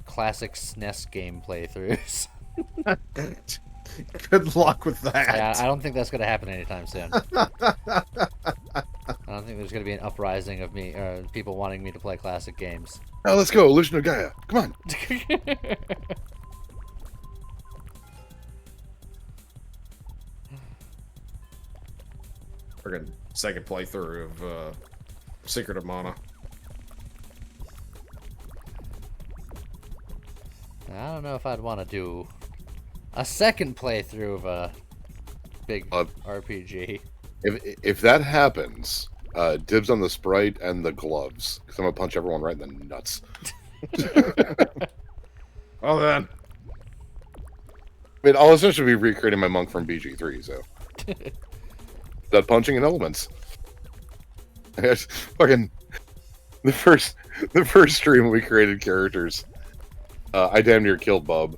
classic SNES game playthroughs. Good luck with that. Yeah, I don't think that's going to happen anytime soon. I don't think there's going to be an uprising of me, people wanting me to play classic games. Oh, let's go. Illusion of Gaia. Come on. Friggin' second playthrough of Secret of Mana. don't know if I'd want to do a second playthrough of a big RPG. If that happens, dibs on the Sprite and the gloves, because I'm gonna punch everyone right in the nuts. Well then. I mean, I'll essentially be recreating my monk from BG3, so that punching in elements. Fucking the first stream we created characters. I damn near killed Bub.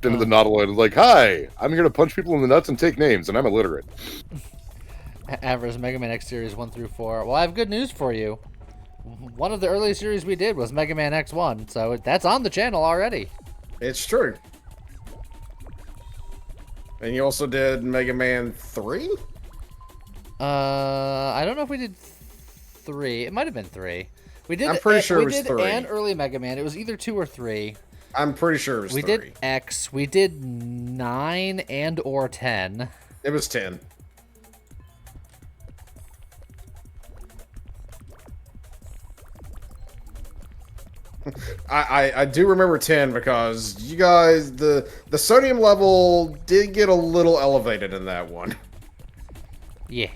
Into the Nautiloid and like, hi, I'm here to punch people in the nuts and take names, and I'm illiterate. Avera's Mega Man X Series 1 through 4. Well, I have good news for you. One of the early series we did was Mega Man X1, so that's on the channel already. It's true. And you also did Mega Man 3? I don't know if we did 3. It might have been 3. We did. I'm pretty sure it was 3. We did an early Mega Man. It was either 2 or 3. I'm pretty sure it was 3. We did X. We did 9 and or 10. It was 10. I do remember 10 because you guys, the sodium level did get a little elevated in that one. Yeah.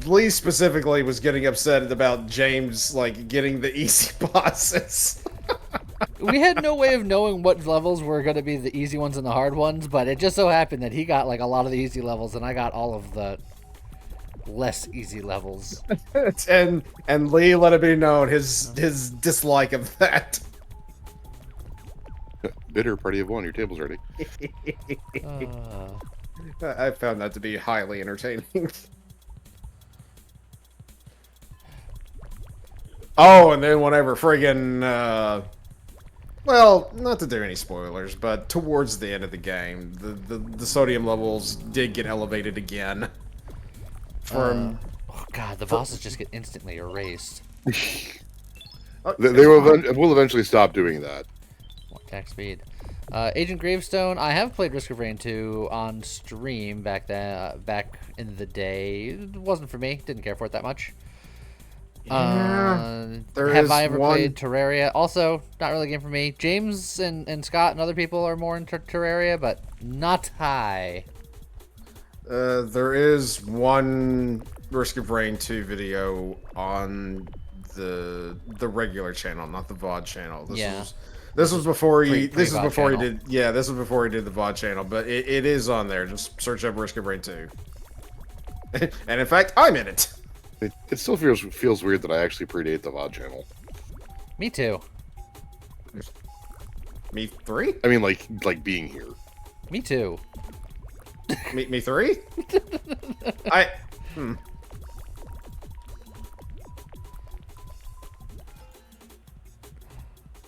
Lee specifically was getting upset about James, like, getting the easy bosses. We had no way of knowing what levels were going to be the easy ones and the hard ones, but it just so happened that he got, like, a lot of the easy levels, and I got all of the less easy levels. and Lee let it be known his dislike of that. Bitter party of one, your table's ready. I found that to be highly entertaining. Oh, and then whenever friggin', well, not to do any spoilers, but towards the end of the game, the sodium levels did get elevated again. From oh god, the bosses just get instantly erased. They will eventually stop doing that. Attack speed. Agent Gravestone. I have played Risk of Rain 2 on stream back in the day. It wasn't for me. Didn't care for it that much. Have I ever played Terraria? Also, not really a game for me. James and Scott and other people are more into Terraria, but not high. There is one Risk of Rain 2 video on the regular channel, not the VOD channel. This was before he did the VOD channel, but it is on there. Just search up Risk of Rain 2. And in fact, I'm in it. It still feels weird that I actually predate the VOD channel. Me too. Me 3? I mean, like being here. Me too. Me 3?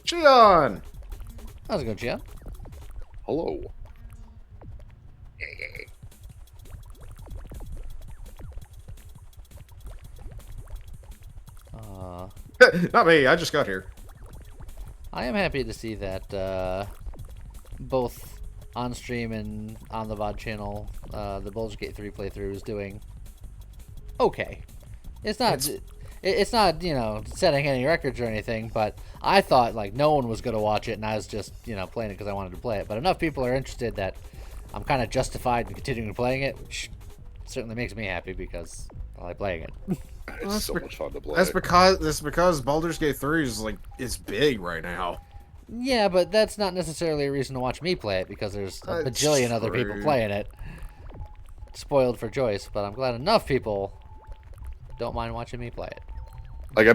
Cheon! How's it going, Cheon? Hello. Not me, I just got here. I am happy to see that both on stream and on the VOD channel, the Baldur's Gate 3 playthrough is doing okay. It's not, you know, setting any records or anything, but I thought, like, no one was going to watch it, and I was just, you know, playing it because I wanted to play it. But enough people are interested that I'm kind of justified in continuing playing it, which certainly makes me happy because I like playing it. It's so much fun to play. That's because Baldur's Gate 3 is big right now. Yeah, but that's not necessarily a reason to watch me play it because there's a bajillion other people playing it. Spoiled for choice, but I'm glad enough people don't mind watching me play it. Like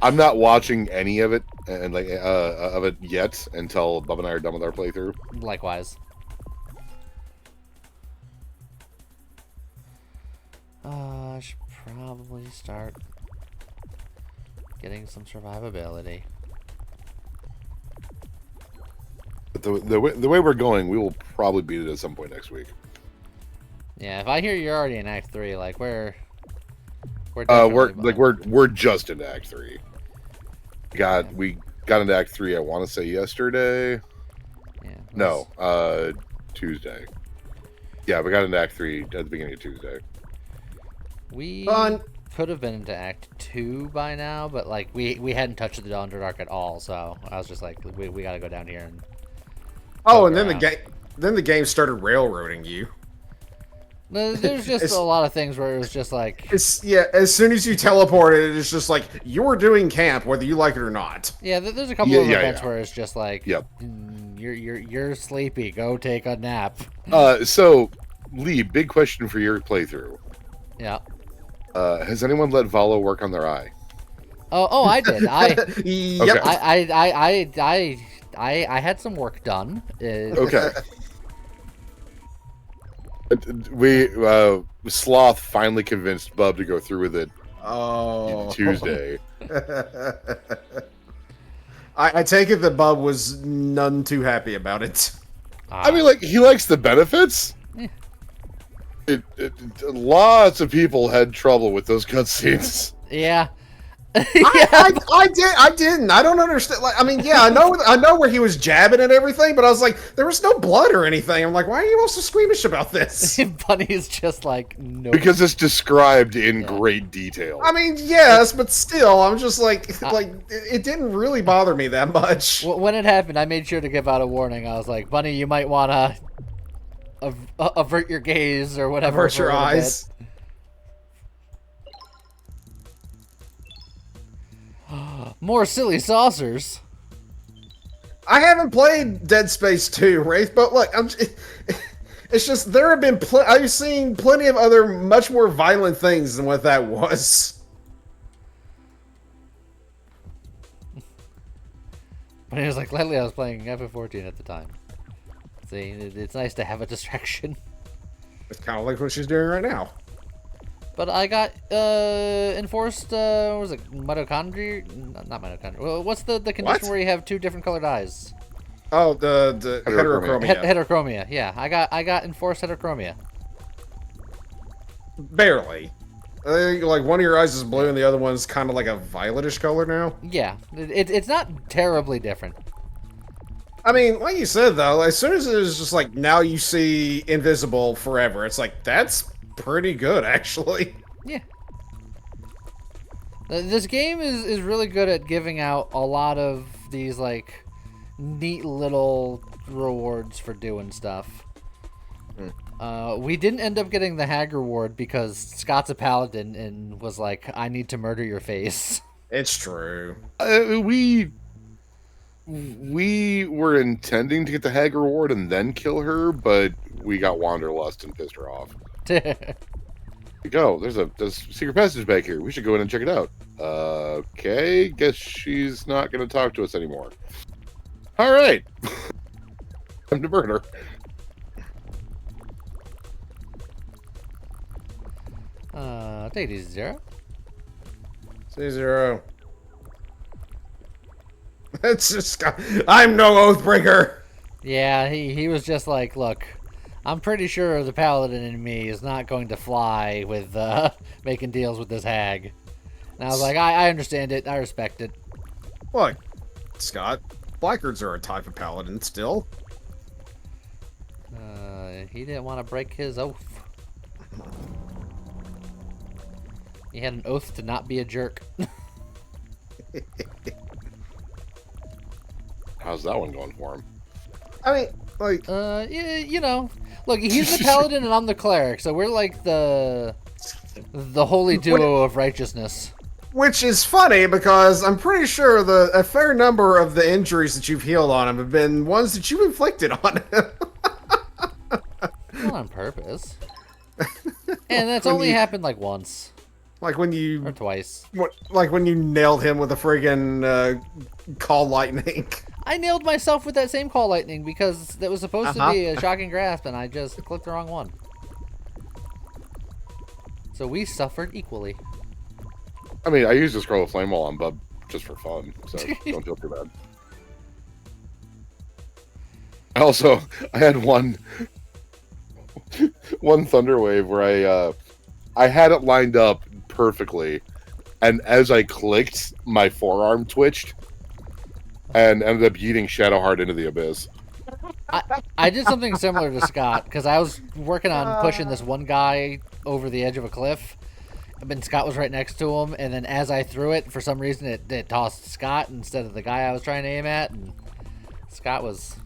I'm not watching any of it and of it yet until Bob and I are done with our playthrough. Likewise. I should probably start getting some survivability. But the way we're going, we will probably beat it at some point next week. Yeah, if I hear you're already in Act 3, like we're just into Act 3. We got into Act 3. I want to say yesterday. Yeah. No, Tuesday. Yeah, we got into Act 3 at the beginning of Tuesday. We could have been into Act 2 by now, but like we hadn't touched the Underdark at all, so I was just like, we gotta go down here and. Oh, and then the game started railroading you. There's just a lot of things where it was just like. Yeah, as soon as you teleported, it's just like you're doing camp, whether you like it or not. Yeah, there's a couple of events where it's just like, yep, you're sleepy, go take a nap. So, Lee, big question for your playthrough. Yeah. Has anyone let Valo work on their eye? Oh, I did. Yep. Okay. I had some work done. Okay. We Sloth finally convinced Bub to go through with it. Tuesday. I take it that Bub was none too happy about it. I mean, like, he likes the benefits. Yeah. Lots of people had trouble with those cutscenes. Yeah. I didn't. I don't understand. Like, I mean, yeah, I know where he was jabbing and everything, but I was like, there was no blood or anything. I'm like, why are you all so squeamish about this? Bunny is just like, no. Because it's described in great detail. I mean, yes, but still, I'm just like it didn't really bother me that much. When it happened, I made sure to give out a warning. I was like, Bunny, you might want to avert your gaze or whatever. Avert your eyes. More silly saucers. I haven't played Dead Space 2, Wraith, but look, it's just there have been I've seen plenty of other much more violent things than what that was. But it was like, lately I was playing FF14 at the time. See, it's nice to have a distraction. It's kind of like what she's doing right now. But I got enforced, what was it, mitochondria? Not mitochondria. Well, what's the condition where you have two different colored eyes? Oh, the heterochromia. Heterochromia, yeah. I got enforced heterochromia. Barely. I think, like, one of your eyes is blue and the other one's kind of like a violetish color now. Yeah, it's not terribly different. I mean, like you said, though, as soon as it's just like, now you see invisible forever, it's like, that's pretty good, actually. Yeah. This game is really good at giving out a lot of these, like, neat little rewards for doing stuff. We didn't end up getting the Hag reward because Scott's a paladin and was like, I need to murder your face. It's true. We were intending to get the Hag reward and then kill her, but we got Wanderlust and pissed her off. Go. There's a secret passage back here. We should go in and check it out. Okay. Guess she's not going to talk to us anymore. All right. Time to burn her. Take it easy, Zero. C0. That's just. I'm no Oathbreaker. Yeah, he was just like, look, I'm pretty sure the paladin in me is not going to fly with making deals with this hag. And I was like, I understand it. I respect it. Look, Scott, Blackguards are a type of paladin still. He didn't want to break his oath. He had an oath to not be a jerk. How's that one going for him? I mean, like... yeah, you know. Look, he's the paladin and I'm the cleric, so we're like the holy duo of righteousness. Which is funny, because I'm pretty sure a fair number of the injuries that you've healed on him have been ones that you inflicted on him. Not on purpose. And that's only happened like once. Like when you... Or twice. Like when you nailed him with a friggin' call lightning. I nailed myself with that same call lightning because that was supposed to be a shocking grasp and I just clicked the wrong one. So we suffered equally. I mean, I used a scroll of flame wall on Bub just for fun, so don't feel too bad. I had one thunder wave where I had it lined up perfectly, and as I clicked, my forearm twitched and ended up yeeting Shadowheart into the abyss. I did something similar to Scott because I was working on pushing this one guy over the edge of a cliff, and Scott was right next to him, and then as I threw it, for some reason it tossed Scott instead of the guy I was trying to aim at, and Scott was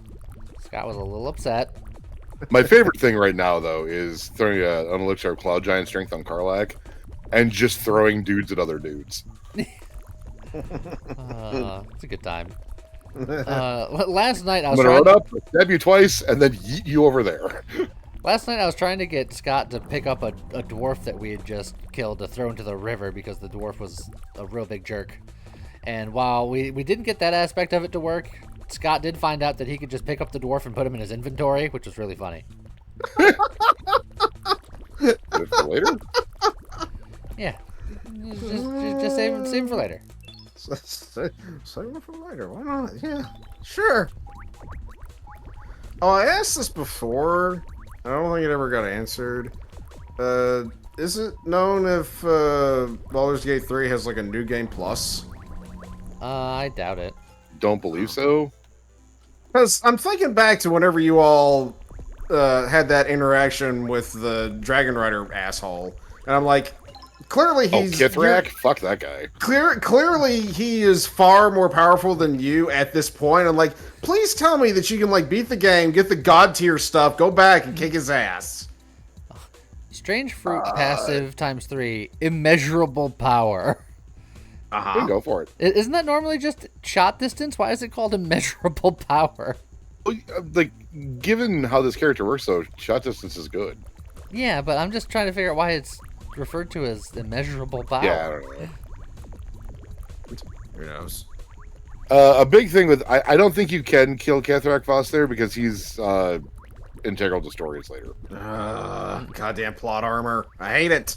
a little upset. My favorite thing right now, though, is throwing an elixir of Cloud Giant Strength on Karlak, and just throwing dudes at other dudes. It's a good time. Last night I I'm was gonna trying run up, stab you twice, and then yeet you over there. Last night I was trying to get Scott to pick up a dwarf that we had just killed to throw into the river because the dwarf was a real big jerk. And while we didn't get that aspect of it to work, Scott did find out that he could just pick up the dwarf and put him in his inventory, which was really funny. For later? Yeah. Just save him for later. Save it for later. Why not? Yeah, sure. Oh, I asked this before. I don't think it ever got answered. Is it known if Baldur's Gate 3 has like a new game plus? I doubt it. Don't believe so. Because I'm thinking back to whenever you all had that interaction with the Dragon Rider asshole, and I'm like, clearly he's Kithrak? Fuck that guy. Clearly he is far more powerful than you at this point. I'm like, please tell me that you can like beat the game, get the god tier stuff, go back and kick his ass. Strange Fruit passive ×3, immeasurable power. Yeah, go for it. Isn't that normally just shot distance? Why is it called immeasurable power? Like, given how this character works, though, shot distance is good. Yeah, but I'm just trying to figure out why it's referred to as immeasurable power. Yeah, I don't know. Who knows? A big thing with... I don't think you can kill Kithrak Voss there because he's integral to stories later. Goddamn plot armor. I hate it.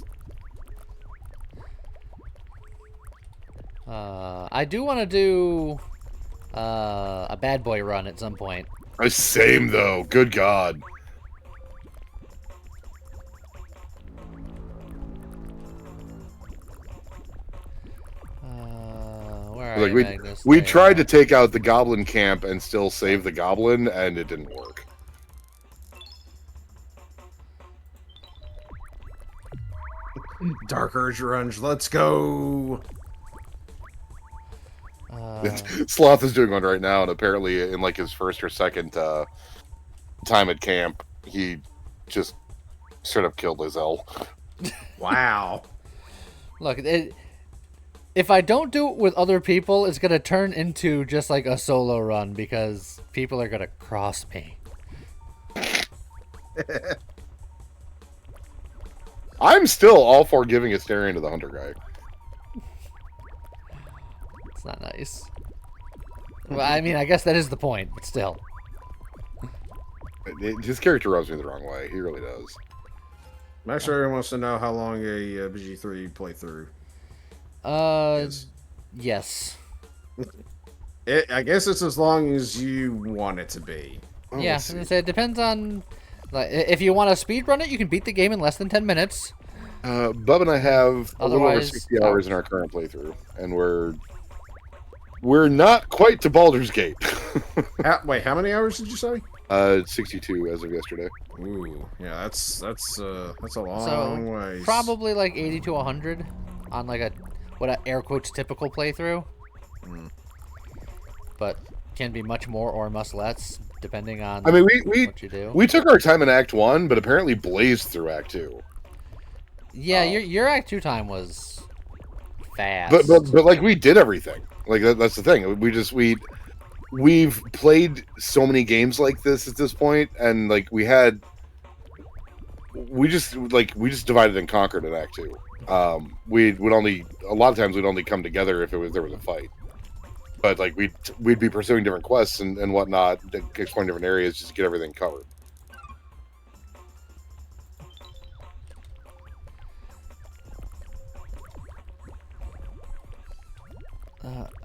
I do want to do a bad boy run at some point. Same, though. Good God. Where are Like you, Magnus? we There. tried to take out the goblin camp and still save the goblin, and it didn't work. Dark Urge Runge, let's go. Sloth is doing one right now, and apparently in like his first or second time at camp, he just straight up killed Lizelle. Wow. Look, if I don't do it with other people, it's going to turn into just like a solo run because people are going to cross me. I'm still all for giving Astarion to the hunter guy. It's not nice. Well, I mean, I guess that is the point, but still. His character rubs me the wrong way. He really does. Max Raven wants to know how long a BG3 playthrough is. Yes. I guess it's as long as you want it to be. Oh, Yeah, let's see. it depends on... Like, if you want to speedrun it, you can beat the game in less than 10 minutes. Bub and I have a little over Otherwise- 60 hours in our current playthrough, and we're not quite to Baldur's Gate. Wait, how many hours did you say? 62 as of yesterday. Ooh, yeah, that's a long So, way. probably like 80 to 100 on like a air quotes typical playthrough. But can be much more or much less depending on I mean, what you do. we took our time in Act 1, but apparently blazed through Act 2. Yeah, your Act 2 time was fast. But like we did everything. Like that's the thing. We've played so many games like this at this point, and like we just divided and conquered in Act 2. A lot of times we'd only come together if there was a fight. But like we'd be pursuing different quests and whatnot, exploring different areas just to get everything covered.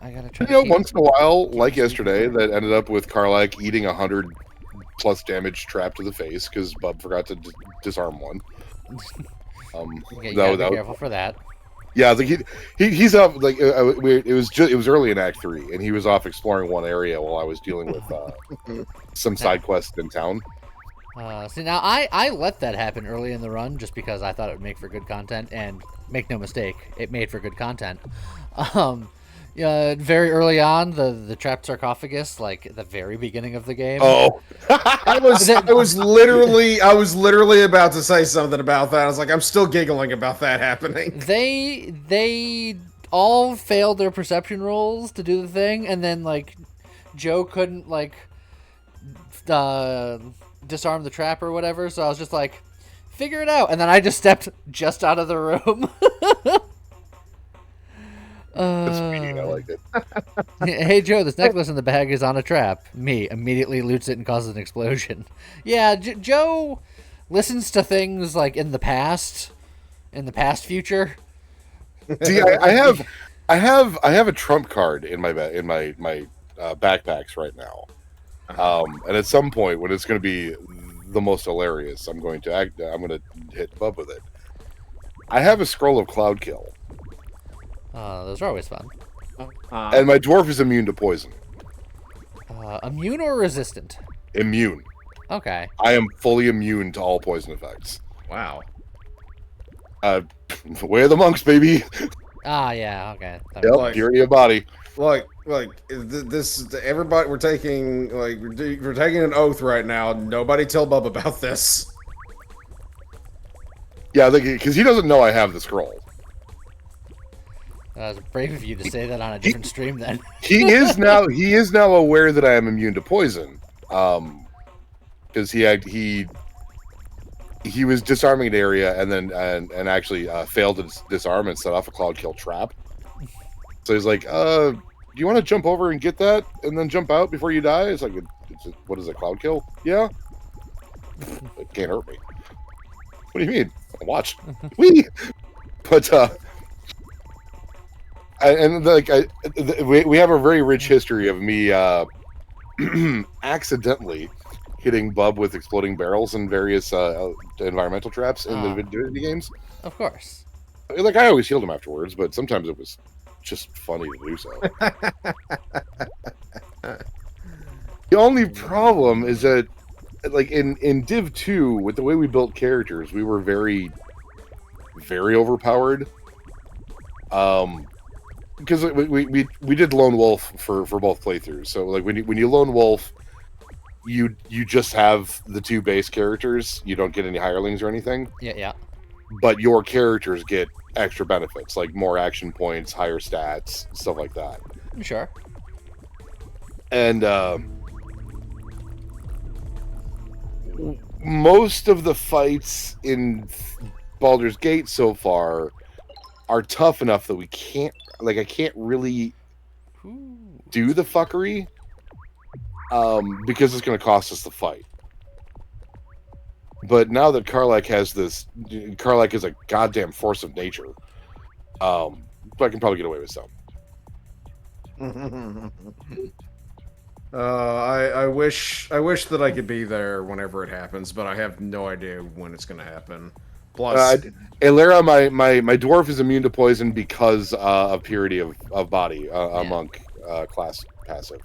I gotta try. You know, once in a while, like yesterday, that ended up with Karlak eating 100+ damage trapped to the face because Bub forgot to disarm one. You gotta be careful for that. Yeah, like he's up. Like it was early in Act 3, and he was off exploring one area while I was dealing with some side quests in town. See, now I let that happen early in the run just because I thought it would make for good content, and make no mistake, it made for good content. Very early on, the trapped sarcophagus, like at the very beginning of the game. Oh, I was literally about to say something about that. I was like, I'm still giggling about that happening. They all failed their perception rolls to do the thing, and then like Joe couldn't like disarm the trap or whatever, so I was just like, figure it out, and then I just stepped just out of the room. that's sweet. I like it. Hey Joe, this necklace in the bag is on a trap. Me immediately loots it and causes an explosion. Yeah, Joe listens to things like in the past future. See, I have a trump card in my backpacks right now. And at some point when it's going to be the most hilarious, I'm going to hit Bub with it. I have a scroll of cloud kill. Those are always fun. And my dwarf is immune to poison. Immune or resistant? Immune. Okay. I am fully immune to all poison effects. Wow. Way of the monks, baby. Yeah, okay. Yep, purity of body. Like this. Everybody, we're taking an oath right now. Nobody tell Bub about this. Yeah, because he doesn't know I have the scroll. That was brave of you to say that on a different stream. Then He is now aware that I am immune to poison. Because he was disarming an area and then and actually failed to disarm and set off a cloud kill trap. So he's like, "Do you want to jump over and get that and then jump out before you die?" It's like, "What is it, cloud kill?" Yeah. It can't hurt me. What do you mean? Watch. Wee. But we have a very rich history of me accidentally hitting Bub with exploding barrels and various environmental traps in the video games. Of course. Like, I always healed him afterwards, but sometimes it was just funny to do so. The only problem is that, like, in Div 2, with the way we built characters, we were very, very overpowered. Because we did Lone Wolf for both playthroughs. So, like, when you Lone Wolf, you just have the two base characters. You don't get any hirelings or anything. Yeah. But your characters get extra benefits, like more action points, higher stats, stuff like that. Sure. And most of the fights in Baldur's Gate so far are tough enough that I can't really do the fuckery because it's going to cost us the fight. But now that Karlach is a goddamn force of nature, I can probably get away with some. I wish that I could be there whenever it happens, but I have no idea when it's going to happen. Plus, Elera, my dwarf is immune to poison because of purity of body, a monk class passive.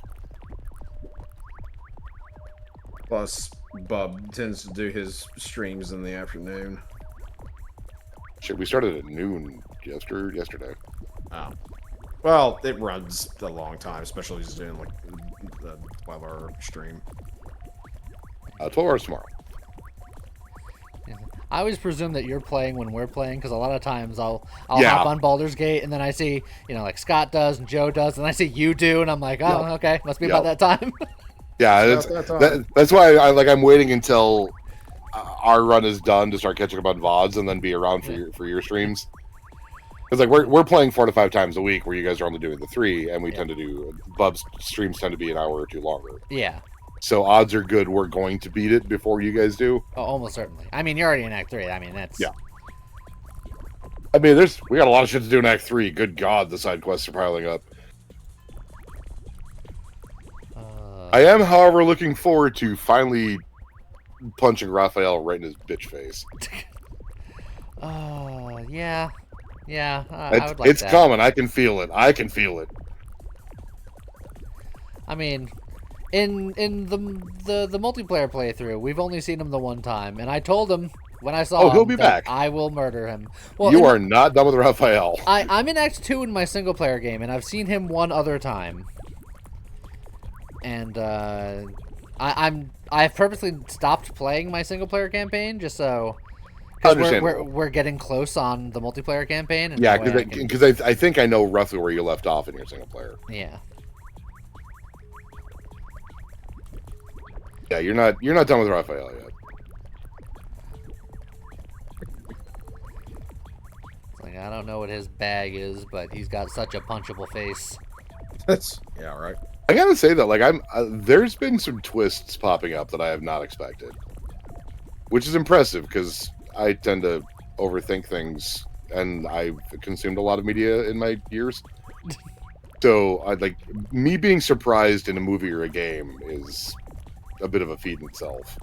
Plus, Bub tends to do his streams in the afternoon. Shit, we started at noon yesterday. Oh. Well, it runs a long time, especially if he's doing like the 12-hour stream. 12 hours tomorrow. I always presume that you're playing when we're playing, because a lot of times I'll hop on Baldur's Gate and then I see, like Scott does and Joe does, and I see you do, and I'm like, oh, okay, must be about that time. Yeah, that's why I'm waiting until our run is done to start catching up on VODs and then be around for your streams. Because like we're playing 4 to 5 times a week, where you guys are only doing the 3, and we tend to do Bub's streams tend to be an hour or two longer. Yeah. So odds are good we're going to beat it before you guys do. Oh, almost certainly. I mean, you're already in Act 3. I mean, that's... Yeah. I mean, we got a lot of shit to do in Act 3. Good God, the side quests are piling up. I am, however, looking forward to finally punching Raphael right in his bitch face. Yeah. Yeah, I would like it's coming. I can feel it. I mean, In the multiplayer playthrough, we've only seen him the one time, and I told him when I saw him he'll be that back. I will murder him. Well, You are not done with Raphael. I'm in Act 2 in my single player game, and I've seen him one other time. And I've purposely stopped playing my single player campaign just so because we're getting close on the multiplayer campaign. And yeah, because I think I know roughly where you left off in your single player. Yeah. Yeah, you're not done with Raphael yet. Like, I don't know what his bag is, but he's got such a punchable face. Yeah, right. I gotta say though, like there's been some twists popping up that I have not expected, which is impressive because I tend to overthink things, and I've consumed a lot of media in my years. So me being surprised in a movie or a game is a bit of a feat in itself.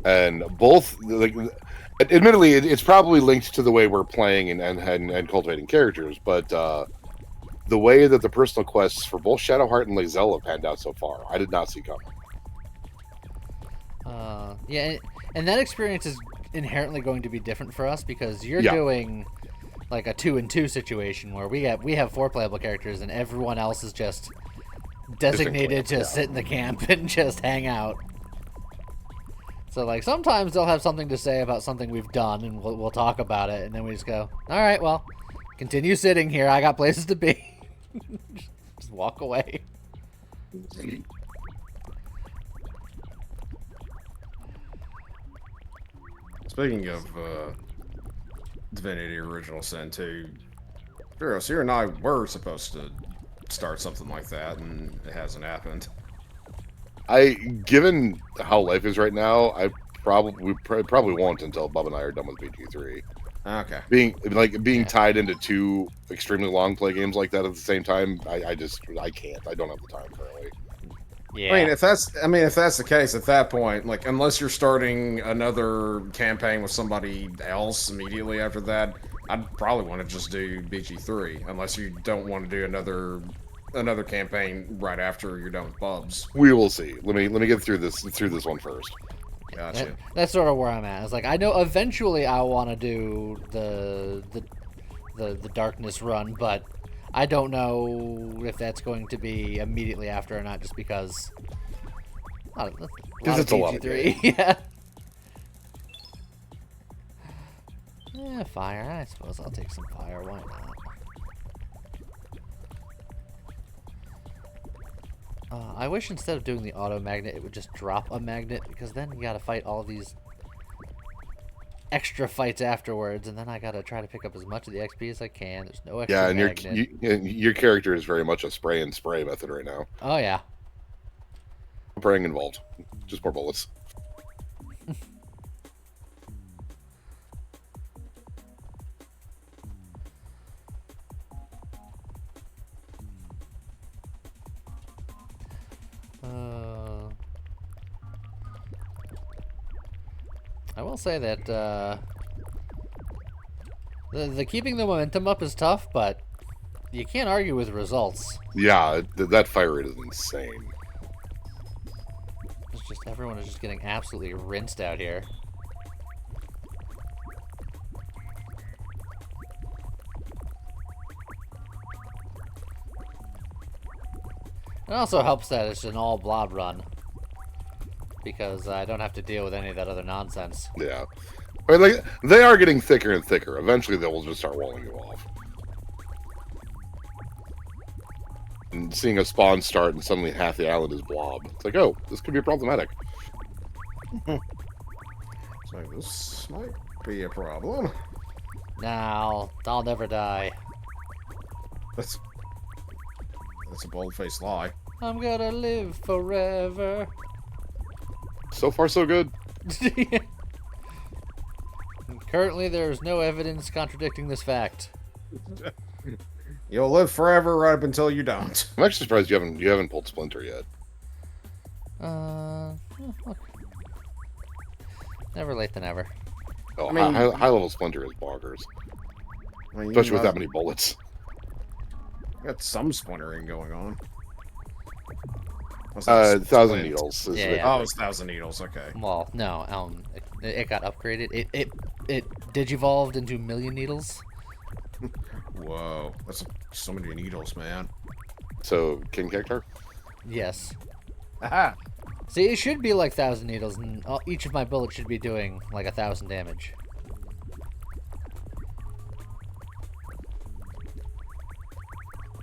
And both, like, admittedly, it's probably linked to the way we're playing and cultivating characters, but the way that the personal quests for both Shadowheart and Lae'zel have panned out so far, I did not see coming. Yeah, and that experience is inherently going to be different for us because you're doing like a 2-and-2 situation where we have 4 playable characters and everyone else is just designated to sit in the camp and just hang out. So like sometimes they'll have something to say about something we've done and we'll talk about it, and then we just go, all right, well, continue sitting here. I got places to be. Just walk away. Speaking of Divinity Original Sin 2, Firos, you and I were supposed to start something like that, and it hasn't happened. Given how life is right now, we probably won't until Bub and I are done with BG3. Okay. Being tied into 2 extremely long play games like that at the same time, I can't. I don't have the time currently. Yeah. I mean, if that's the case, at that point, like, unless you're starting another campaign with somebody else immediately after that, I'd probably want to just do BG3, unless you don't want to do another campaign right after you're done with Bubs. We will see. Let me get through this one first. Gotcha. That's sort of where I'm at. It's like I know eventually I want to do the darkness run, but I don't know if that's going to be immediately after or not, just because. Because it's a lot of games. Yeah. Yeah, fire. I suppose I'll take some fire. Why not? I wish instead of doing the auto magnet, it would just drop a magnet, because then you gotta fight all these extra fights afterwards, and then I gotta try to pick up as much of the XP as I can. There's no extra magnet. Your character is very much a spray and spray method right now. Oh yeah. No praying involved. Just more bullets. I will say that the keeping the momentum up is tough, but you can't argue with results. Yeah, that fire rate is insane. It's just everyone is just getting absolutely rinsed out here. It also helps that it's an all blob run, because I don't have to deal with any of that other nonsense. Yeah. I mean, like, they are getting thicker and thicker. Eventually, they will just start walling you off. And seeing a spawn start and suddenly half the island is blob. It's like, oh, this could be problematic. So this might be a problem. Now, I'll never die. That's a bold-faced lie. I'm gonna live forever. So far, so good. Currently, there is no evidence contradicting this fact. You'll live forever right up until you don't. I'm actually surprised you haven't pulled Splinter yet. Never late than ever. Oh, I mean, high level Splinter is bonkers, I mean, especially with that many bullets. Got some splintering going on. What's that? Thousand Needles. Is Yeah, yeah. Oh, it's Thousand Needles. Okay. Well, no, it got upgraded. It digivolved into Million Needles. Whoa, that's so many needles, man. So, King Cactar? Yes. Aha! See, it should be like 1,000 needles, and each of my bullets should be doing like 1,000 damage.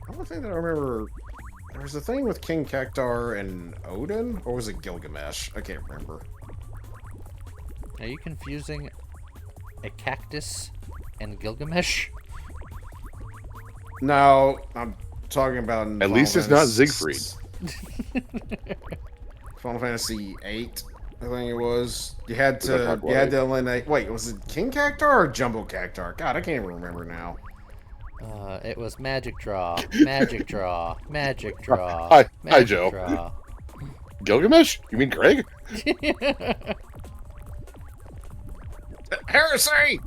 The only thing that I remember, there was a thing with King Cactar and Odin, or was it Gilgamesh? I can't remember. Are you confusing a cactus and Gilgamesh? No, I'm talking about. At least it's not Siegfried. Final Fantasy VIII, I think it was. You had to eliminate. Wait, was it King Cactar or Jumbo Cactar? God, I can't even remember now. It was magic draw, magic draw, magic draw. Hi, magic Joe. Draw. Gilgamesh? You mean Greg? Heresy!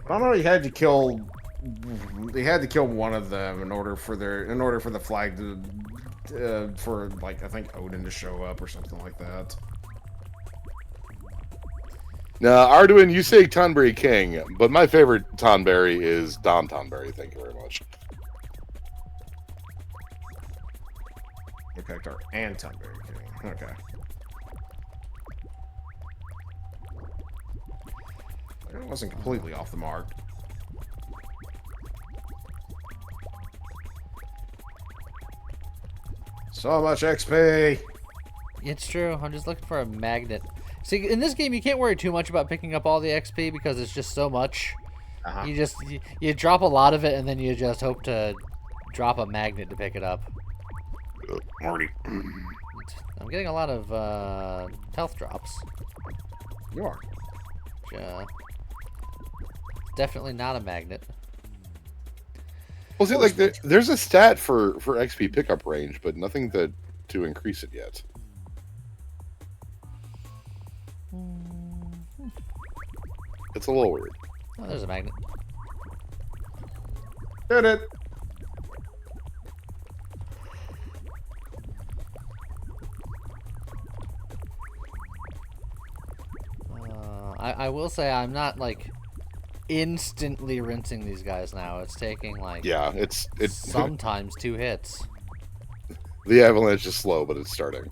I don't know. You had to kill. They had to kill one of them in order for the flag to, for like I think Odin to show up or something like that. Now, Arduin, you say Tonberry King, but my favorite Tonberry is Don Tonberry. Thank you very much. Cactar and Tonberry King. Okay. It wasn't completely off the mark. So much XP! It's true. I'm just looking for a magnet. See, in this game, you can't worry too much about picking up all the XP because it's just so much. Uh-huh. You drop a lot of it, and then you just hope to drop a magnet to pick it up. Marty. I'm getting a lot of health drops. You are. Definitely not a magnet. Well, see, like there's a stat for XP pickup range, but nothing to increase it yet. It's a little weird. Oh, there's a magnet. Did it! I will say I'm not like instantly rinsing these guys now. It's taking like it's sometimes 2 hits. The avalanche is slow, but it's starting.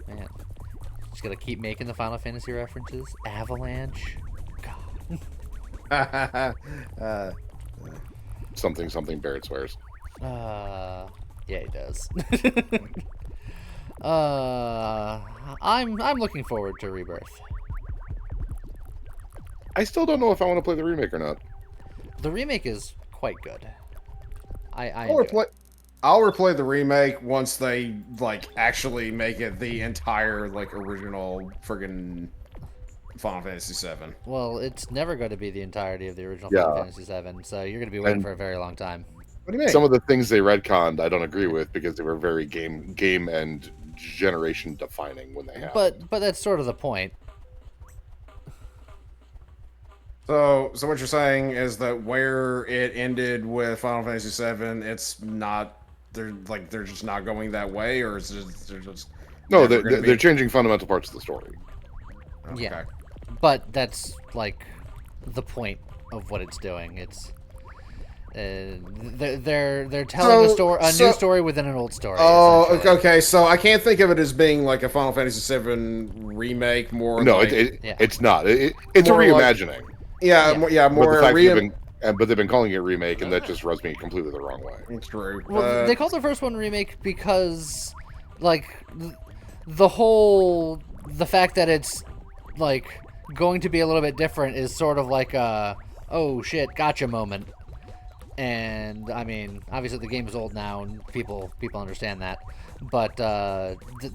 Man, just gotta keep making the Final Fantasy references. Avalanche. God. Something Barrett swears. Yeah, he does. I'm looking forward to Rebirth. I still don't know if I want to play the remake or not. The remake is quite good. I'll replay the remake once they like actually make it the entire like original friggin' Final Fantasy VII. Well, it's never going to be the entirety of the original Final Fantasy VII, so you're going to be waiting for a very long time. What do you mean? Some of the things they retconned, I don't agree with because they were very game and generation defining when they happened. But that's sort of the point. So what you're saying is that where it ended with Final Fantasy VII, it's not they're just not going that way, or is it they're just no, they're changing fundamental parts of the story. Okay. Yeah, but that's like the point of what it's doing. It's they're telling a new story within an old story. Oh, okay. So I can't think of it as being like a Final Fantasy VII remake. More no, like, it's not. It's more a reimagining. More. But they've been calling it remake, and that just rubs me completely the wrong way. It's true. Well, they called the first one remake because, like, the fact that it's like going to be a little bit different is sort of like a oh shit gotcha moment. And I mean, obviously the game is old now, and people understand that. But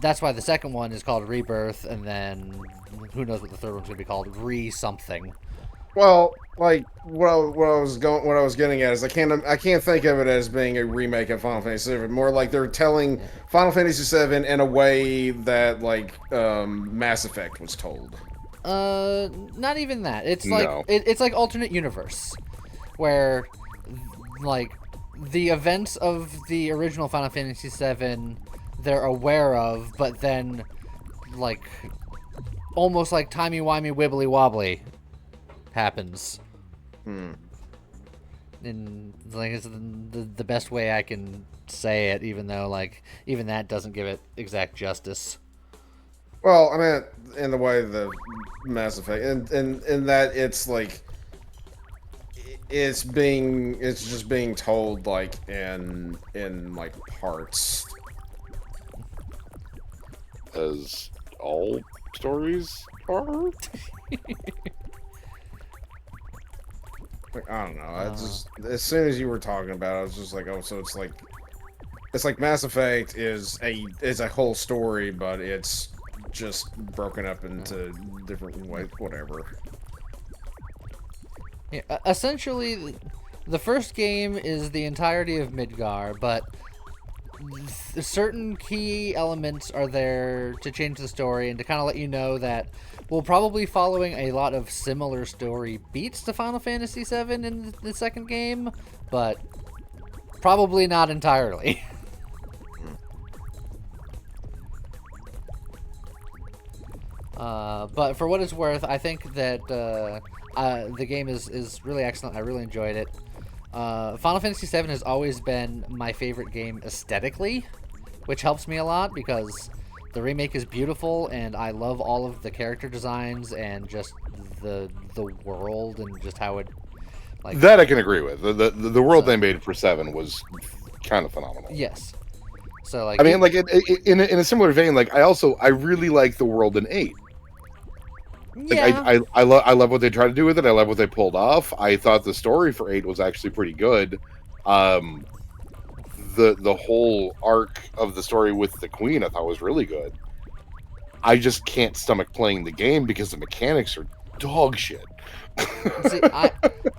that's why the second one is called Rebirth, and then who knows what the third one's gonna be called? Re-something. Well, like what I was getting at is I can't think of it as being a remake of Final Fantasy VII. More like they're telling Final Fantasy VII in a way that like Mass Effect was told. Not even that. It's like it's like alternate universe. where like the events of the original Final Fantasy VII they're aware of, but then like almost like timey-wimey wibbly wobbly happens. And like it's the best way I can say it, even though like even that doesn't give it exact justice. Well, I mean, in the way the Mass Effect, in that it's like it's just being told like in like parts. As all stories are. Like, I don't know. I just as soon as you were talking about it, I was just like, oh, so it's like Mass Effect is a whole story, but it's just broken up into different ways, whatever. Yeah, essentially, the first game is the entirety of Midgar, but certain key elements are there to change the story and to kind of let you know that we'll probably be following a lot of similar story beats to Final Fantasy VII in the second game, but probably not entirely. But for what it's worth, I think that the game is really excellent. I really enjoyed it. Final Fantasy VII has always been my favorite game aesthetically, which helps me a lot because the remake is beautiful and I love all of the character designs and just the world and just how it like that I can agree with. The world they made for 7 was kind of phenomenal. Yes. So like I mean, like in a similar vein, like I really like the world in 8. Yeah. Like, I love what they tried to do with it. I love what they pulled off. I thought the story for 8 was actually pretty good. The whole arc of the story with the Queen I thought was really good. I just can't stomach playing the game because the mechanics are dog shit. See,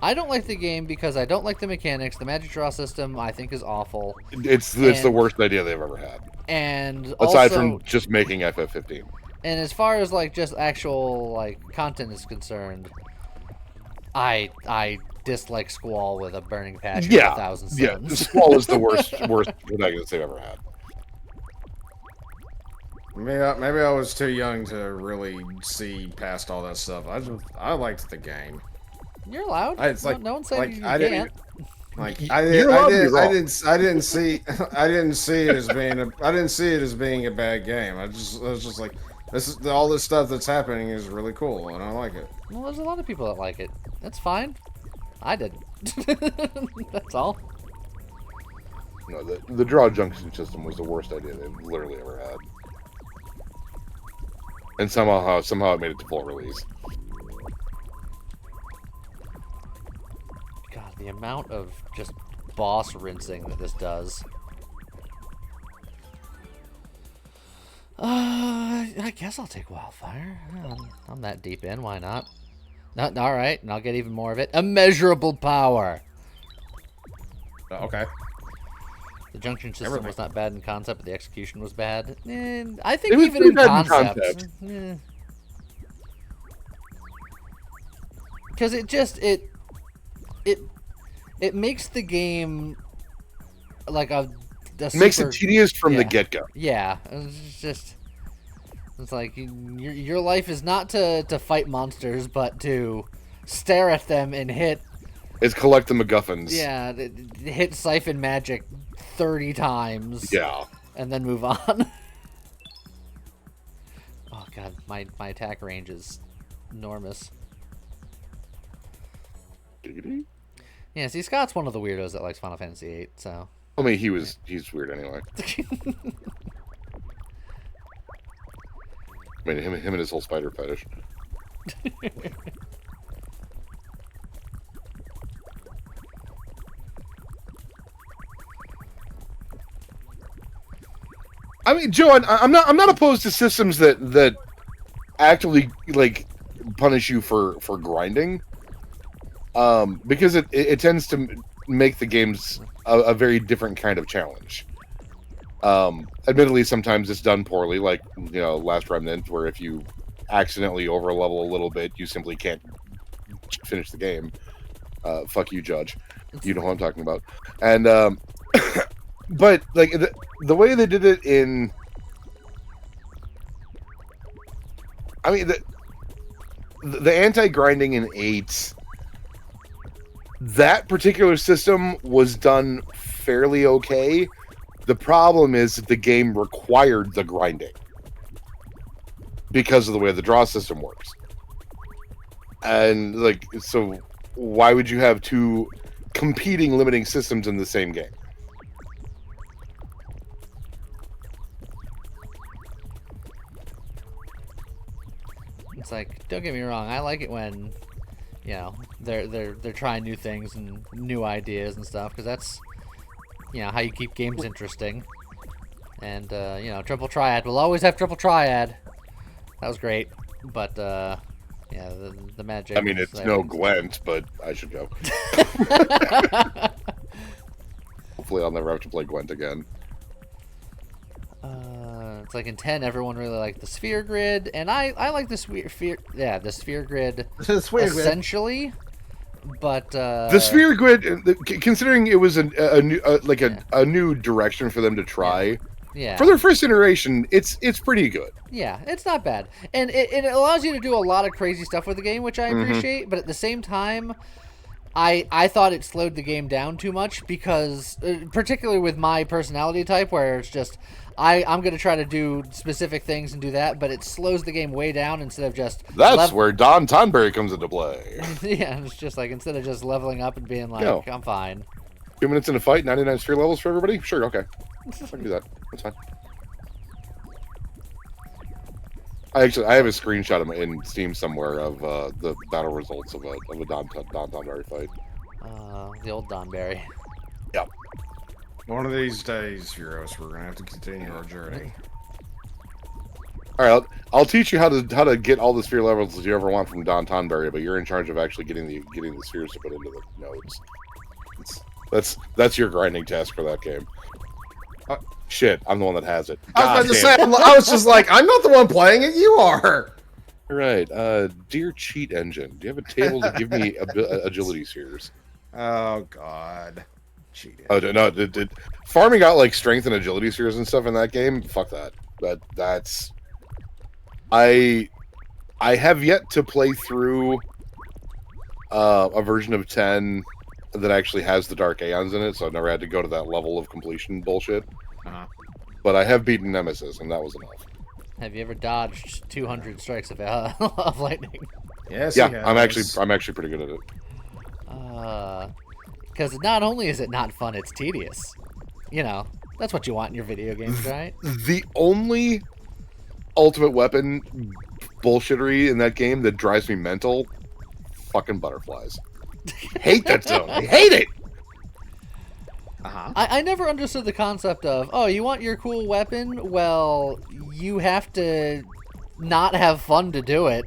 I don't like the game because I don't like the mechanics. The magic draw system I think is awful. It's the worst idea they've ever had. And aside also, from just making FF15. And as far as like just actual like content is concerned, I dislike Squall with a burning passion of 1,000 suns. Yeah, Squall is the worst protagonist they've ever had. Maybe I was too young to really see past all that stuff. I liked the game. You're allowed. It's like no one said like you I can't. didn't. Like I didn't see it as being a bad game. I was just like all this stuff that's happening is really cool and I like it. Well, there's a lot of people that like it. That's fine. I didn't. That's all. No, the draw junction system was the worst idea they've literally ever had. And somehow it made it to full release. God, the amount of just boss rinsing that this does. I guess I'll take Wildfire. I'm that deep in. Why not? All right, and I'll get even more of it. Immeasurable power. Okay. The junction system was not bad in concept, but the execution was bad. And I think It was even in pretty bad in concept, concept. because it makes the game like a Makes it tedious from the get-go. Yeah, it's like your life is not to fight monsters, but to stare at them and hit. It's collect the MacGuffins. Yeah, hit siphon magic 30 times. Yeah. And then move on. Oh god, my attack range is enormous. Giggity. Yeah, see, Scott's one of the weirdos that likes Final Fantasy VIII, so. I mean, he's weird anyway. I mean, him and his whole spider fetish. I mean, Joe, I'm not opposed to systems that actively like punish you for grinding, because it tends to make the games a very different kind of challenge. Admittedly, sometimes it's done poorly, like Last Remnant, where if you accidentally overlevel a little bit, you simply can't finish the game. Fuck you, Judge. You know what I'm talking about. And but like the way they did it in, I mean the anti-grinding in 8, that particular system was done fairly okay. The problem is that the game required the grinding because of the way the draw system works. And like, so why would you have two competing limiting systems in the same game? It's like, don't get me wrong, I like it when, you know, they're trying new things and new ideas and stuff, because that's, you know, how you keep games interesting. And you know, triple triad, we'll always have triple triad. That was great, but yeah, the magic. I mean, it's no Gwent, but I should go. Hopefully, I'll never have to play Gwent again. It's like in 10, everyone really liked the sphere grid, and I like the sphere grid essentially. But the sphere grid, considering it was a new direction for them to try, yeah, for their first iteration, it's pretty good. Yeah, it's not bad, and it allows you to do a lot of crazy stuff with the game, which I appreciate. But at the same time, I thought it slowed the game down too much because, particularly with my personality type, where it's just I'm going to try to do specific things and do that, but it slows the game way down instead of just... That's where Don Tonberry comes into play. Yeah, it's just like, instead of just leveling up and being like, I'm fine. 2 minutes in a fight, 99 sphere levels for everybody? Sure, okay. I can do that. That's fine. I have a screenshot in Steam somewhere of the battle results of a Don Tonberry fight. The old Donberry. Yep. One of these days, Furos, we're gonna have to continue our journey. All right, I'll teach you how to get all the sphere levels that you ever want from Don Tonberry, but you're in charge of actually getting the spheres to put into the nodes. That's your grinding task for that game. Shit, I'm the one that has it. I was just like, I'm not the one playing it. You are. Right. Dear cheat engine, do you have a table to give me agility spheres? Oh God. Cheating. Oh no! Farming out like strength and agility spheres and stuff in that game. Fuck that. That's. I have yet to play through a version of 10 that actually has the Dark Aeons in it, so I've never had to go to that level of completion bullshit. But I have beaten Nemesis, and that was enough. Have you ever dodged 200 strikes of lightning? Yes. Yeah, I'm actually pretty good at it. Because not only is it not fun, it's tedious. You know, that's what you want in your video games, right? The only ultimate weapon bullshittery in that game that drives me mental, fucking butterflies. Hate that zone. I hate it. I never understood the concept of, oh, you want your cool weapon? Well, you have to not have fun to do it.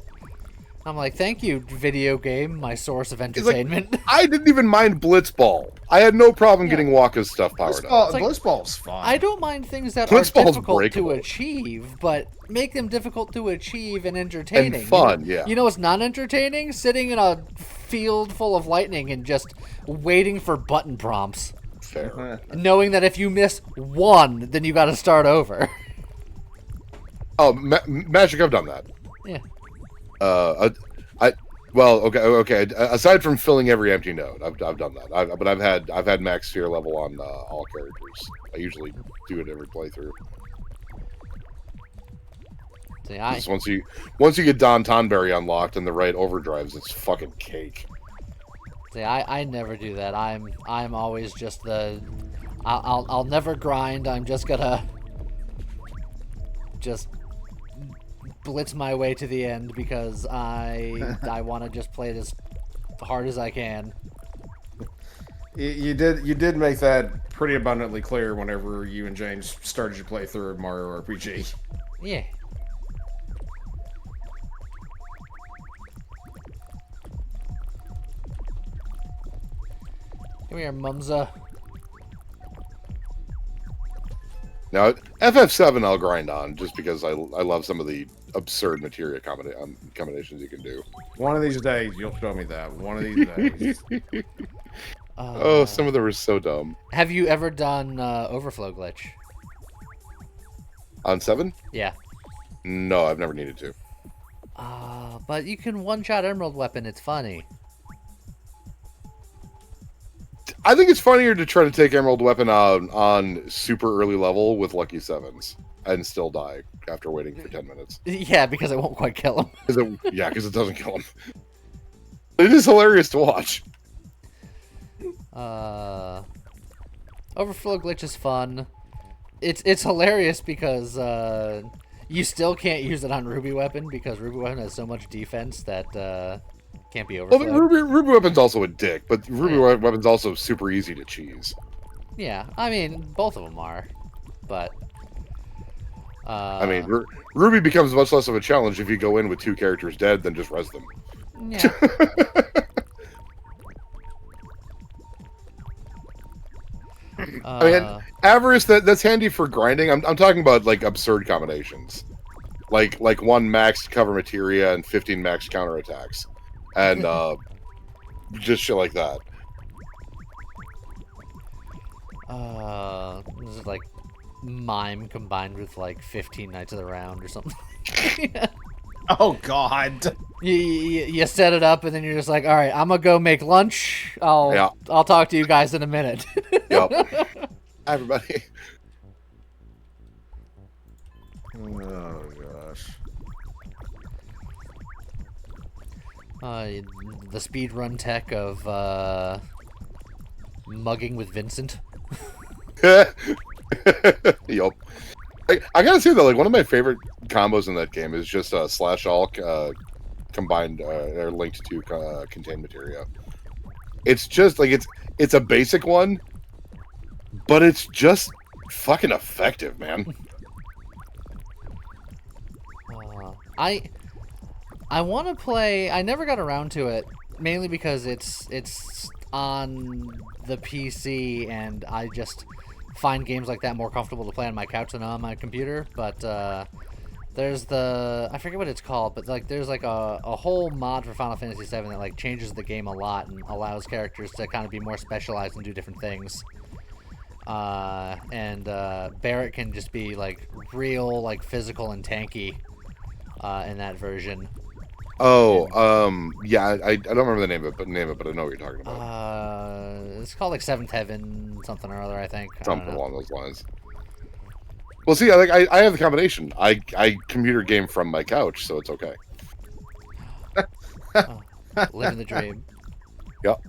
I'm like, thank you, video game, my source of entertainment. Like, I didn't even mind Blitzball. I had no problem getting Waka's stuff powered up. Blitzball's fun. I don't mind things that are difficult to achieve, but make them difficult to achieve and entertaining. And fun, yeah. You know what's not entertaining? Sitting in a field full of lightning and just waiting for button prompts. Fair. Knowing that if you miss one, then you got to start over. Oh, Magic, I've done that. Yeah. Okay. Aside from filling every empty node, I've done that. But I've had max sphere level on all characters. I usually do it every playthrough. See, once you get Don Tonberry unlocked and the right overdrives, it's fucking cake. See, I never do that. I'm always just I'll never grind. I'm just gonna blitz my way to the end because I want to just play it as hard as I can. You did make that pretty abundantly clear whenever you and James started your playthrough of Mario RPG. Yeah. Come here, Mumza. Now, FF7 I'll grind on just because I love some of the absurd materia combinations you can do. One of these days, you'll show me that. One of these days. Oh, some of them are so dumb. Have you ever done overflow glitch? On 7? Yeah. No, I've never needed to. But you can one-shot Emerald Weapon. It's funny. I think it's funnier to try to take Emerald Weapon on super early level with Lucky 7s and still die after waiting for 10 minutes. Yeah, because it won't quite kill him. Because it doesn't kill him. It is hilarious to watch. Overflow glitch is fun. It's hilarious because you still can't use it on Ruby Weapon because Ruby Weapon has so much defense that can't be overflowed. Well, Ruby Weapon's also a dick, but Ruby Weapon's also super easy to cheese. Yeah, I mean, both of them are, but... I mean, Ruby becomes much less of a challenge if you go in with 2 characters dead than just res them. Yeah. I mean, Avarice, that's handy for grinding. I'm talking about, like, absurd combinations. Like 1 max cover materia and 15 max counterattacks. And, just shit like that. This is like Mime combined with like 15 Knights of the Round or something. Oh God! You set it up and then you're just like, all right, I'm gonna go make lunch. I'll talk to you guys in a minute. Yep. Hi, everybody. Oh gosh. The speedrun tech of mugging with Vincent. Yup. I gotta say though, like one of my favorite combos in that game is just slash alk combined or linked to contain materia. It's just like it's a basic one, but it's just fucking effective, man. I want to play. I never got around to it, mainly because it's on the PC, and I just find games like that more comfortable to play on my couch than on my computer. But there's I forget what it's called, but like there's like a whole mod for Final Fantasy VII that like changes the game a lot and allows characters to kind of be more specialized and do different things. Barrett can just be like real, like physical and tanky in that version. Oh, yeah, I don't remember the name of it, but I know what you're talking about. It's called like Seventh Heaven, something or other, I think. Something along those lines. Well, see, I have the combination. I computer game from my couch, so it's okay. Living the dream. Yep.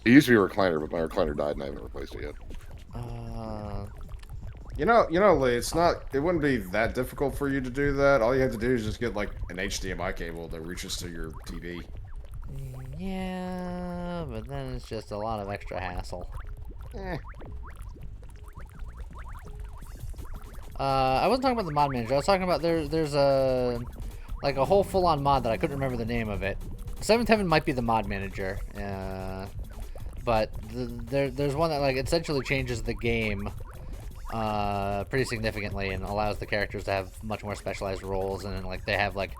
It used to be a recliner, but my recliner died, and I haven't replaced it yet. You know, Lee, it wouldn't be that difficult for you to do that. All you have to do is just get, like, an HDMI cable that reaches to your TV. Yeah, but then it's just a lot of extra hassle. I wasn't talking about the mod manager. I was talking about there's a whole full-on mod that I couldn't remember the name of it. Seventh Heaven might be the mod manager, but there's one that like essentially changes the game pretty significantly and allows the characters to have much more specialized roles, and like they have like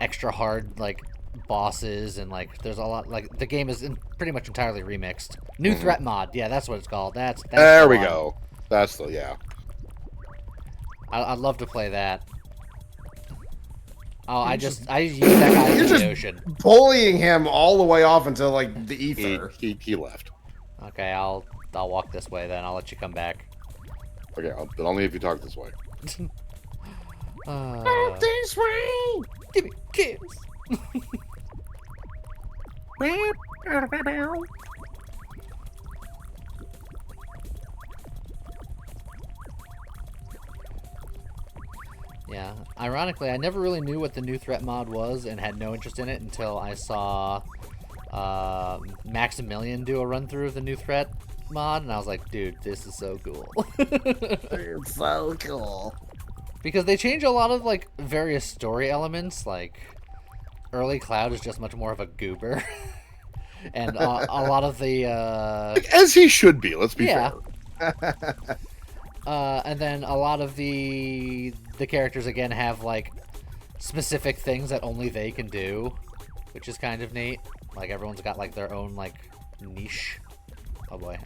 extra hard like bosses, and like there's a lot, like the game is pretty much entirely remixed. New threat mod, yeah, that's what it's called. That's there we go. That's the yeah. I'd love to play that. Oh, I use that guy in the ocean. Bullying him all the way off until like the ether. He left. Okay, I'll walk this way then. I'll let you come back. Okay, but only if you talk this way. This way. Give me a kiss. Yeah, ironically, I never really knew what the new threat mod was and had no interest in it until I saw Maximilian do a run-through of the new threat mod, and I was like, dude, this is so cool. It's so cool. Because they change a lot of, like, various story elements, like, early Cloud is just much more of a goober. And a lot of the... As he should be, let's be fair. And then a lot of the characters, again, have, like, specific things that only they can do, which is kind of neat. Like everyone's got like their own like niche. Oh boy.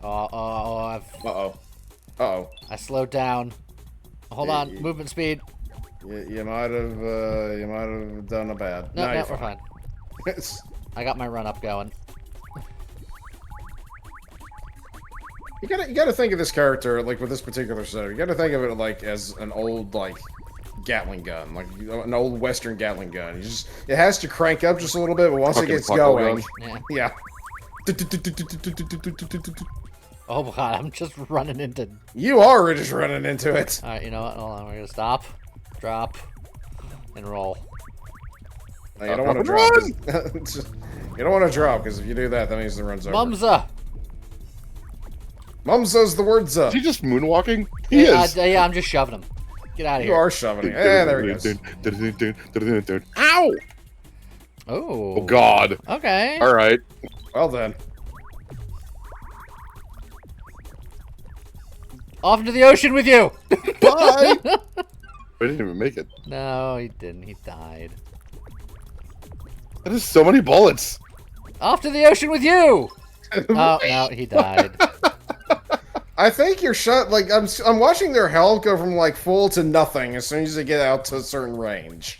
I slowed down. Hold on, movement speed. You might have done a bad. No, you're we're fine. I got my run up going. You gotta think of this character, like, with this particular setup. You gotta think of it, like, as an old, like, Gatling gun. Like, an old Western Gatling gun. It has to crank up just a little bit, but once it gets going... Yeah. Oh my god, I'm just running into... You are just running into it. Alright, you know what? Hold on, we're gonna stop, drop, and roll. No, you don't want to drop. You don't want to drop, because if you do that, that means the run's over. Mumza! Mumza's the word's up. Is he just moonwalking? He is. Yeah, I'm just shoving him. Get out of here. You are shoving him. Yeah, there he goes. Ow! Oh. Oh, God. Okay. All right. Well then. Off into the ocean with you! Bye! I didn't even make it. No, he didn't. He died. That is so many bullets. Off to the ocean with you! Oh, no, he died. I think you're shot. Like I'm watching their health go from like full to nothing as soon as they get out to a certain range.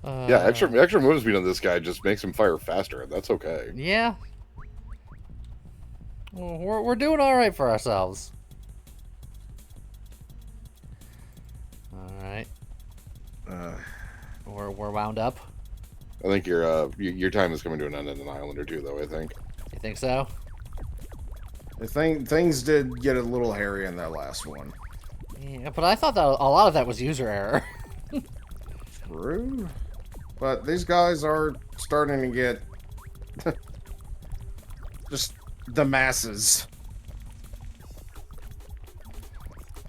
Yeah, extra movement speed on this guy just makes him fire faster, and that's okay. Yeah. Well, we're doing all right for ourselves. All right. We're wound up. I think your time is coming to an end in an island or two, though. I think. You think so? Things did get a little hairy in that last one. Yeah, but I thought that a lot of that was user error. True. But these guys are starting to get just the masses.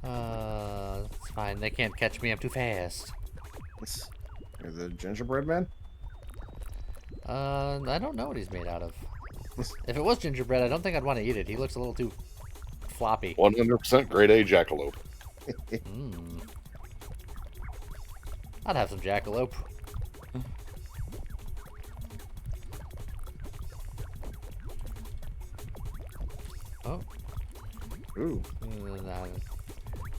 It's fine. They can't catch me. I'm too fast. You're the gingerbread man? I don't know what he's made out of. If it was gingerbread, I don't think I'd want to eat it. He looks a little too floppy. 100% grade A jackalope. I'd have some jackalope. Oh. Ooh.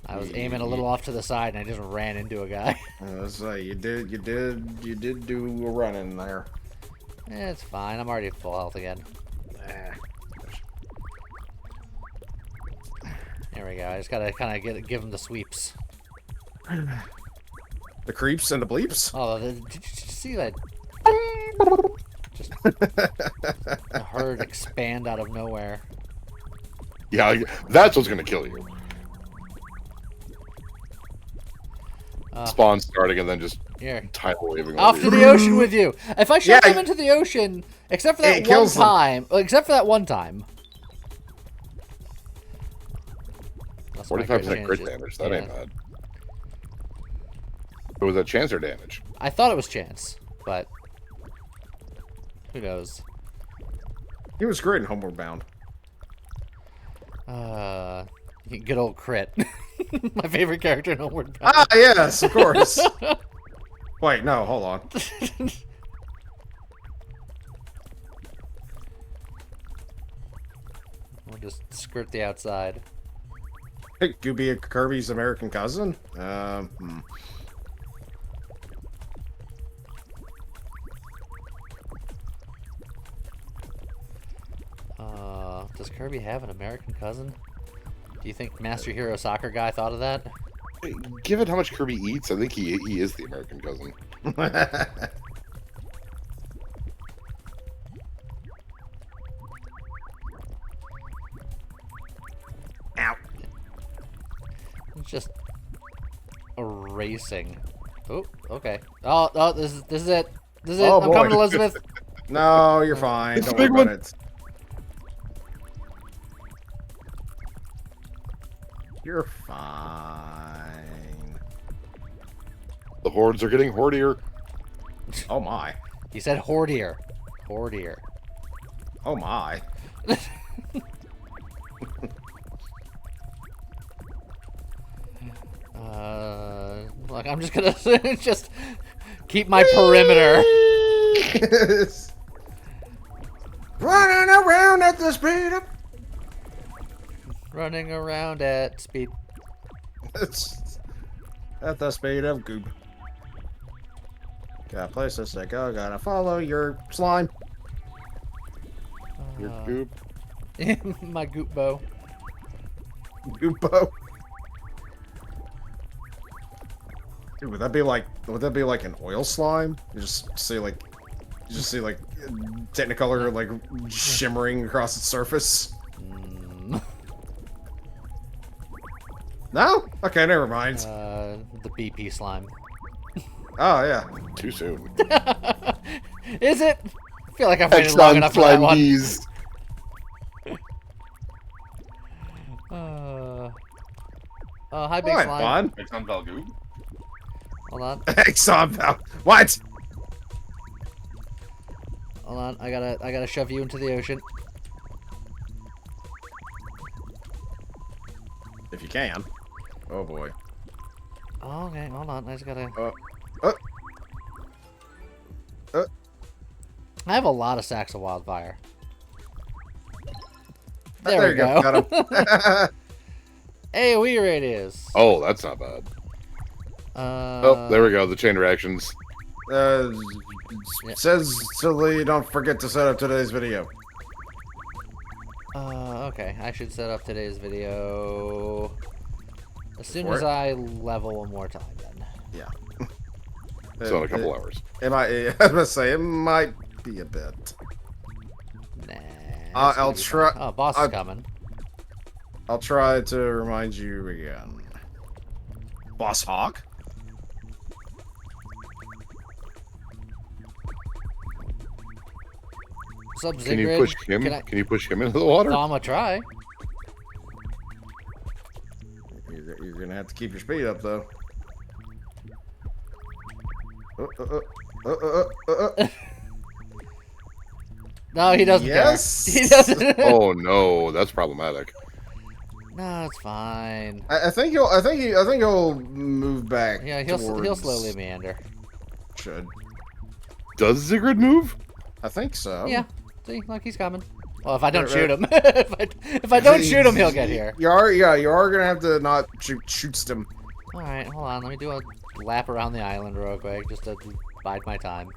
I was aiming a little off to the side, and I just ran into a guy. You did do a run in there. It's fine. I'm already full health again. There we go. I just gotta kind of give him the sweeps. The creeps and the bleeps. Oh, did you see that? Just a herd expand out of nowhere. Yeah, that's what's gonna kill you. Spawn starting and then just tidal waving off to the ocean with you. If I shot him into the ocean, except for that one time, except for that one time. 45% crit damage. That ain't bad. But was that chance or damage? I thought it was chance, but who knows? He was great in Homeward Bound. Good old crit. My favorite character in Homeward Bound. Ah, yes, of course. Wait, no, hold on. We'll just skirt the outside. Hey, Gooby Kirby's American cousin? Does Kirby have an American cousin? Do you think Master Hero Soccer Guy thought of that? Given how much Kirby eats, I think he is the American cousin. Ow. It's just erasing. Oh, okay. Oh, this is it. This is it. I'm coming, Elizabeth. No, you're fine. Don't worry about it. You're fine. The hordes are getting hordier. Oh my. He said hordier. Hordier. Oh my. Like, I'm just gonna just keep my perimeter. Running around at the speed of... Running around at speed. At the speed of goop. Got places to go, gotta follow your slime. Your goop. My goop bow. Goopo. Dude, would that be like an oil slime? You just see like Technicolor like shimmering across its surface. No? Okay, never mind. The BP slime. Oh yeah. Too soon. Is it? I feel like I've waited long enough for that one. Bees. Oh, hi, big Alright, slime. fun. Exxon Valgoo. Hold on. Exxon. What? Hold on. I gotta shove you into the ocean. If you can. Oh boy. Oh, okay, hold on. I just gotta. I have a lot of sacks of wildfire. There we you go. Got him. Hey, we it is. Oh, that's not bad. Oh, there we go. The chain reactions. Says Silly, don't forget to set up today's video. Okay. I should set up today's video as soon Before as it? I level one more time. Then. Yeah. So in a couple hours. I was gonna say it might be a bit. Nah. I'll it's try. gonna be fine. Oh, boss is coming. I'll try to remind you again. Boss Hawk? What's up, Zigrid? Can you push him? Can you push him into the water? I'm gonna try. You're gonna have to keep your speed up, though. No, he doesn't Yes. care. He doesn't. Oh no, that's problematic. No, it's fine. I think he'll move back. Yeah, he'll towards- slowly meander. Should. Does Zigrid move? I think so. Yeah. See, look, he's coming. Well, if I don't Right, shoot him, if I don't shoot him, he'll get here. You are gonna have to not shoot him. All right, hold on. Let me do a lap around the island real quick, just to bide my time.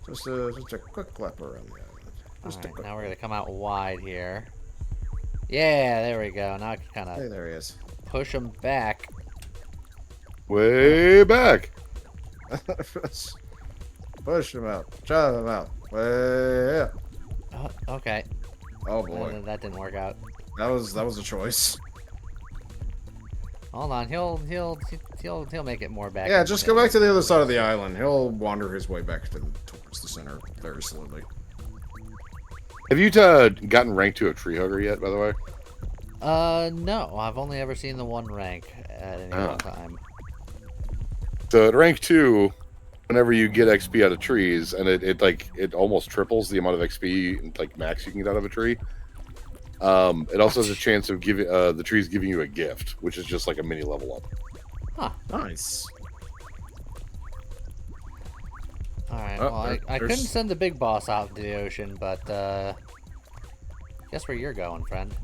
Just a quick lap around the island. All Just a right, quick. now we're gonna come out wide here. Yeah, there we go. Now I can kind Hey, of there he is. push him back. Way back. Push him out. Shove him out. Way up. Okay. Oh boy, That didn't work out. that was a choice. Hold on, he'll make it more back. Yeah, just go back to the other side of the island. He'll wander his way back towards the center very slowly. Have you gotten ranked to a tree hugger yet, by the way? No, I've only ever seen the one rank at any one time. So at rank 2, whenever you get XP out of trees, and it almost triples the amount of XP like max you can get out of a tree. It also has a chance of giving the trees giving you a gift, which is just like a mini level up. Huh. Nice. Alright, Oh, well, I couldn't there's- send the big boss out into the ocean, but, guess where you're going, friend.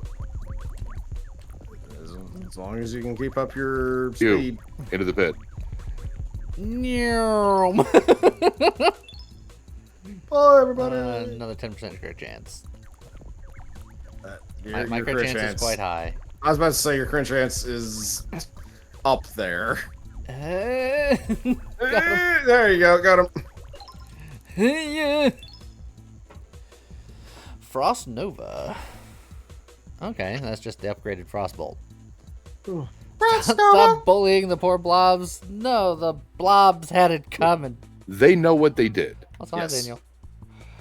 As long as you can keep up your You. speed. Into the pit. Oh, everybody! Another 10% crit chance. Your My crit chance is quite high. I was about to say your crit chance is up there. Got him. There you go, got him. Yeah. Frost Nova. Okay, that's just the upgraded Frostbolt. Stop bullying the poor blobs. No, the blobs had it coming. They know what they did. Also, Yes. hi, Daniel.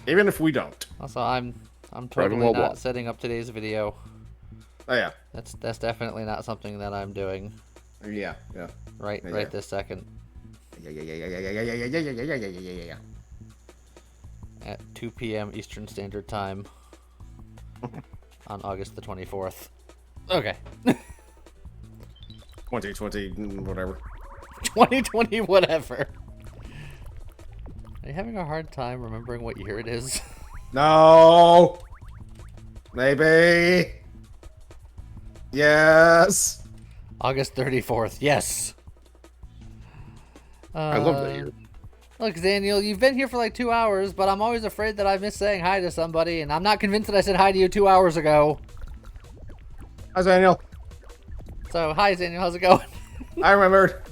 Even if we don't. Also, I'm Driving totally while not blob. setting up today's video. Oh yeah. That's definitely not something that I'm doing Yeah, yeah. right Yeah. this second Yeah. at 2 p.m. Eastern Standard Time on August the 24th. Okay. 2020, whatever. 2020, whatever. Are you having a hard time remembering what year it is? No. Maybe. Yes. August 34th, yes. I love that year. Look, Daniel, you've been here for like 2 hours, but I'm always afraid that I missed saying hi to somebody, and I'm not convinced that I said hi to you 2 hours ago. Hi, Daniel. So, hi, Daniel, how's it going? I remembered.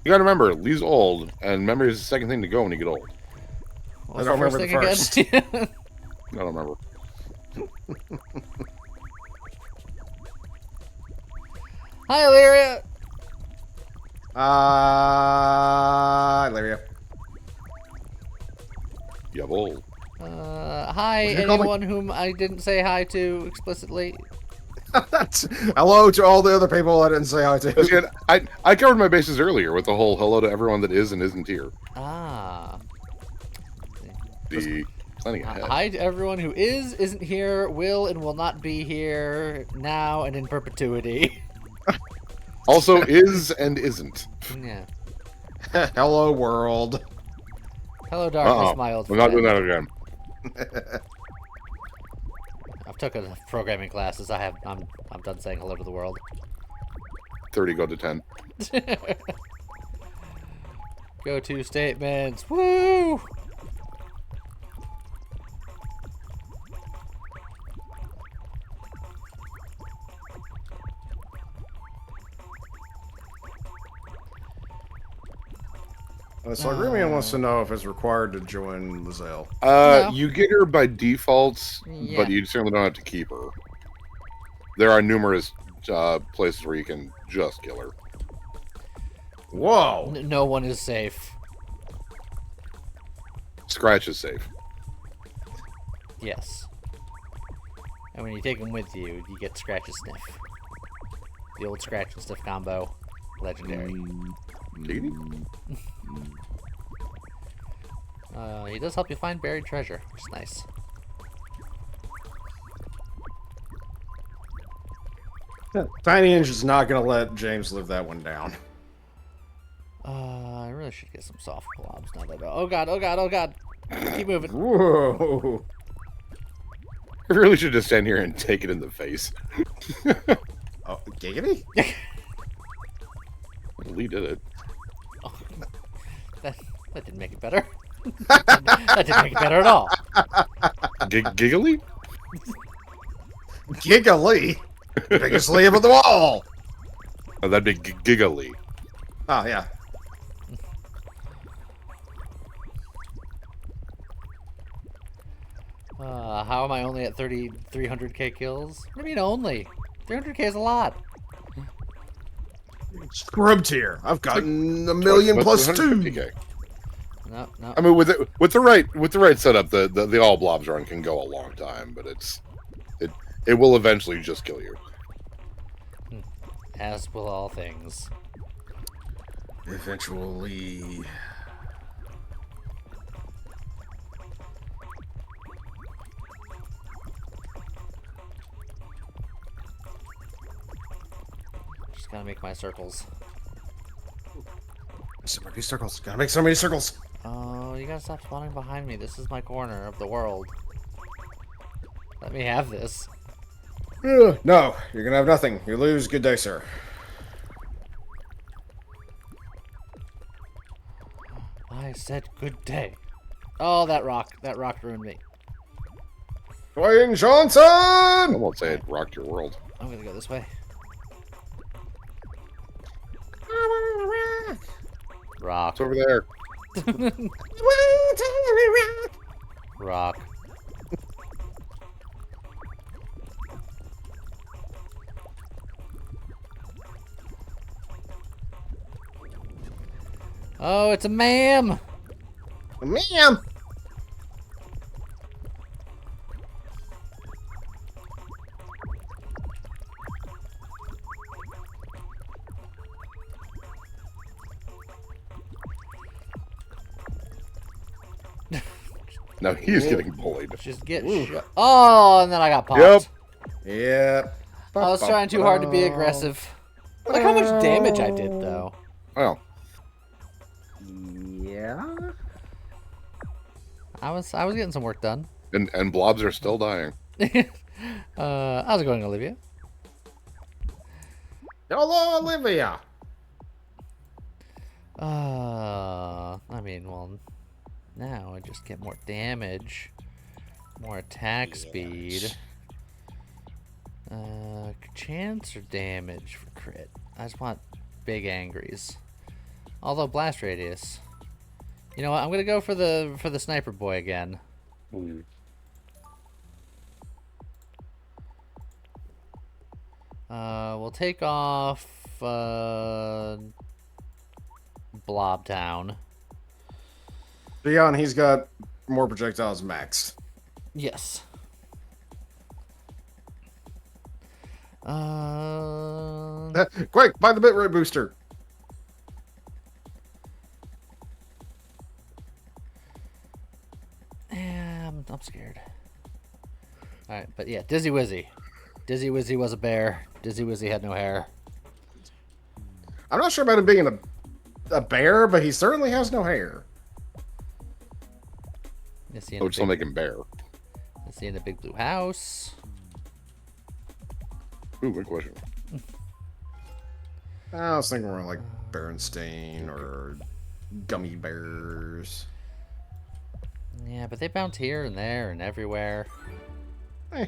You gotta remember, Lee's old, and memory is the second thing to go when you get old. What's I don't remember the first. again? I don't remember. Hi, Illyria. Lyria. You have old. Hi, What'd you call me? anyone whom I didn't say hi to explicitly. Hello to all the other people I didn't say hi to. Again, I covered my bases earlier with the whole hello to everyone that is and isn't here. Ah. The planning ahead. Hi to everyone who is, isn't here, will, and will not be here now and in perpetuity. Also is and isn't. Yeah. Hello, world. Hello, darkness, my old I'm friend. not doing that again. I've took a programming classes. I'm done saying hello to the world. 30 go to 10. Go to statements. Woo! So Agreement wants to know if it's required to join Lizelle. No. You get her by default, Yeah. but you certainly don't have to keep her. There are numerous places where you can just kill her. Whoa! No one is safe. Scratch is safe. Yes. And when you take them with you, you get Scratch and Sniff. The old Scratch and Sniff combo. Legendary. Diggity? He does help you find buried treasure, which is nice. Tiny Inch is not going to let James live that one down. I really should get some soft globs now that oh god, oh god, oh god. Keep moving. Whoa! I really should just stand here and take it in the face. Oh, giggity? Lee did it. Oh, that didn't make it better. That didn't make it better at all. Giggly? Giggly? Biggest leaf of the wall! Oh, that'd be giggly. Oh, yeah. How am I only at 300k kills? What do you mean only? 300k is a lot. Scrub tier. I've gotten a million plus 2. 150K. No. I mean, with the right setup, the all blobs run can go a long time, but it will eventually just kill you. As will all things. Eventually. Just gotta make my circles. So many circles. Gotta make so many circles. Oh, you gotta stop spawning behind me. This is my corner of the world. Let me have this. No, you're gonna have nothing. You lose. Good day, sir. I said good day. Oh, that rock. That rock ruined me. Dwayne Johnson! I won't say it rocked your world. I'm gonna go this way. Rock. It's over there. Rock. Oh, it's a ma'am. Ma'am! Now he's getting bullied. Just get shot. Oh, and then I got popped. Yep. Yep. I was trying too hard to be aggressive. Look how much damage I did, though. Well, Yeah. I was getting some work done. and blobs are still dying. How's it going, Olivia? Hello, Olivia. I mean, well, now I just get more damage, more attack speed. Chance or damage for crit? I just want big angries. Although blast radius. You know what? I'm gonna go for the sniper boy again. We'll take off Blob Town. Beyond, he's got more projectiles maxed. Yes. Quick, buy the bitrate booster. I'm scared. Alright, but yeah, Dizzy Wizzy. Dizzy Wizzy was a bear. Dizzy Wizzy had no hair. I'm not sure about him being a bear, but he certainly has no hair. I would still make him bear. Is he in the big blue house? Ooh, good question. I was thinking more like Berenstain or Gummy Bears. Yeah, but they bounce here and there and everywhere. Eh.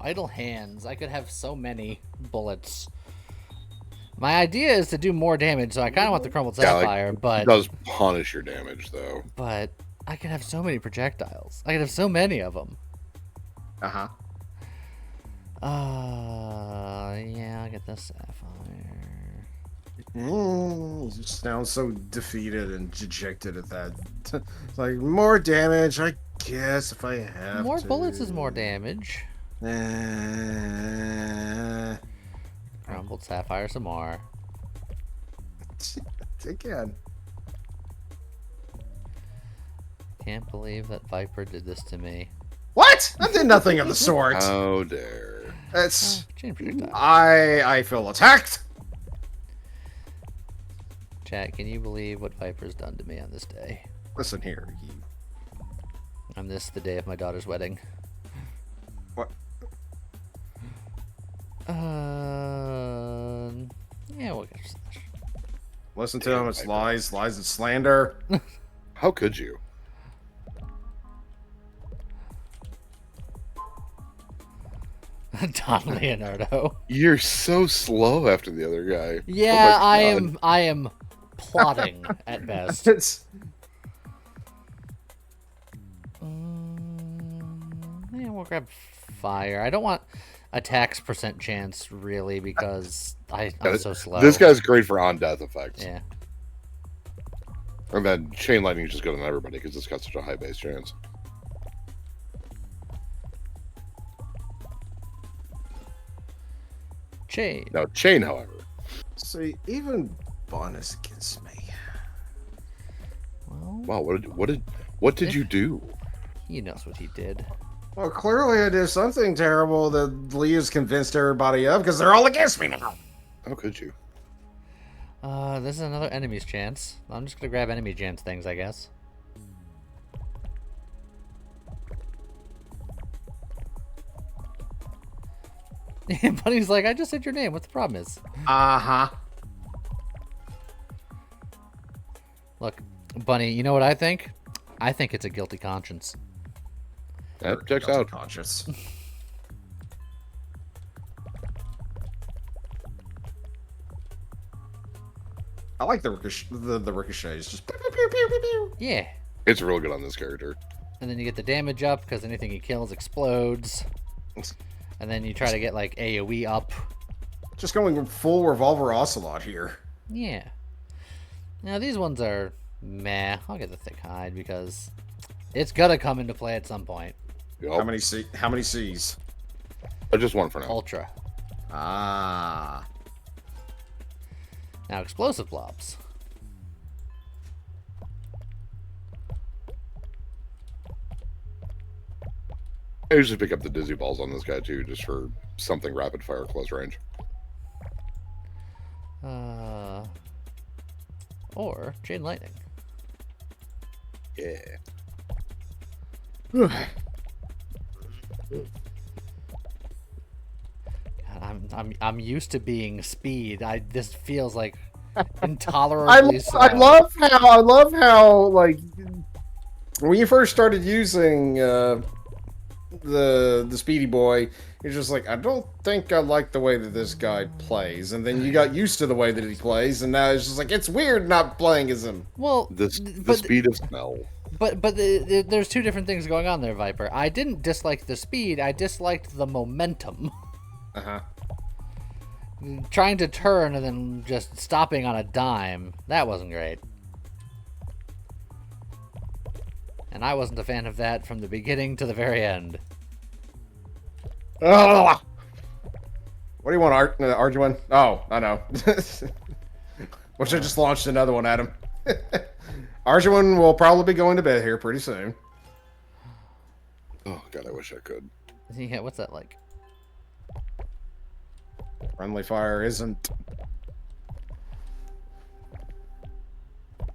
Idle hands. I could have so many bullets. My idea is to do more damage, so I kind of want the crumbled sapphire, but it does punish your damage though. But I could have so many projectiles. I could have so many of them. Uh-huh. Yeah, I'll get this sapphire. You sound so defeated and dejected at that. It's like, more damage, I guess, if I have More to. bullets is more damage. Crumbled sapphire some more. Again. Can't believe that Viper did this to me. What? I did nothing of the sort. How dare. That's... Chain projectile. I feel attacked. Chat, can you believe what Viper's done to me on this day? Listen here, you... On this, the day of my daughter's wedding. What? Yeah, we'll get slash. Listen to him, it's lies and slander. How could you? Don Leonardo. You're so slow after the other guy. Yeah, Oh my God. I am plotting at best. It's... Yeah, we'll grab fire. I don't want attacks percent chance really because I'm so slow. This guy's great for on death effects. Yeah. And then chain lightning is just good on everybody because it's got such a high base chance. Chain. Now chain, however. See, even bonus against me. Well, Wow, what did you do? he knows what he did. Well, clearly I did something terrible that Leah's convinced everybody of because they're all against me now. How could you? This is another enemy's chance. I'm just gonna grab enemy chance things, I guess. Bunny's like, I just said your name. What the problem is? Uh-huh. Look, Bunny, you know what I think? I think it's a guilty conscience. That checks Guilty out. Conscious. I like the ricochets. Just pew, pew, pew, pew, pew, pew. Yeah. It's real good on this character. And then you get the damage up because anything he kills explodes. And then you try to get like AoE up. Just going full revolver ocelot here. Yeah. Now these ones are meh. I'll get the thick hide because it's gonna come into play at some point. Yep. How many C's? Just one for now. Ultra. Ah. Now explosive blobs. I usually pick up the dizzy balls on this guy too, just for something rapid fire close range. Or chain lightning. Yeah. God, I'm used to being speed. This feels like intolerably slow. I love how like when you first started using the Speedy Boy, you're just like, I don't think I like the way that this guy plays, and then you got used to the way that he plays, and now it's just like it's weird not playing as him. Well, The speed of smell. But there's two different things going on there, Viper. I didn't dislike the speed. I disliked the momentum. Uh-huh. Trying to turn and then just stopping on a dime. That wasn't great. And I wasn't a fan of that from the beginning to the very end. Oh! What do you want, Arduin? Oh, I know. Which I just launched another one at him. Arjuin will probably be going to bed here pretty soon. Oh god, I wish I could. Yeah, what's that like? Friendly fire isn't.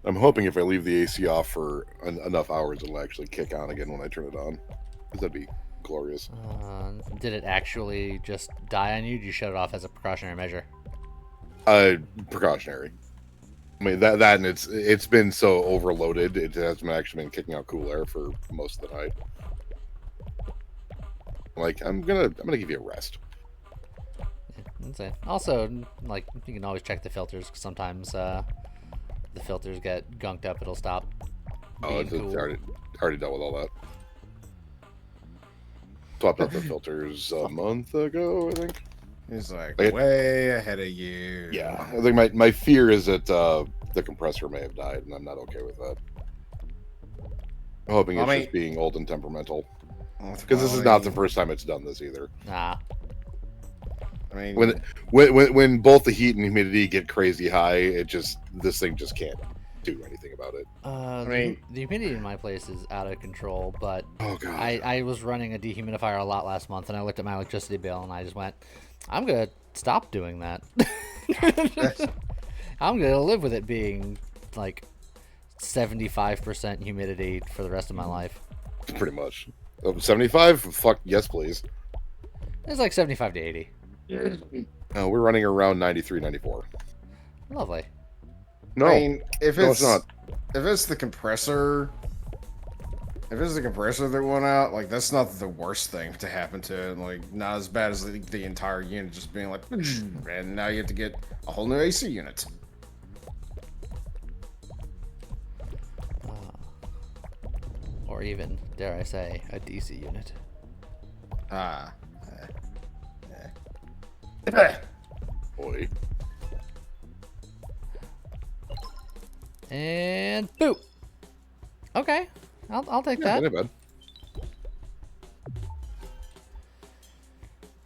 I'm hoping if I leave the AC off for enough hours, it'll actually kick on again when I turn it on. That'd be glorious. Did it actually just die on you? Did you shut it off as a precautionary measure? Precautionary. I mean that and it's been so overloaded. It hasn't actually been kicking out cool air for most of the night. Like I'm gonna give you a rest. That's it. Also, like you can always check the filters because sometimes the filters get gunked up. It'll stop. Oh, it's cool. already dealt with all that. Swapped out the filters a month ago, I think. He's like way ahead of you. Yeah, I think my fear is that the compressor may have died, and I'm not okay with that. I'm hoping it's just being old and temperamental. Because this is not the first time it's done this either. Nah. I mean, when both the heat and humidity get crazy high, this thing just can't do anything about it. The humidity in my place is out of control, but oh god, I was running a dehumidifier a lot last month, and I looked at my electricity bill, and I just went, I'm gonna stop doing that. I'm gonna live with it being like 75% humidity for the rest of my life. Pretty much. 75? Fuck yes, please. It's like 75 to 80. We're running around 93, 94. Lovely. No, I mean, if it's not. If it's the compressor that went out, like that's not the worst thing to happen to it. Like not as bad as the entire unit just being like, and now you have to get a whole new AC unit. Or even, dare I say, a DC unit. Boy. And boop. Okay, I'll take that. Not bad.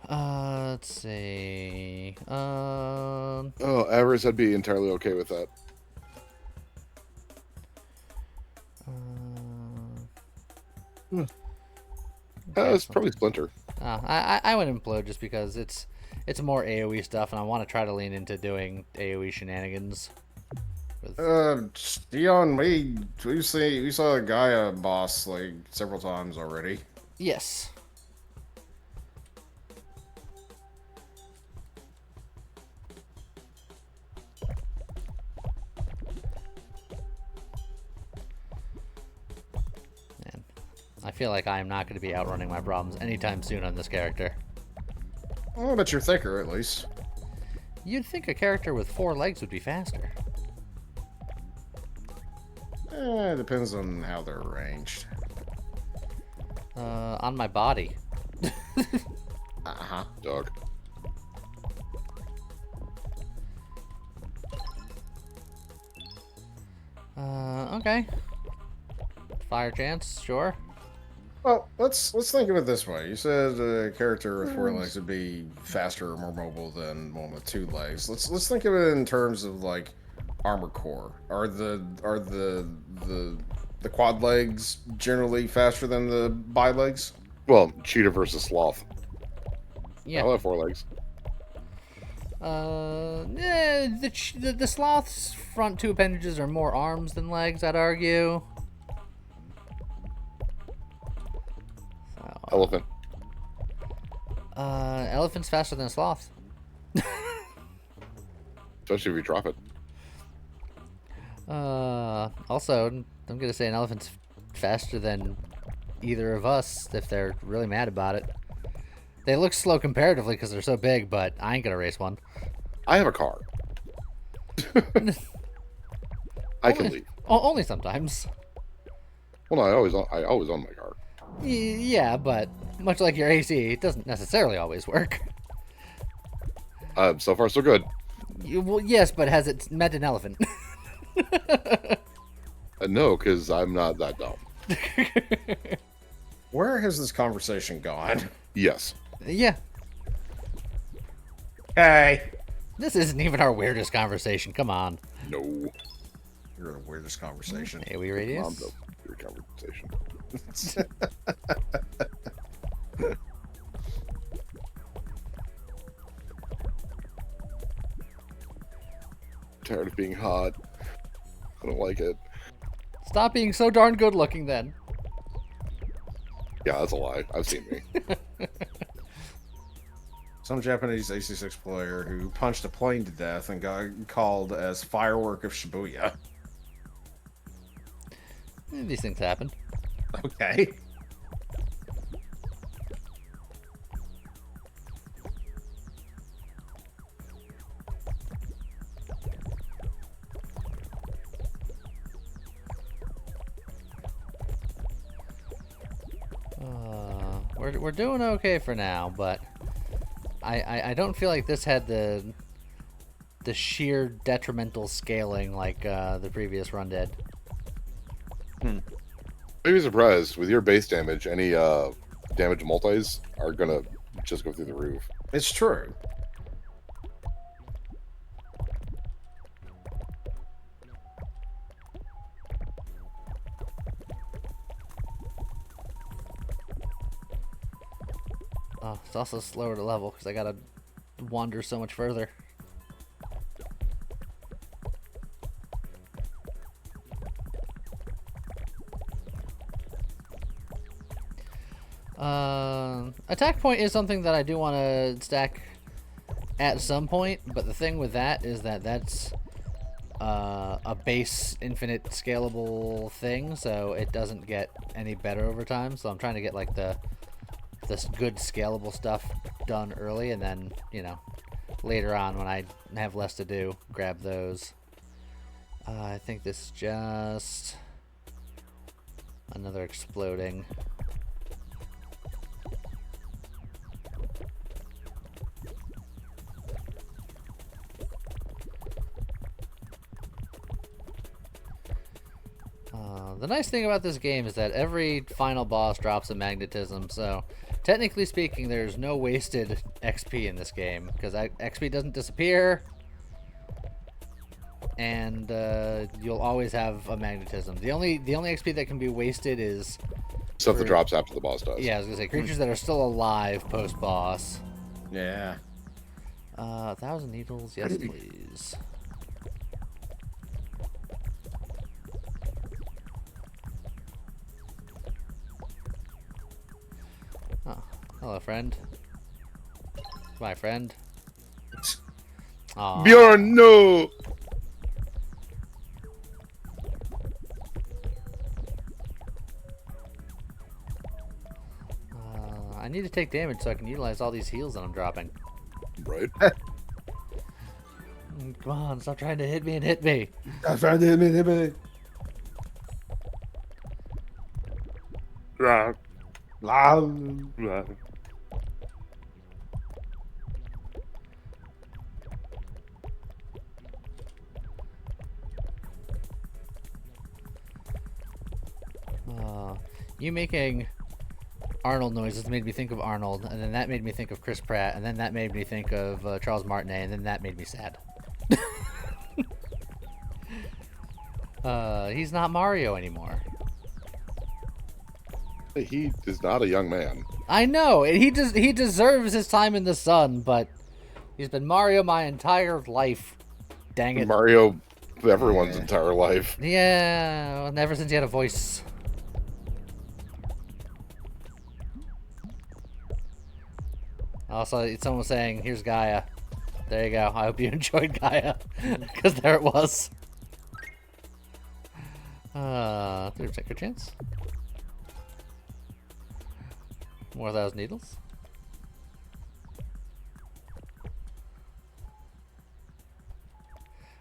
Let's see. Oh, Avarice, I'd be entirely okay with that. It's probably Splinter. I would implode just because it's more AoE stuff, and I want to try to lean into doing AoE shenanigans. Dion, we saw a Gaia boss like several times already. Yes. Man, I feel like I am not going to be outrunning my problems anytime soon on this character. Oh, but you're thicker at least. You'd think a character with 4 legs would be faster. It depends on how they're arranged. On my body. Dog. Okay. Fire chance, sure. Well, let's think of it this way. You said a character with 4 legs would be faster or more mobile than one with 2 legs. Let's think of it in terms of like armor core. Are the quad legs generally faster than the bi legs? Well, cheetah versus sloth. Yeah. I'll have 4 legs. The sloth's front 2 appendages are more arms than legs, I'd argue. So, Elephant. Elephant's faster than a sloth. Especially if you drop it. Also, I'm gonna say an elephant's faster than either of us if they're really mad about it. They look slow comparatively because they're so big, but I ain't gonna race one. I have a car. I can leave. Only sometimes. Well, no, I always own my car. Yeah, but much like your AC, it doesn't necessarily always work. So far, so good. Well, yes, but has it met an elephant? No, because I'm not that dumb. Where has this conversation gone? Yes. Yeah. Hey. This isn't even our weirdest conversation. Come on. No. You're the weirdest conversation. Hey, we radius? Mom's a weird conversation. Tired of being hot. I don't like it. Stop being so darn good looking then. Yeah, that's a lie. I've seen me. Some Japanese AC6 player who punched a plane to death and got called as Firework of Shibuya. These things happen. Okay. We're doing okay for now, but I don't feel like this had the sheer detrimental scaling like the previous run did. Maybe surprised with your base damage. Any damage multis are gonna just go through the roof. It's true. Oh, it's also slower to level because I gotta wander so much further. Attack point is something that I do want to stack at some point, but the thing with that is that that's a base infinite scalable thing, so it doesn't get any better over time. So I'm trying to get like this good scalable stuff done early, and then, you know, later on when I have less to do, grab those. I think this is just another exploding. The nice thing about this game is that every final boss drops a magnetism, so technically speaking, there's no wasted XP in this game, because XP doesn't disappear, and you'll always have a magnetism. The only XP that can be wasted is Stuff that drops after the boss does. Yeah, I was gonna say creatures that are still alive post boss. Yeah. 1,000 needles, yes please. Oh, hello, friend. My friend. Aww. Bjorn, no! I need to take damage so I can utilize all these heals that I'm dropping. Right. Come on, stop trying to hit me and hit me. Stop trying to hit me. You making Arnold noises made me think of Arnold, and then that made me think of Chris Pratt, and then that made me think of Charles Martinet, and then that made me sad. He's not Mario anymore. He is not a young man. I know. He deserves his time in the sun, but he's been Mario my entire life. Dang it. Mario, everyone's entire life. Yeah, well, never since he had a voice. Also, someone was saying, here's Gaia. There you go. I hope you enjoyed Gaia. Because there it was. There's a chance. More of those needles.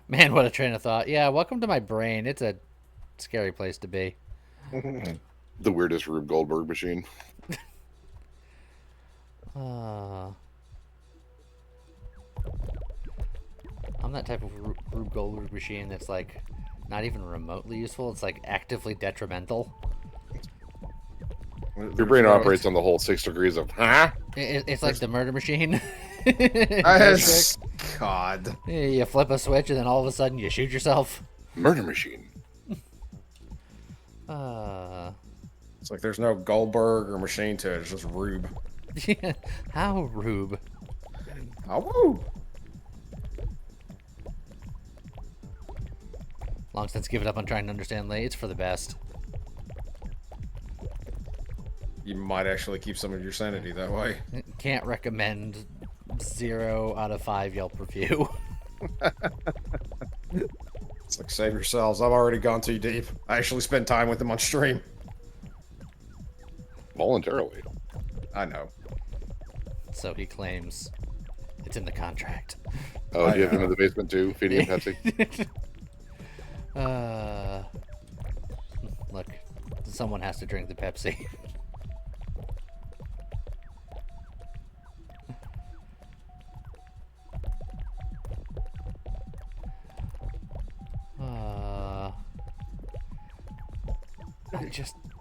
Man, what a train of thought. Yeah, welcome to my brain. It's a scary place to be. The weirdest Rube Goldberg machine. I'm that type of Rube Goldberg machine that's like not even remotely useful. It's like actively detrimental. Your brain operates on the whole 6 degrees of, huh? It's like the murder machine. God. You flip a switch and then all of a sudden you shoot yourself. Murder machine. It's like there's no Goldberg or machine to it. It's just Rube. How Rube? Oh, woo. Long since given up on trying to understand lay. It's for the best. You might actually keep some of your sanity that way. Can't recommend 0 out of 5 Yelp review. It's like, save yourselves. I've already gone too deep. I actually spent time with him on stream. Voluntarily. I know. So he claims. It's in the contract. Oh, do you have him in the basement too, feeding him Pepsi? Look, someone has to drink the Pepsi.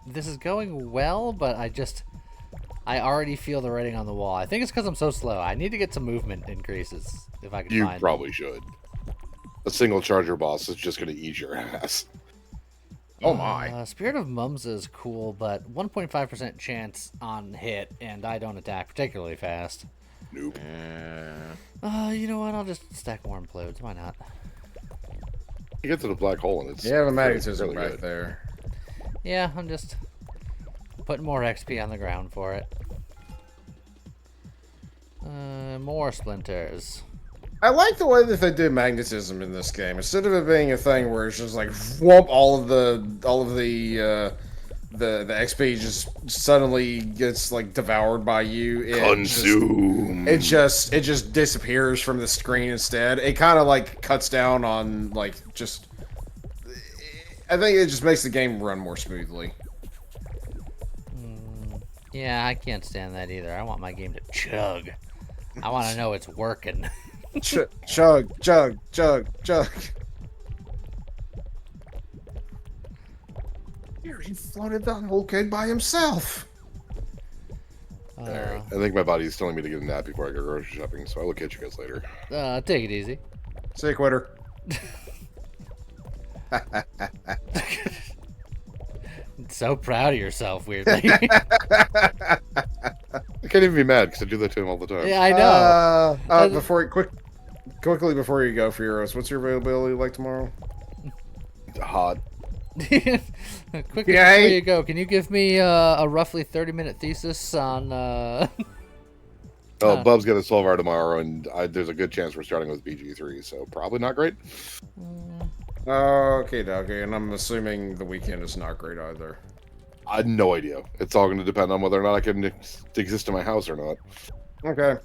This is going well, but I already feel the writing on the wall. I think it's because I'm so slow. I need to get some movement increases if I can You find probably should. A single charger boss is just going to eat your ass. Oh my. Spirit of Mumsa is cool, but 1.5% chance on hit, and I don't attack particularly fast. Nope. You know what? I'll just stack more implodes. Why not? You get to the black hole and it's... You have a magnetism really right good. there. Yeah, I'm just putting more XP on the ground for it. More splinters. I like the way that they do magnetism in this game. Instead of it being a thing where it's just like whoop, all of the XP just suddenly gets like devoured by you. Consume. It just disappears from the screen instead. It kind of like cuts down on like just. I think it just makes the game run more smoothly. Yeah, I can't stand that either. I want my game to chug. I want to know it's working. Chug, chug, chug, chug. Here, he floated the whole kid by himself. Alright. I think my body's telling me to get a nap before I go grocery shopping, so I will catch you guys later. Take it easy. See you, quitter. So proud of yourself, weirdly. I can't even be mad because I do that to him all the time. Yeah, I know. Quickly before you go, Furious, what's your availability like tomorrow? Hot. Quickly before you go, can you give me a roughly 30-minute thesis on... Oh, Bub's got a 12-hour tomorrow, and there's a good chance we're starting with BG3, so probably not great. Okay, and I'm assuming the weekend is not great either. I had no idea. It's all going to depend on whether or not I can exist in my house or not. Okay.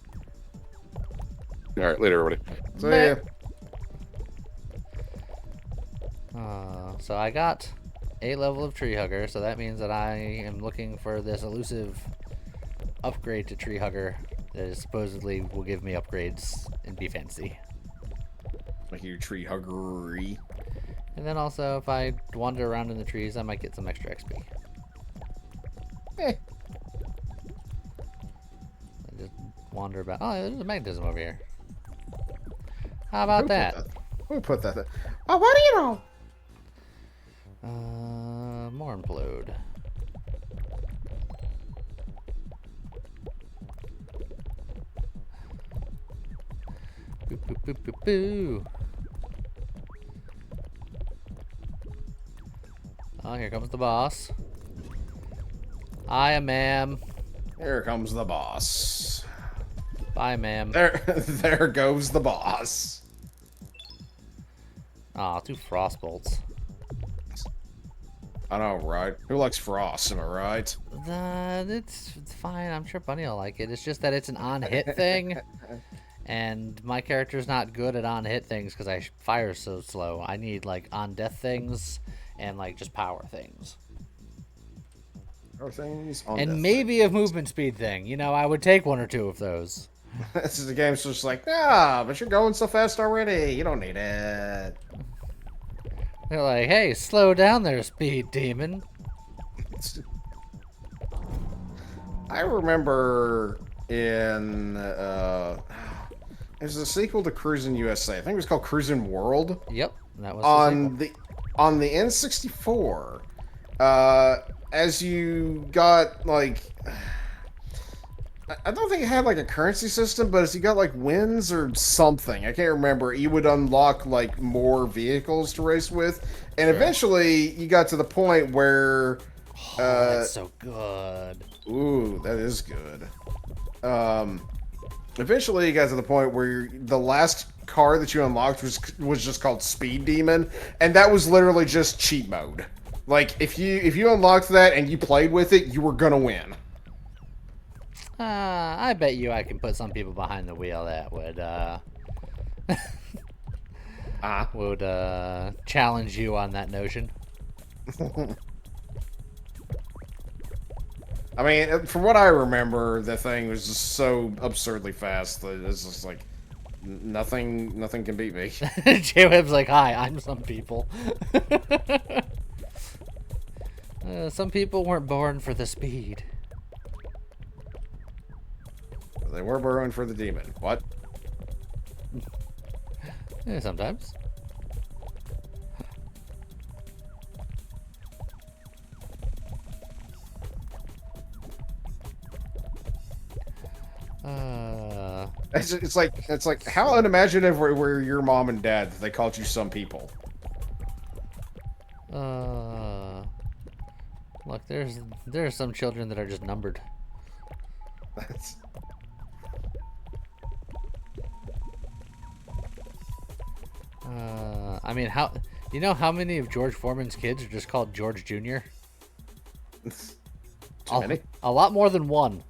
All right, later, everybody. See ya. So I got a level of Tree Hugger, so that means that I am looking for this elusive upgrade to Tree Hugger that is supposedly will give me upgrades and be fancy. Like your Tree Huggery. And then also, if I wander around in the trees, I might get some extra XP. I just wander about. Oh, there's a magnetism over here. How about that? Who put that there? Oh, what do you know? More implode. Boo, boo, boo. Oh, here comes the boss. Hiya, ma'am. Here comes the boss. Bye, ma'am. There goes the boss. Aw, 2 frost bolts. I know, right? Who likes frost, am I right? It's fine. I'm sure Bunny will like it. It's just that it's an on-hit thing. And my character's not good at on-hit things because I fire so slow. I need, like, on-death things and, like, just power things. Power things on And maybe a movement speed thing. You know, I would take 1 or 2 of those. This is the game's just like, but you're going so fast already. You don't need it. They're like, hey, slow down there, speed demon. I remember in there's a sequel to Cruisin' USA. I think it was called Cruisin' World. Yep, that was on the N64. As you got like, I don't think it had like a currency system, but as you got like wins or something, I can't remember, you would unlock like more vehicles to race with, and eventually you got to the point where that's so good. Ooh, that is good. Eventually you got to the point where the last car that you unlocked was just called Speed Demon, and that was literally just cheat mode. Like if you unlocked that and you played with it, you were gonna win. I bet you I can put some people behind the wheel that would challenge you on that notion. I mean, from what I remember, the thing was just so absurdly fast that it's just like nothing can beat me. J-Web's like, hi, I'm some people. Some people weren't born for the speed. They were born for the demon. What? Yeah, sometimes. It's like how unimaginative were your mom and dad that they called you some people? Look, there are some children that are just numbered. That's... I mean, you know how many of George Foreman's kids are just called George Jr.? Too many? A lot more than 1.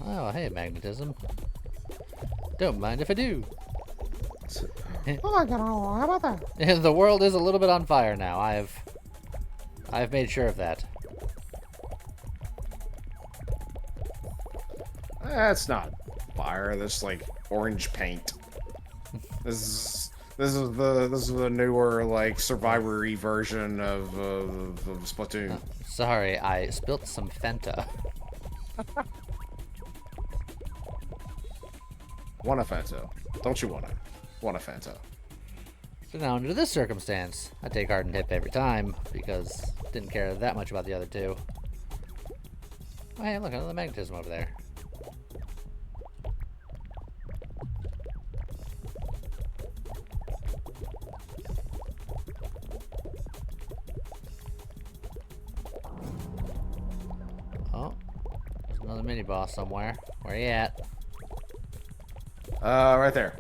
Oh, hey, magnetism. Don't mind if I do. Oh, how about that? The world is a little bit on fire now. I've made sure of that. That's not fire. That's like orange paint. This is the newer like survivory version of Splatoon. Sorry, I spilt some Fanta. Want a Fanta? Don't you want a Fanta? So now, under this circumstance, I take Hardened Hip every time because didn't care that much about the other 2. Oh, hey, look, another magnetism over there. Oh, there's another mini boss somewhere. Where you at? Right there.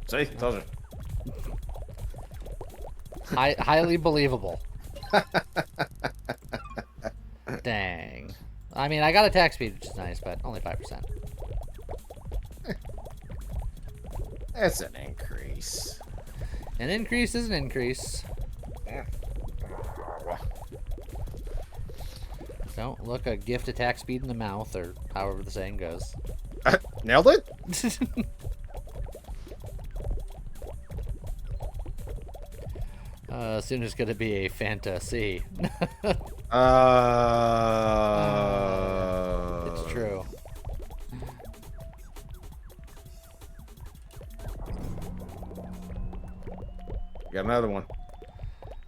See? Told you. Highly believable. Dang. I mean, I got attack speed, which is nice, but only 5%. That's an increase. An increase is an increase. Don't look a gift attack speed in the mouth, or however the saying goes. Nailed it? Soon it's gonna be a fantasy. It's true. Got another one.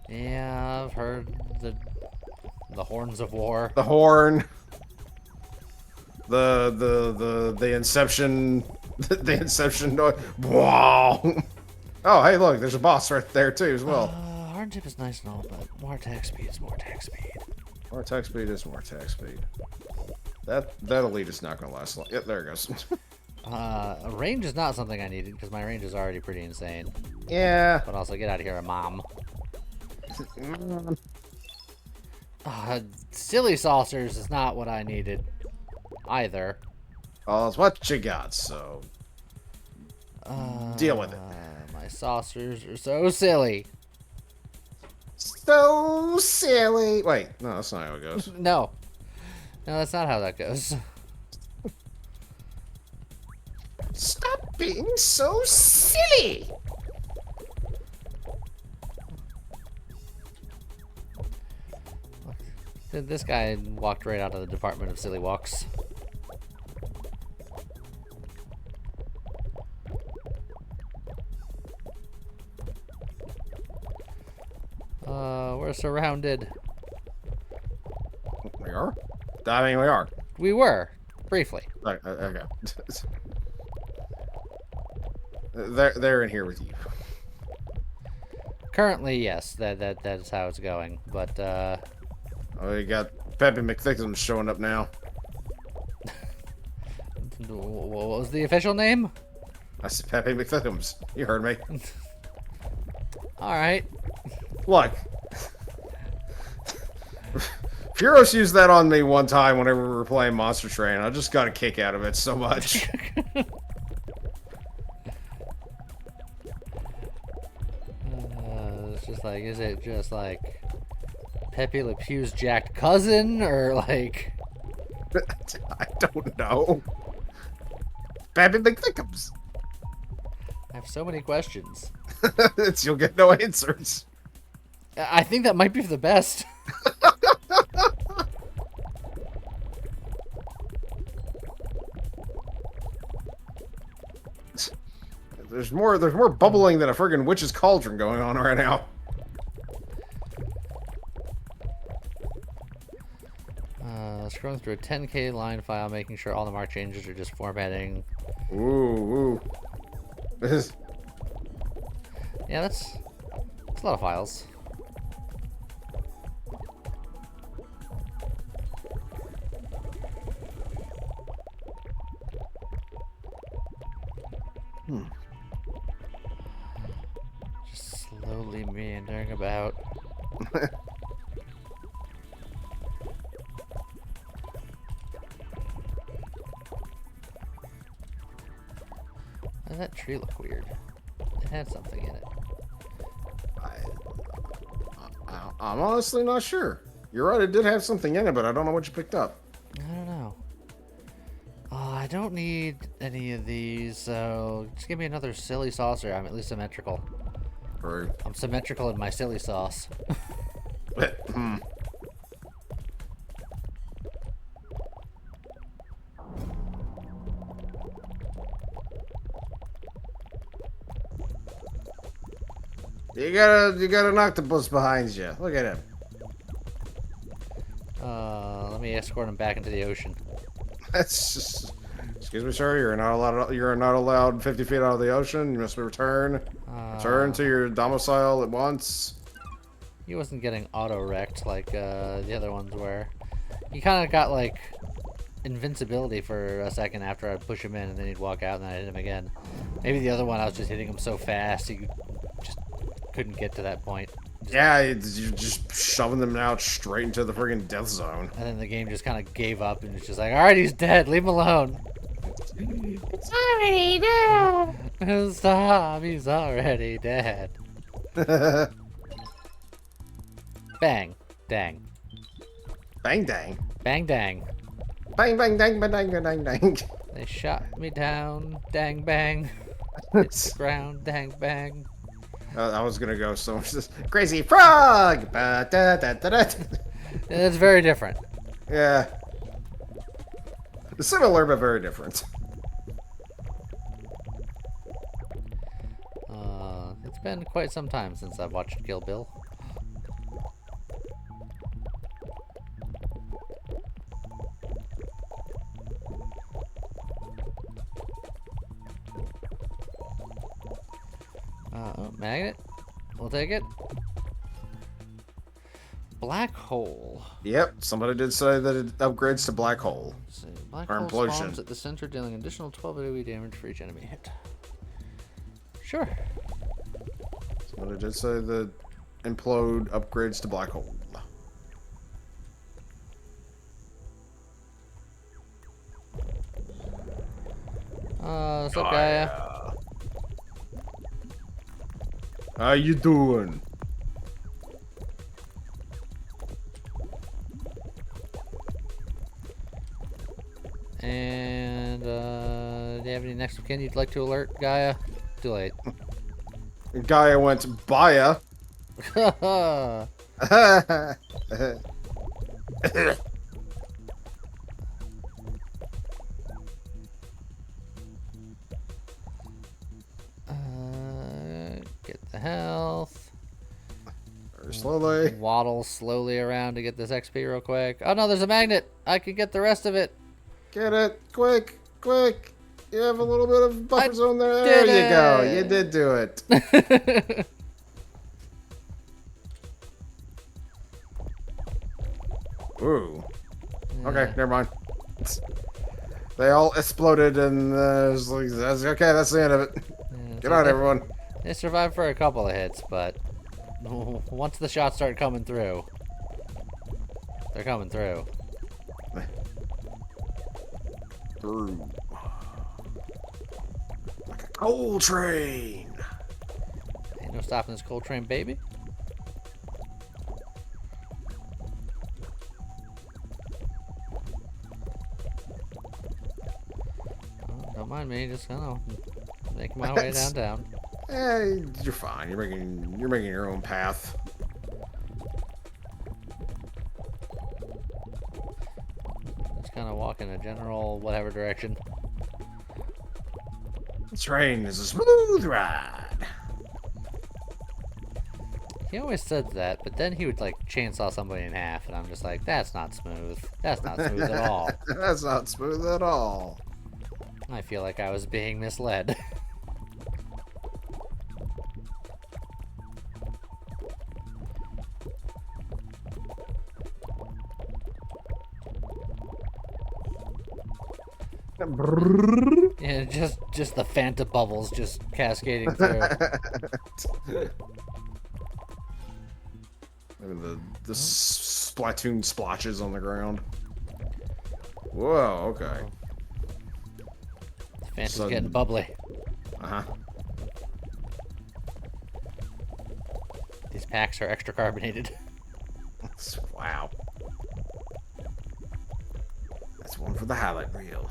Yeah, I've heard the horns of war. The horn. The Inception. The Inception noise. Wow. Oh, hey, look, there's a boss right there too as well. Horn tip is nice and all, but more attack speed is more attack speed. More attack speed is more attack speed. That elite is not gonna last long. Yep, there it goes. Range is not something I needed because my range is already pretty insane. Yeah. But also, get out of here, mom. Silly saucers is not what I needed either. Well, it's what you got, so deal with it. My saucers are so silly. So silly. Wait, no, that's not how it goes. No, that's not how that goes. Stop being so silly. This guy walked right out of the Department of Silly Walks. We're surrounded. We are? I mean, we are. We were, briefly. Okay. They're in here with you. Currently, yes, that is how it's going. But Oh, you got Peppy McThickums showing up now. what was the official name? I said Peppy McThickums. You heard me. All right. Look. Furos used that on me one time whenever we were playing Monster Train. I just got a kick out of it so much. It's just like, is it just like Pepe Le Pew's jacked cousin, or like? I don't know. Peppy McThickums. I have so many questions. You'll get no answers. I think that might be for the best. There's more bubbling than a friggin' witch's cauldron going on right now. Scrolling through a 10K line file, making sure all the mark changes are just formatting. Ooh. Yeah, that's a lot of files. Just slowly meandering about. Why does that tree look weird? It had something in it. I'm honestly not sure. You're right, it did have something in it, but I don't know what you picked up. I don't know. I don't need any of these, so just give me another silly saucer. I'm at least symmetrical. Or, I'm symmetrical in my silly sauce. You got an octopus behind you. Look at him. Let me escort him back into the ocean. That's just. Excuse me, sir. You're not allowed 50 feet out of the ocean. You must return to your domicile at once. He wasn't getting auto-wrecked like the other ones were. He kind of got like invincibility for a second after I'd push him in, and then he'd walk out, and then I'd hit him again. Maybe the other one I was just hitting him so fast he just couldn't get to that point. Yeah, you're just shoving them out straight into the friggin' death zone. And then the game just kind of gave up, and it's just like, all right, he's dead. Leave him alone. It's already dead. Stop, he's already dead. Bang, dang, Bang dang. bang, dang. Bang bang dang bang dang bang dang. They shot me down, dang, bang. Hit the ground, dang, bang. I was gonna go so much. Crazy frog. Ba, da, da, da, da. It's very different. Yeah. Similar, but very different. It's been quite some time since I've watched Kill Bill. Oh, magnet. We'll take it. Black hole. Yep, somebody did say that it upgrades to black hole. Let's see. Black Or hole implosion. spawns at the center, dealing additional 12 AoE damage for each enemy hit. Sure. Somebody did say that implode upgrades to black hole. What's up, Gaia? How you doing? And, do you have any next of kin you'd like to alert, Gaia? Too late. Gaia went Baya. Get the health. Very slowly. Waddle slowly around to get this XP real quick. Oh no, there's a magnet! I can get the rest of it. Get it. Quick. Quick. You have a little bit of buffer zone there. did There you go. it. You did do it. Ooh. Okay, never mind. They all exploded and it was like, okay, that's the end of it. Yeah, Get out, everyone. They survived for a couple of hits, but once the shots start coming through, they're coming through. Through. Like a coal train. Ain't no stopping this coal train, baby. Oh, don't mind me, just making my way downtown. Hey, you're fine. You're making your own path. Just kind of walk in a general whatever direction. The train is a smooth ride. He always said that, but then he would like chainsaw somebody in half, and I'm just like, that's not smooth. That's not smooth at all. That's not smooth at all. I feel like I was being misled. Yeah, just the Fanta bubbles just cascading through. And the Splatoon splotches on the ground. Whoa, okay. Fanta's Sudden- getting bubbly. Uh-huh. These packs are extra carbonated. Wow. That's one for the highlight reel.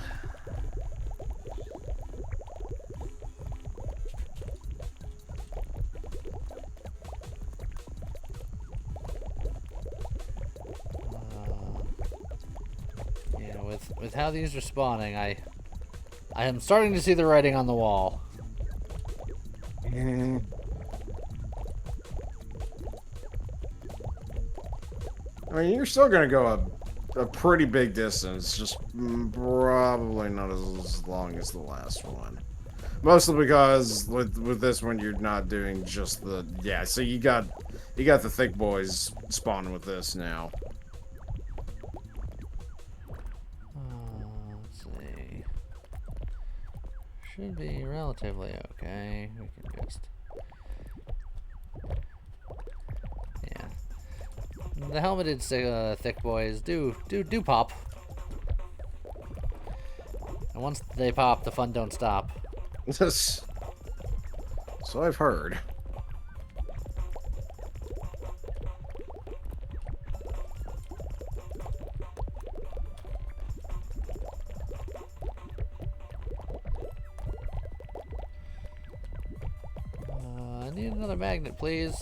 Yeah, with how these are spawning, I am starting to see the writing on the wall. I mean, you're still gonna go a pretty big distance, just probably not as long as the last one. Mostly because with this one, you're not doing just the So you got the thick boys spawning with this now. Let's see. Should be relatively okay. We can just. Yeah. The helmeted thick boys do pop. And once they pop, the fun don't stop. So I've heard. I need another magnet, please.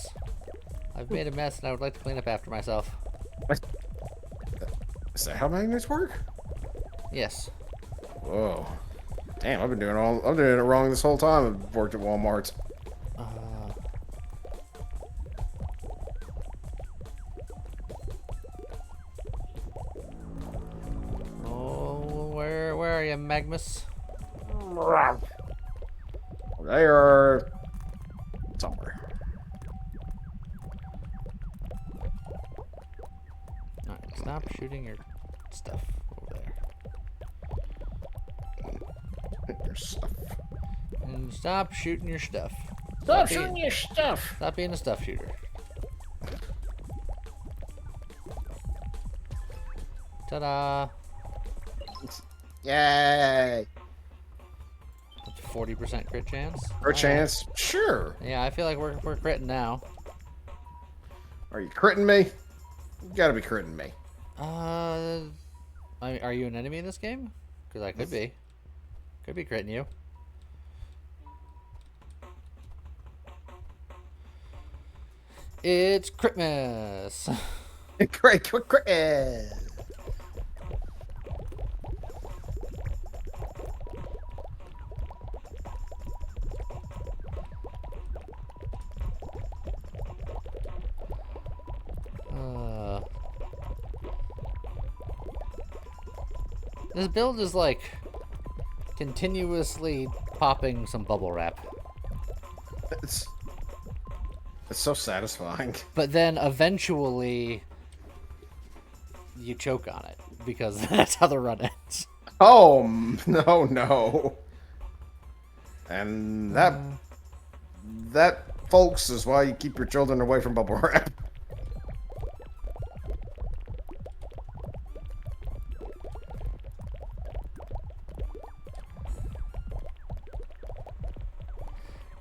I've made a mess and I would like to clean up after myself. Is that how magnets work? Yes. Whoa. Damn, I'm doing it wrong this whole time I've worked at Walmart. Oh, where are you, Magmus? They are somewhere. Alright, stop shooting your stuff over there. Your stuff. And stop shooting your stuff. Stop shooting your stuff. Stop being a stuff shooter. Ta-da! Yay! 40% crit chance. Crit chance? Sure. Yeah, I feel like we're critting now. Are you critting me? You gotta be critting me. Are you an enemy in this game? Because I could be. Could be critting you. It's Christmas. Great. This build is like continuously popping some bubble wrap. It's so satisfying. But then eventually you choke on it because that's how the run ends. Oh, no. And that, folks, is why you keep your children away from bubble wrap.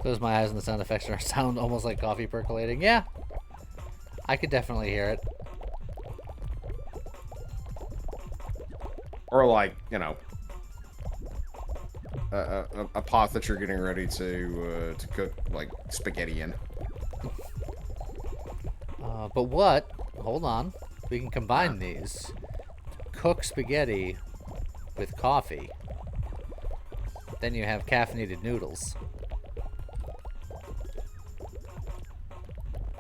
Close my eyes and the sound effects sound almost like coffee percolating. Yeah, I could definitely hear it. Or like, you know, a pot that you're getting ready to cook like spaghetti in. But what? Hold on. We can combine these. Cook spaghetti with coffee. Then you have caffeinated noodles.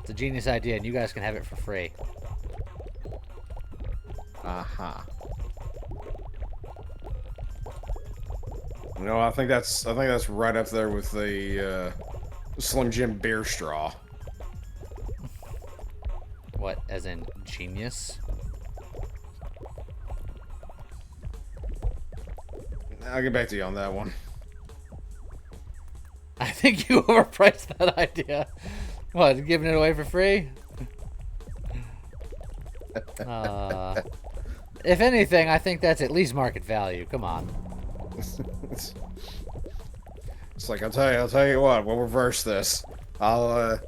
It's a genius idea, and you guys can have it for free. Uh-huh. No, I think that's right up there with the Slim Jim beer straw. What, as in genius? I'll get back to you on that one. I think you overpriced that idea. What, giving it away for free? If anything, I think that's at least market value. Come on. It's like, I'll tell you what, we'll reverse this. I'll,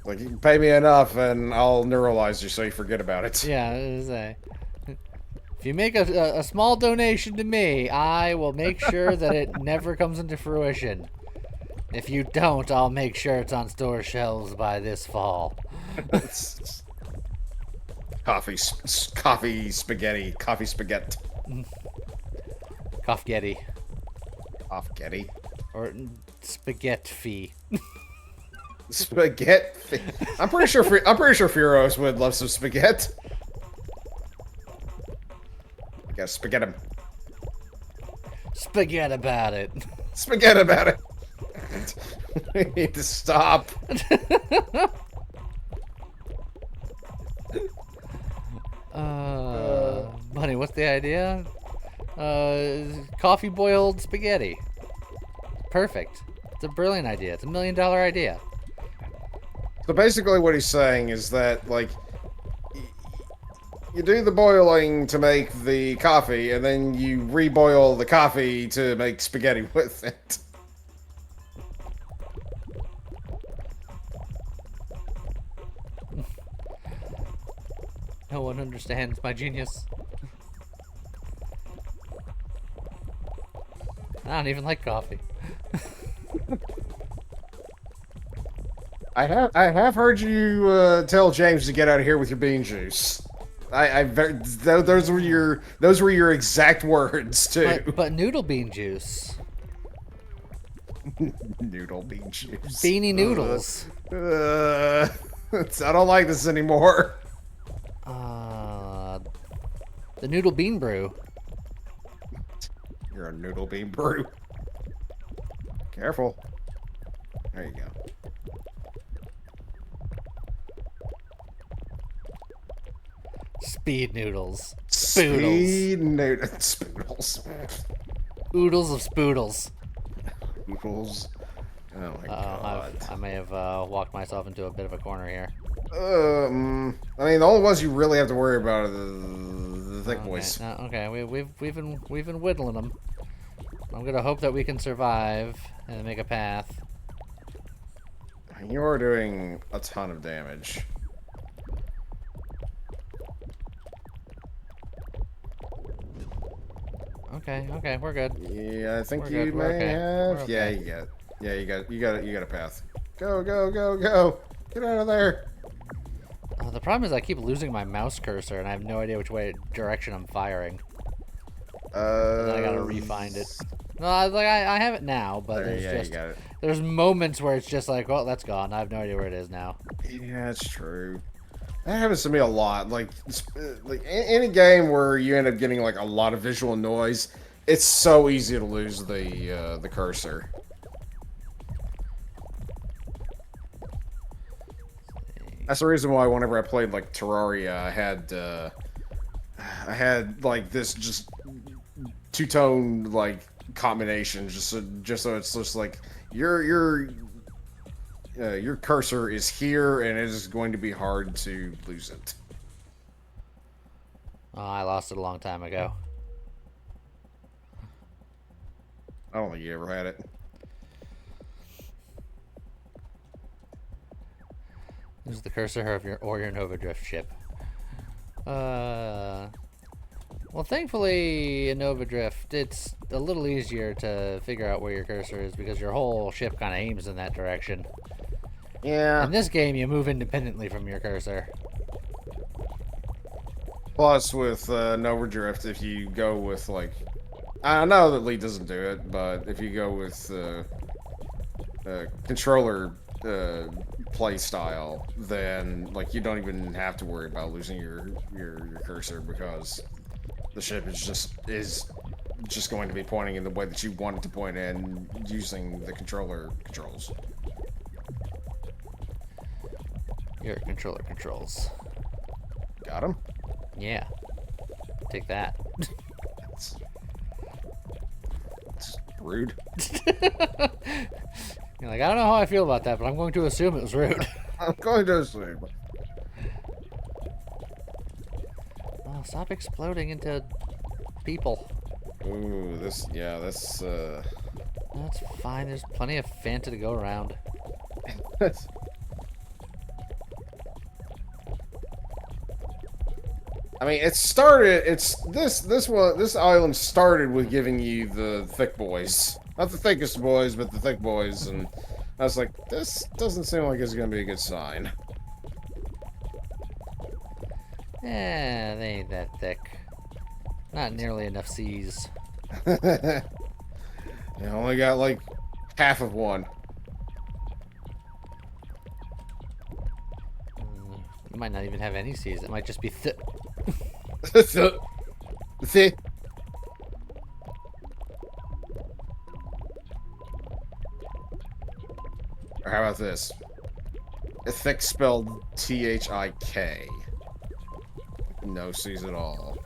like, you can pay me enough and I'll neuralize you so you forget about it. Yeah, I was gonna say. If you make a small donation to me, I will make sure that it never comes into fruition. If you don't, I'll make sure it's on store shelves by this fall. Coffee spaghetti. Kofgetti. Kofgetti. Or spaghetti. Spaghetti. I'm pretty sure Furos would love some spaghetti. You gotta spaghetti him. Spaghetti about it. Spaghetti about it. We need to stop. Bunny, what's the idea? Coffee boiled spaghetti. Perfect. It's a brilliant idea. It's $1 million idea. So basically what he's saying is that, like, you do the boiling to make the coffee, and then you reboil the coffee to make spaghetti with it. No one understands my genius. I don't even like coffee. I have heard you tell James to get out of here with your bean juice. those were your exact words too. But noodle bean juice. Noodle bean juice. Beanie noodles. I don't like this anymore. The noodle bean brew. You're a noodle bean brew. Careful. There you go. Speed noodles. Speed Spoodles. spoodles. Oodles of spoodles. Spoodles. Oh my god. I may have walked myself into a bit of a corner here. I mean, the only ones you really have to worry about are the thick boys. Okay, we've been whittling them. I'm gonna hope that we can survive and make a path. You are doing a ton of damage. Okay, we're good. Yeah, I think We're you good, we're may okay. have. We're Yeah, okay. you got it. Yeah, you got a path. Go, go, go, go! Get out of there! The problem is I keep losing my mouse cursor and I have no idea which direction I'm firing. And then I gotta re-find it. No, I have it now, but There, there's yeah, just you got it. there's moments where it's just like, well, that's gone. I have no idea where it is now. Yeah, it's true. That happens to me a lot. Like any game where you end up getting like a lot of visual noise, it's so easy to lose the cursor. That's the reason why whenever I played like Terraria, I had like this just two-tone like combination, just so it's just like your cursor is here, and it is going to be hard to lose it. Oh, I lost it a long time ago. I don't think you ever had it. Use the cursor of your Nova Drift ship. Well, thankfully in Nova Drift, it's a little easier to figure out where your cursor is because your whole ship kind of aims in that direction. Yeah. In this game, you move independently from your cursor. Plus, with Nova Drift, if you go with like, I know that Lee doesn't do it, but if you go with controller play style, then like you don't even have to worry about losing your cursor because the ship is just going to be pointing in the way that you want it to point in using the controller controls. Your controller controls. Got him? Yeah. Take that. It's rude. You're like, I don't know how I feel about that, but I'm going to assume it was rude. I'm going to assume. Oh, stop exploding into people. Ooh, that's That's fine. There's plenty of Fanta to go around. I mean, this island started with giving you the thick boys. Not the thickest boys, but the thick boys, and I was like, this doesn't seem like it's gonna be a good sign. Yeah, they ain't that thick. Not nearly enough C's. You only got like half of one. You might not even have any C's. It might just be thick. See? Or how about this? Thick spelled T-H-I-K. No C's at all.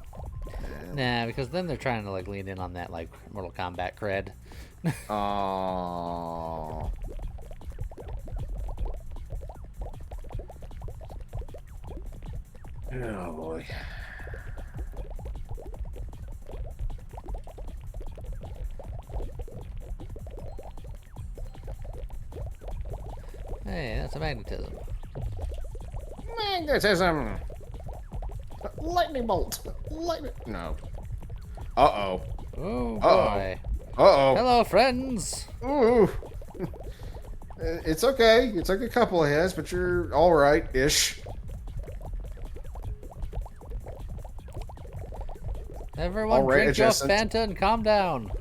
Nah, because then they're trying to like lean in on that like Mortal Kombat cred. Aww. Oh boy. Hey, that's a magnetism. Magnetism! Lightning bolt! Lightning... No. Uh-oh. Oh Uh-oh. boy. Uh-oh. Hello, friends. Ooh. It's okay. It took a couple of hits, but you're alright-ish. Everyone, All right, drink your adjacent. Fanta and calm down.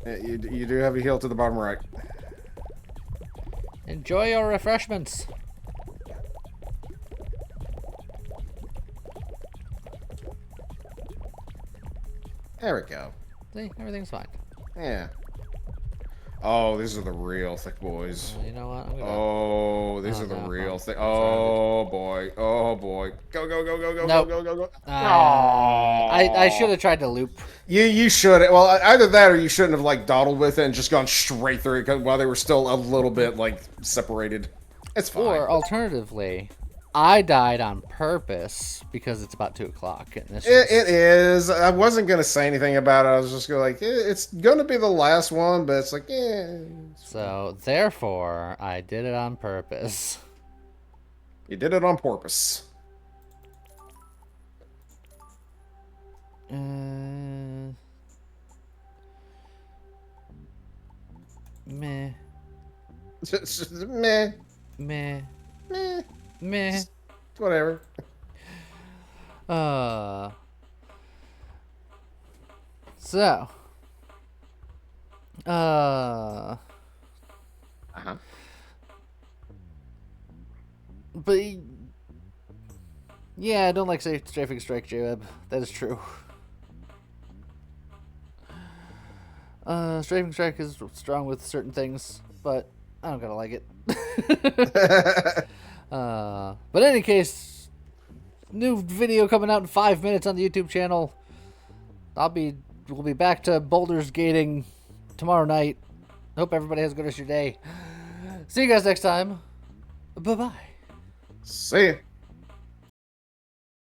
You do have a heal to the bottom right. Enjoy your refreshments. There we go. See, everything's fine. Yeah. Oh, these are the real thick boys. You know what? Oh, these are the real thick. Oh boy. Oh boy. Go go go go go Nope. go go go go. I should have tried to loop. You should. Well, either that or you shouldn't have like dawdled with it and just gone straight through it while they were still a little bit like separated. It's fine. Or alternatively, I died on purpose because it's about 2 o'clock. And It is. I wasn't gonna say anything about it. I was just gonna like, it's gonna be the last one, but it's like, yeah. So therefore, I did it on purpose. You did it on purpose. Meh. Meh. Meh. Meh. Meh. Whatever. So. But yeah, I don't like strafing strike, J-Web. That is true. Strafing strike is strong with certain things, but I don't gotta like it. But in any case, new video coming out in 5 minutes on the YouTube channel. We'll be back to Boulders gating tomorrow night. Hope everybody has a good rest of your day. See you guys next time. Bye-bye. See ya.